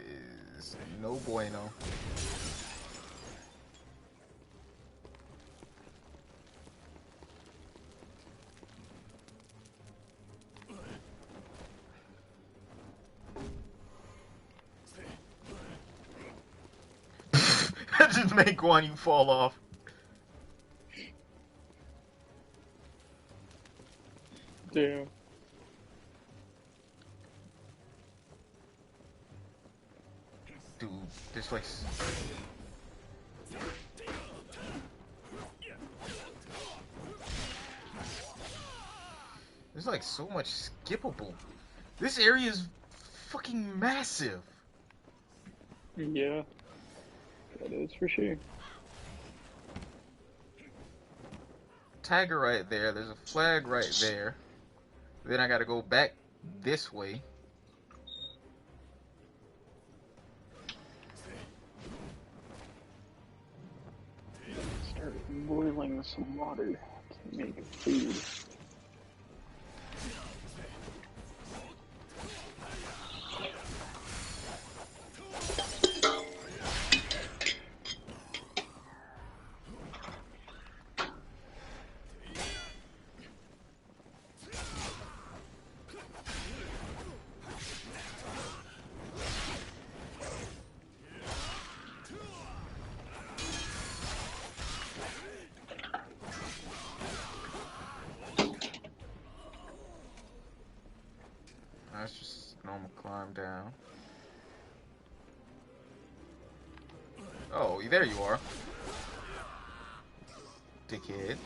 is no bueno. That just made Guan Yu fall off. Damn. Dude, this like... There's like so much skippable. This area is fucking massive. Yeah. That is for sure. Tiger right there. There's a flag right there. Then I gotta go back this way. Start boiling some water to make food. That's just a normal climb down. Oh, there you are. Dickhead.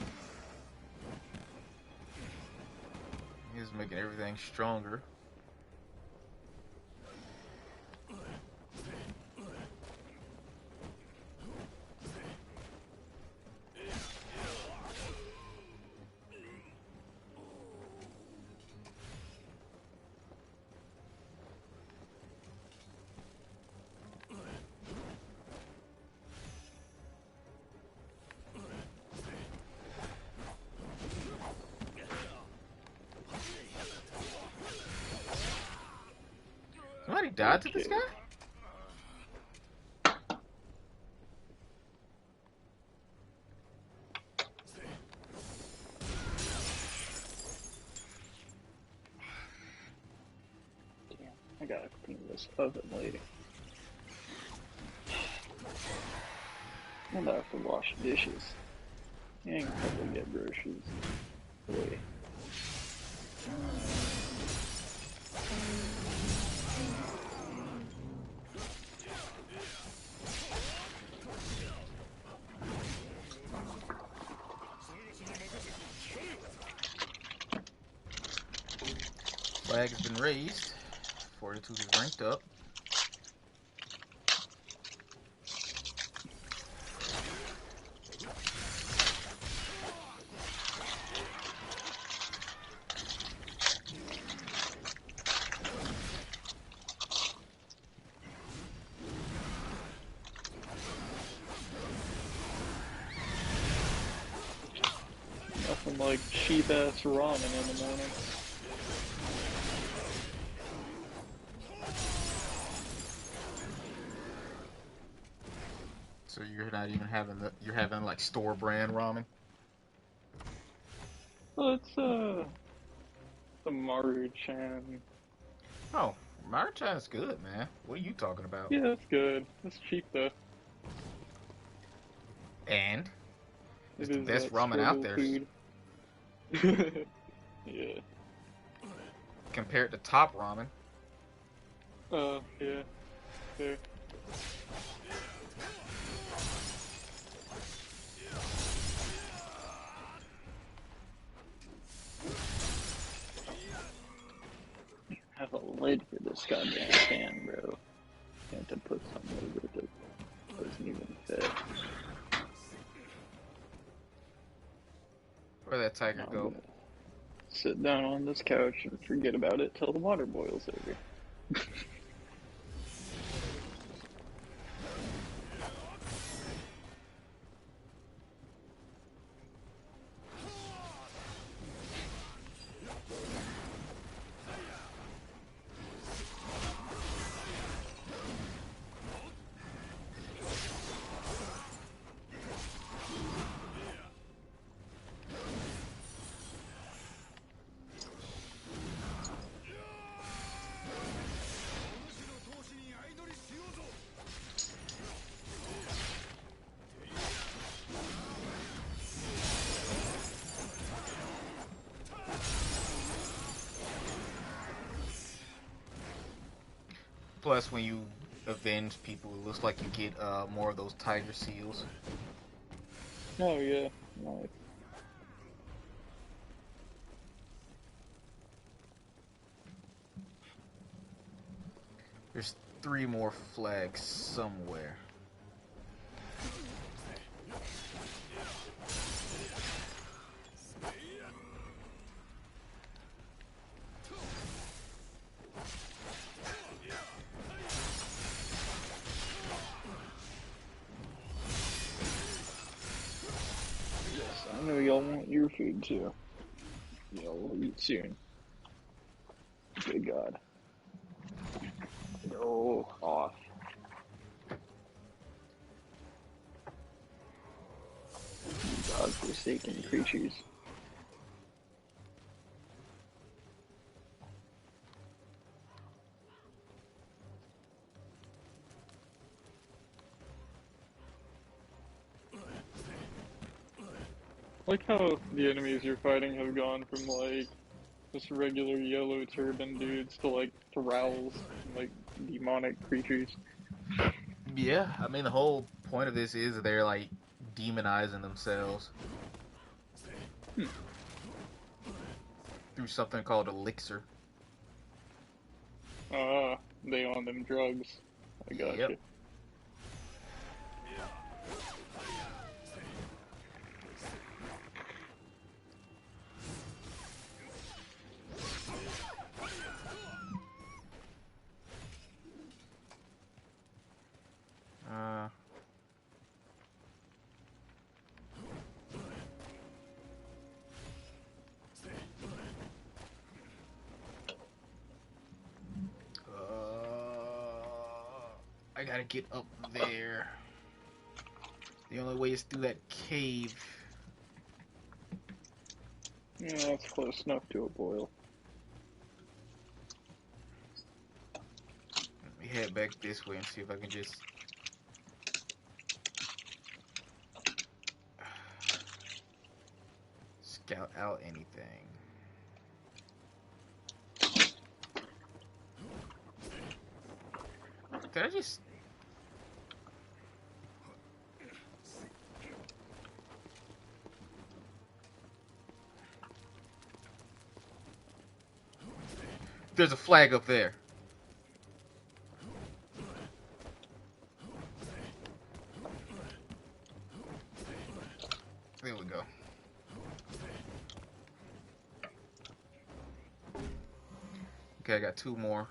He's making everything stronger. died to this guy? Damn, I gotta clean this oven later. And I have to wash dishes. And probably get groceries. Boy. Flag has been raised. Fortitude is ranked up. Nothing like cheap ass ramen in the morning. So you're not even having you're having like store brand ramen? Well, it's the Maruchan. Oh, Maruchan's good, man. What are you talking about? Yeah, it's good. It's cheap though. And it's It the is best ramen out there. food. Yeah. Compared to top ramen. Yeah. Fair. Have a lid for this goddamn pan, bro. Can't to put something over it that doesn't even fit. Where'd that tiger I'm go? gonna sit down on this couch and forget about it till the water boils over. Plus, when you avenge people, it looks like you get more of those tiger seals. Oh yeah, nice. There's 3 more flags somewhere. I know y'all want your food too. Y'all will eat soon. Good God. Oh, off. God-forsaken creatures. Like how the enemies you're fighting have gone from like just regular yellow turban dudes to like thralls, like demonic creatures. Yeah, I mean the whole point of this is they're like demonizing themselves through something called elixir. They on them drugs. I gotcha. Yep. gotta get up there. The only way is through that cave. Yeah, that's close enough to a boil. Let me head back this way and see if I can just... scout out anything. Did I just... There's a flag up there. There we go. Okay, I got 2 more.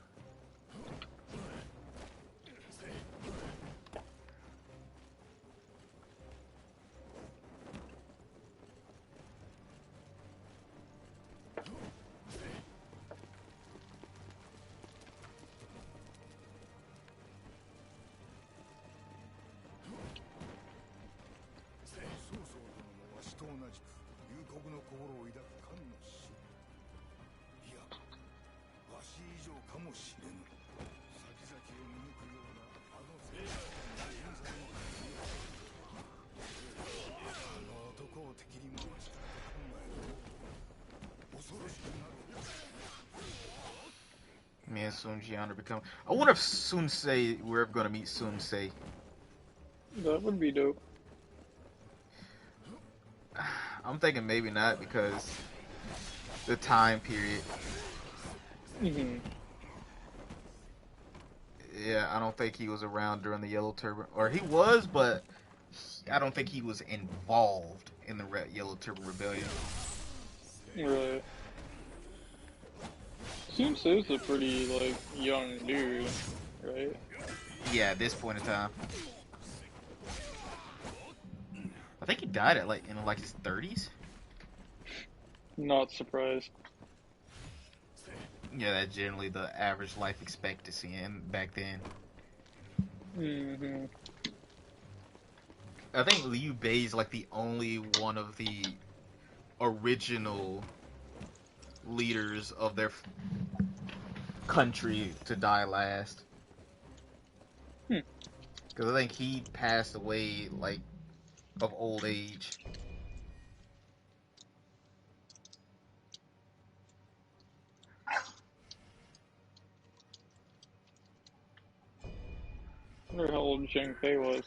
Me and Sunji become... I wonder if Sunsei... we're ever gonna meet Sunsei. That would be dope. I'm thinking maybe not because the time period. Mm-hmm. Yeah, I don't think he was around during the Yellow Turban, or he was, but I don't think he was involved in the Yellow Turban Rebellion. Right. Sensei's a pretty, like, young dude, right? Yeah, at this point in time. I think he died at, like, in, like, his 30s? Not surprised. Yeah, that's generally the average life expectancy back then. Mm-hmm. I think Liu Bei is, like, the only one of the original leaders of their country to die last. Because I think he passed away, like, of old age. I wonder how old Zhang Fei was.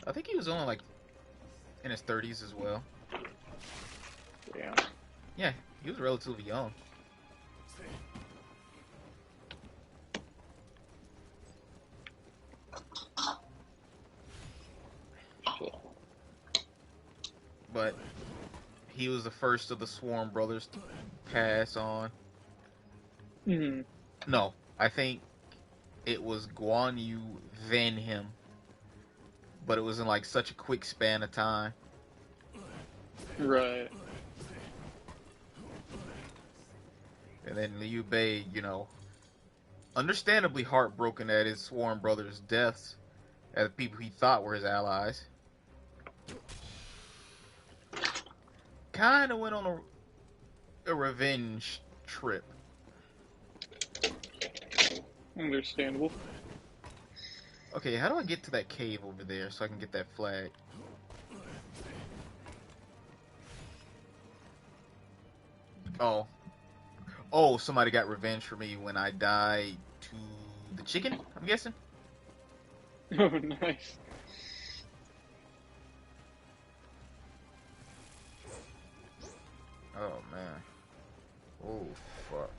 I think he was only, like, in his 30s as well. Damn. Yeah, he was relatively young. Shit. But he was the first of the Swarm brothers to pass on. Mm-hmm. No, I think it was Guan Yu, then him. But it was in, like, such a quick span of time. Right. And then Liu Bei, you know, understandably heartbroken at his Swarm brothers' deaths, at the people he thought were his allies. Kind of went on a revenge trip. Understandable. Okay, how do I get to that cave over there so I can get that flag? Oh. Oh, somebody got revenge for me when I died to the chicken, I'm guessing? Oh, nice. Oh, man. Oh, fuck.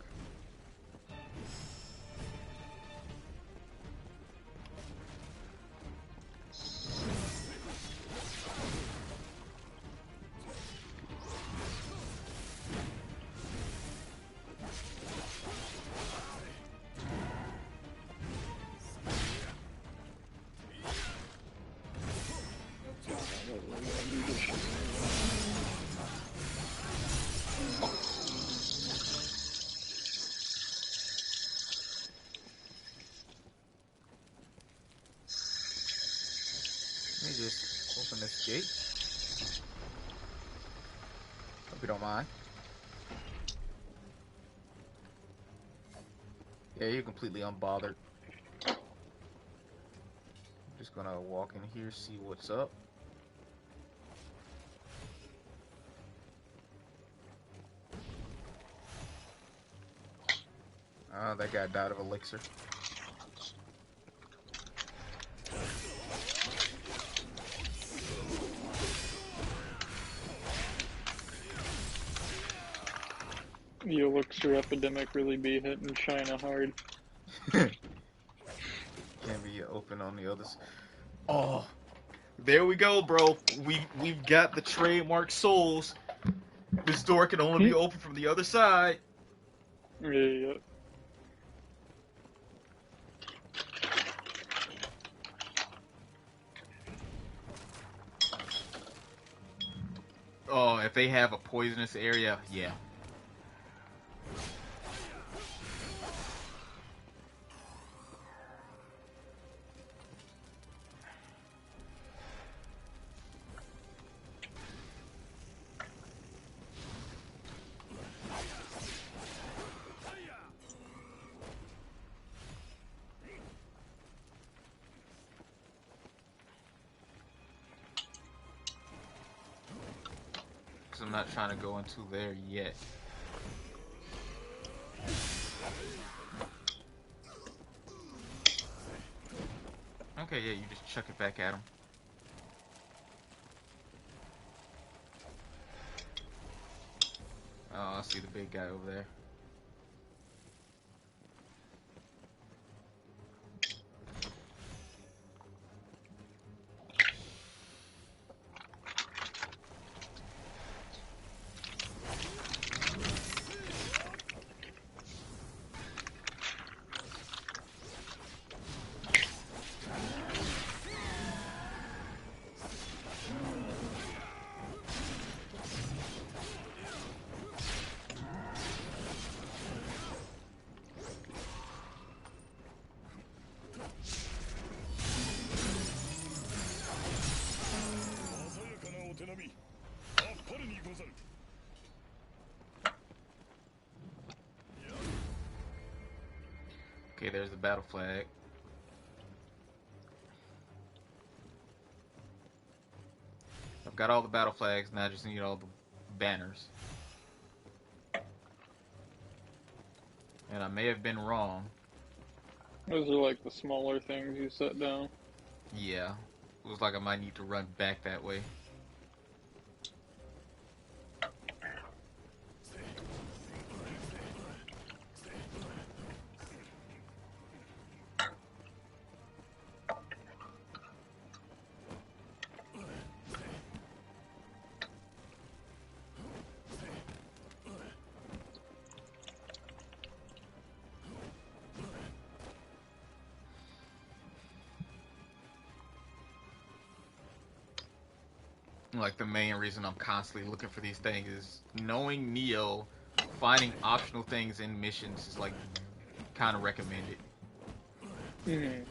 open this gate. Hope you don't mind. Yeah, you're completely unbothered. I'm just gonna walk in here, see what's up. That guy died of elixir. The elixir epidemic really be hitting China hard. Can be open on the others. Oh, there we go, bro. We've got the trademark souls. This door can only be opened from the other side. Yeah. Oh, if they have a poisonous area, yeah. Because I'm not trying to go into there yet. Okay, yeah, you just chuck it back at him. Oh, I see the big guy over there. Okay, there's the battle flag. I've got all the battle flags, now I just need all the banners. And I may have been wrong. Those are like the smaller things you set down. Yeah. It was like I might need to run back that way. Like, the main reason I'm constantly looking for these things is knowing Nioh, finding optional things in missions is like kind of recommended. Mm-hmm.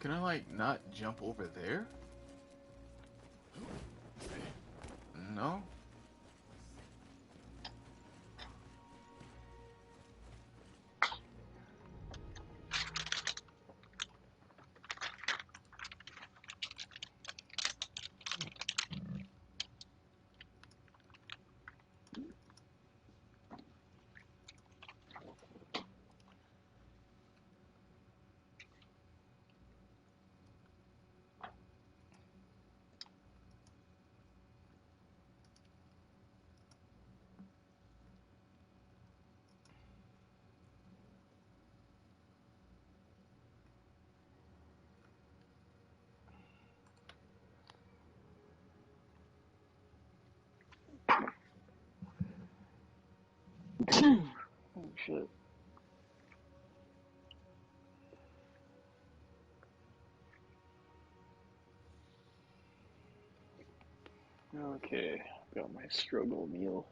Can I, like, not jump over there? No? Oh shit. Okay, got my struggle meal.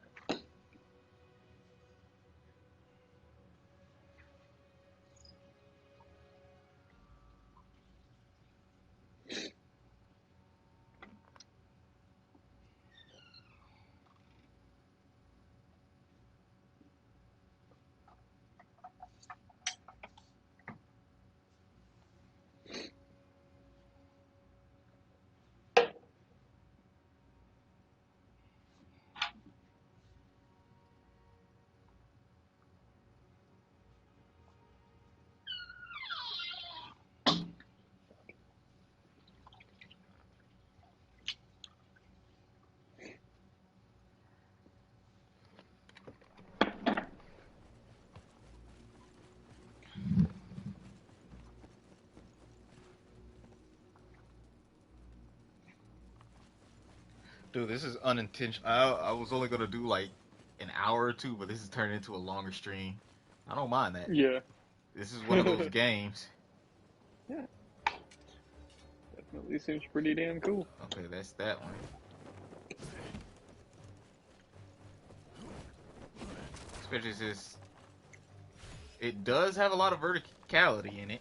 Dude, this is unintentional. I was only gonna do like an hour or two, but this is turning into a longer stream. I don't mind that. Yeah. This is one of those games. Yeah. Definitely seems pretty damn cool. Okay, that's that one. Especially since it does have a lot of verticality in it.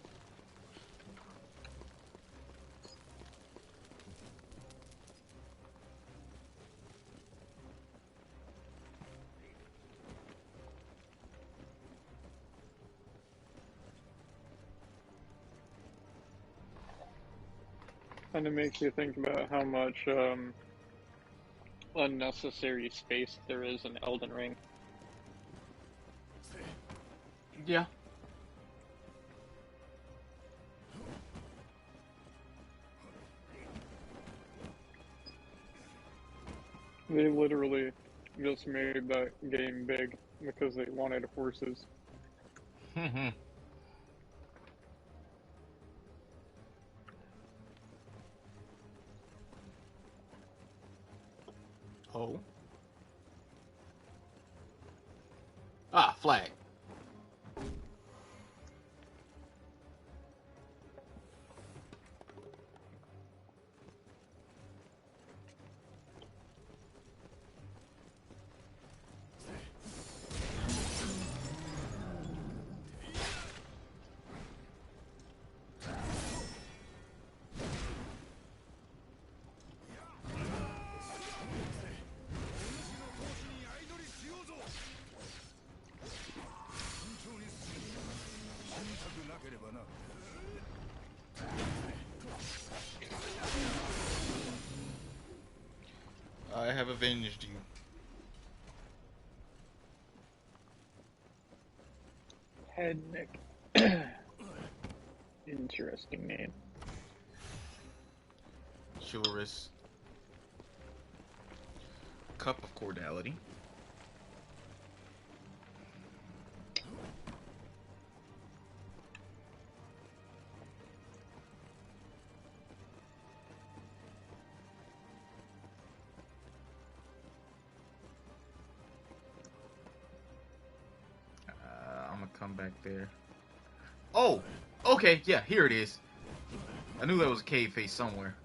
Kind of makes you think about how much unnecessary space there is in Elden Ring. Yeah. They literally just made that game big because they wanted horses. Oh. Ah, flag. I have avenged you. Head Nick. Interesting name. Chivalrous. Cup of Cordiality. I'm gonna come back there. Oh! Okay, yeah, here it is. I knew there was a cave face somewhere.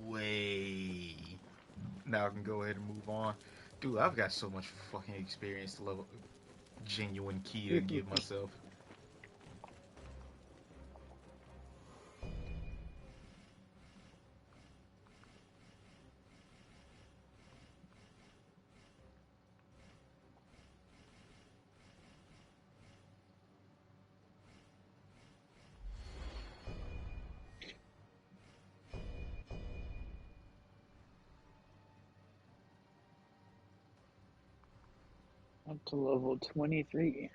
Way. Now I can go ahead and move on. Dude, I've got so much fucking experience to level genuine key to give myself. Up to level 23.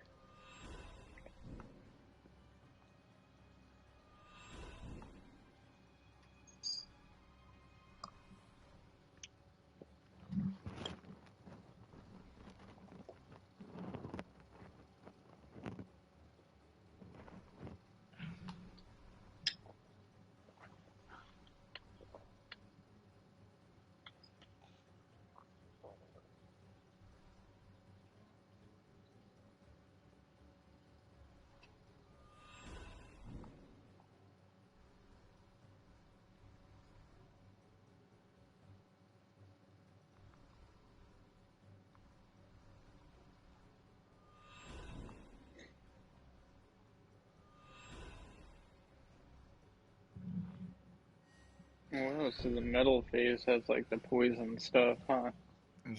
Wow, so the metal phase has like the poison stuff, huh?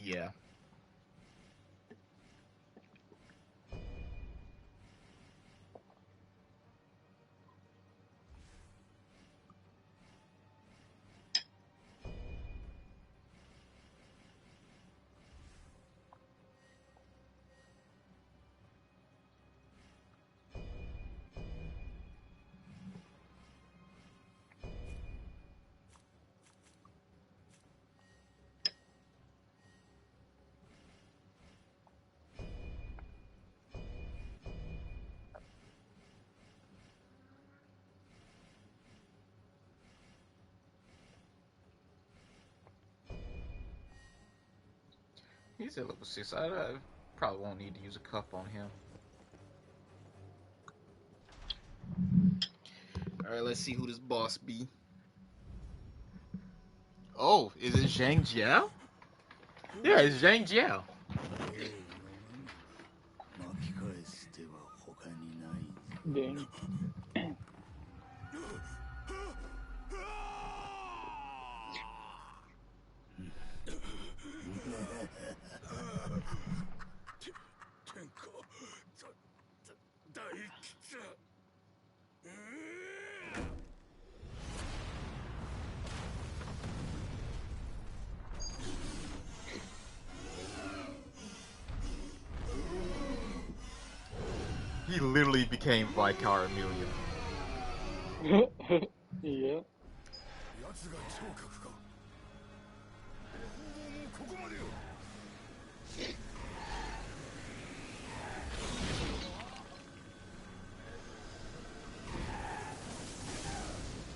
Yeah. He's at level 6. I probably won't need to use a cup on him. Alright, let's see who this boss be. Oh, is it Zhang Jiao? Yeah, it's Zhang Jiao. Dang. He literally became Vicar Amelia. Yeah.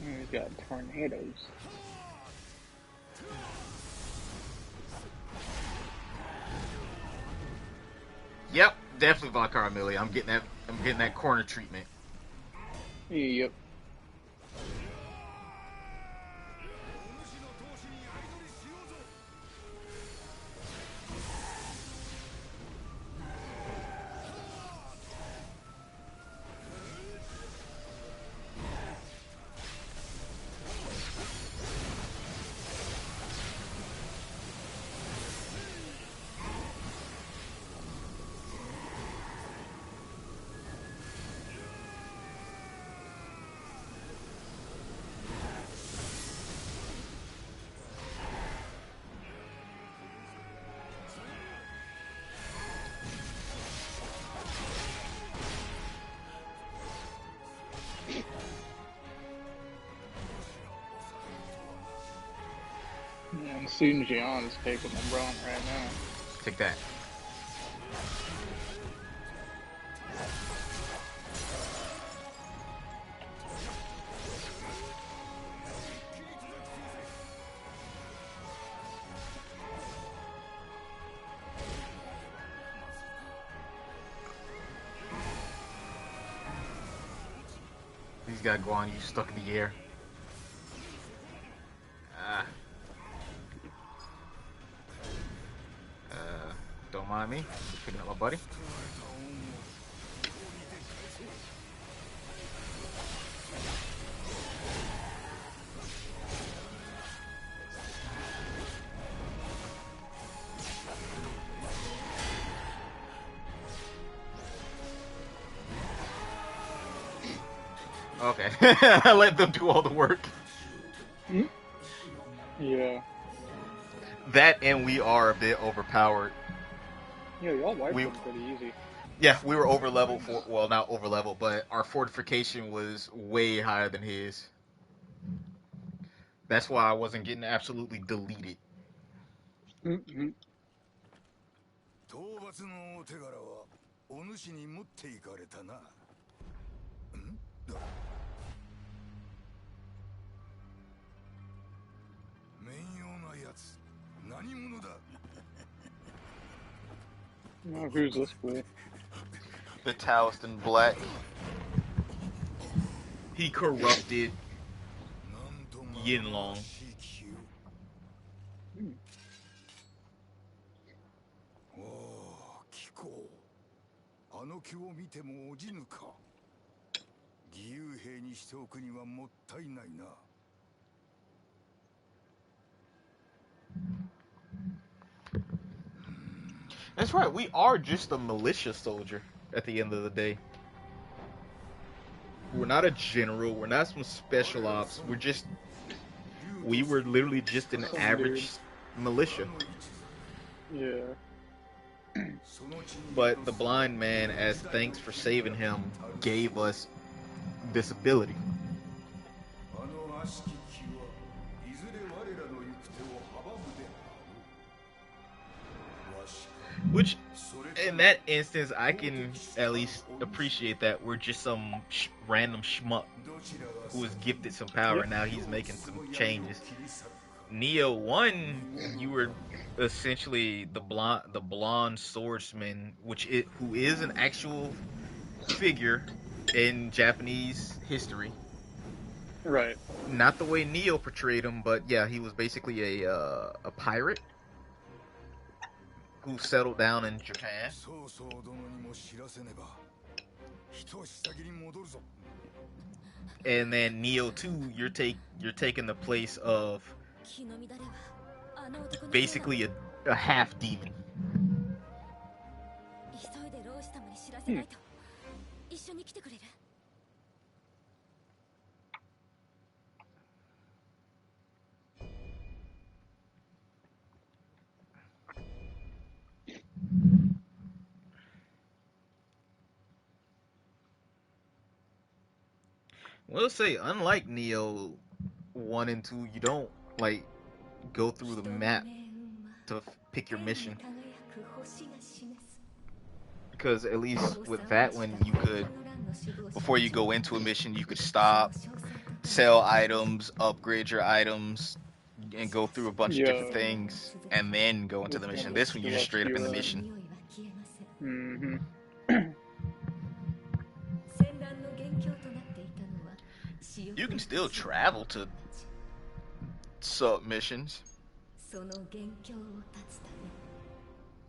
He's got tornadoes. Yep, definitely Vicar Amelia. I'm getting that corner treatment. Yep. And Sun Jian's taking the brunt right now. Take that. He's got Guan Yu stuck in the air. Don't mind me. Picking up my buddy. Okay. I let them do all the work. Yeah. That and we are a bit overpowered. Yeah, y'all wiped We them pretty easy. Yeah, we were over level for well, not over level, but our fortification was way higher than his. That's why I wasn't getting absolutely deleted. Mm-hmm. 討伐のお手柄はお主に持っていかれたな。んだ。面用なやつ、何者だ。 Oh, who's this fool? The Taoist in black. He corrupted Yinlong. おお、聞こう。あの木を見てもおじぬか。義勇兵にしておくにはもったいないな。 That's right, we are just a militia soldier at the end of the day. We're not a general, we're not some special ops, we were literally just an average militia. Yeah. But the blind man, as thanks for saving him, gave us this ability. Which, in that instance, I can at least appreciate that we're just some random schmuck who was gifted some power and now he's making some changes. Nioh 1, you were essentially the blonde swordsman, who is an actual figure in Japanese history. Right. Not the way Nioh portrayed him, but yeah, he was basically a pirate who settled down in Japan. And then Nioh 2, you're taking the place of basically a half demon. We'll say, unlike Nioh 1 and 2, you don't like go through the map to pick your mission. Because at least with that one, you could, before you go into a mission, you could stop, sell items, upgrade your items, and go through a bunch of different things, and then go into the mission. This one, you're just straight up in the mission. Mm-hmm. You can still travel to submissions.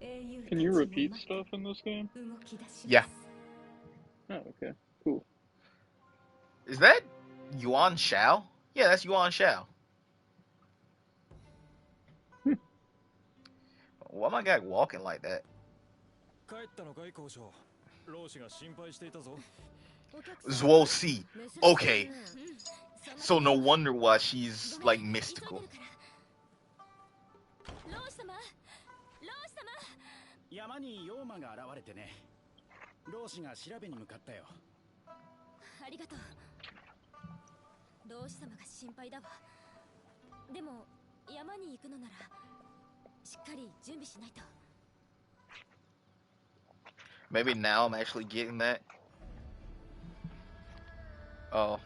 Can you repeat stuff in this game? Yeah. Oh, okay. Cool. Is that Yuan Shao? Yeah, that's Yuan Shao. Why my guy walking like that? Zwo C. Okay. So no wonder why she's like mystical. 山に妖魔が現れてね。老子が調べに向かったよ。ありがとう。老子様が心配だわ。でも山に行くのならしっかり準備しないと。Maybe now I'm actually getting that. Oh.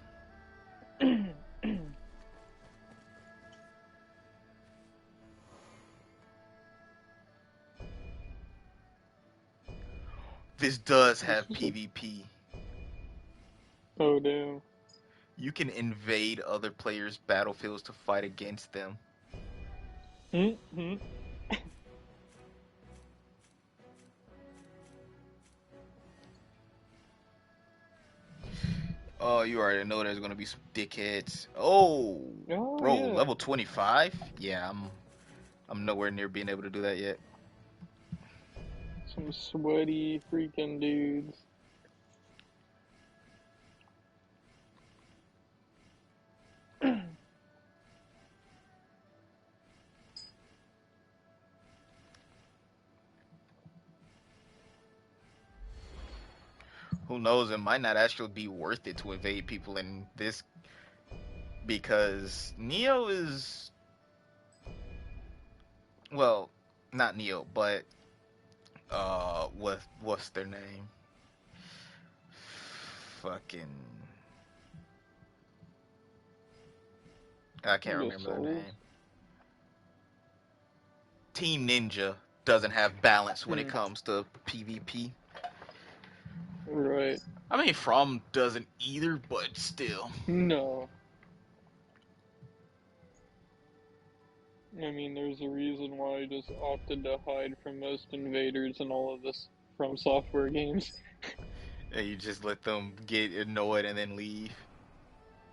This does have PvP. Oh, damn. You can invade other players' battlefields to fight against them. Mm-hmm. Oh, you already know there's gonna be some dickheads. Oh, bro, Yeah. level 25? Yeah, I'm nowhere near being able to do that yet. Some sweaty freaking dudes. who knows? It might not actually be worth it to invade people in this because Nioh is, well, not Nioh, but what's their name? Fucking, I can't The remember their souls. name. Team Ninja doesn't have balance when it comes to PvP. Right. I mean, From doesn't either, but still. No. I mean, there's a reason why I just opted to hide from most invaders in all of this From Software games. And you just let them get annoyed and then leave.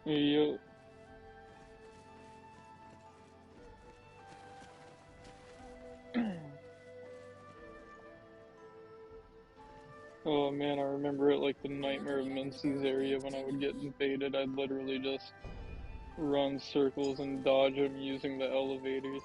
Yep. Oh man, I remember it like the Nightmare of Menzies area when I would get invaded. I'd literally just run circles and dodge them using the elevators.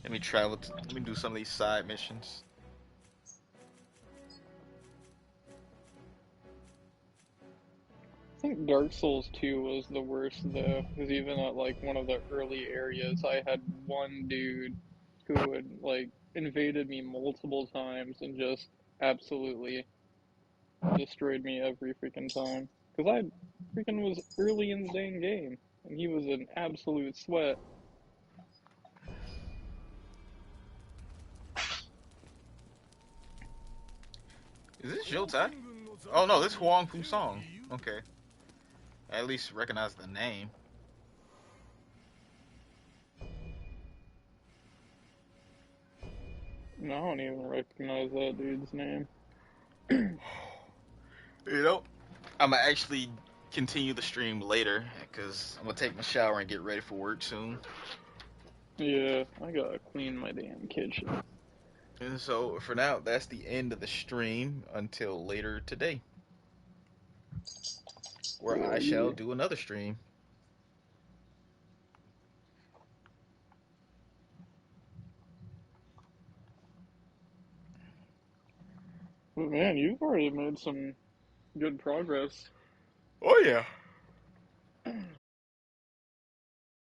Let me do some of these side missions. I think Dark Souls 2 was the worst though, because even at like one of the early areas, I had one dude who had like invaded me multiple times and just absolutely destroyed me every freaking time. Because I freaking was early in the dang game, and he was an absolute sweat. Is this Jotai? Oh no, this Huang Fu Song. Okay. I at least recognize the name. No, I don't even recognize that dude's name. You know, I'm gonna actually continue the stream later because I'm gonna take my shower and get ready for work soon. Yeah, I gotta clean my damn kitchen. And so for now, that's the end of the stream until later today, where I shall Yeah. do another stream. But man, you've already made some good progress. Oh yeah.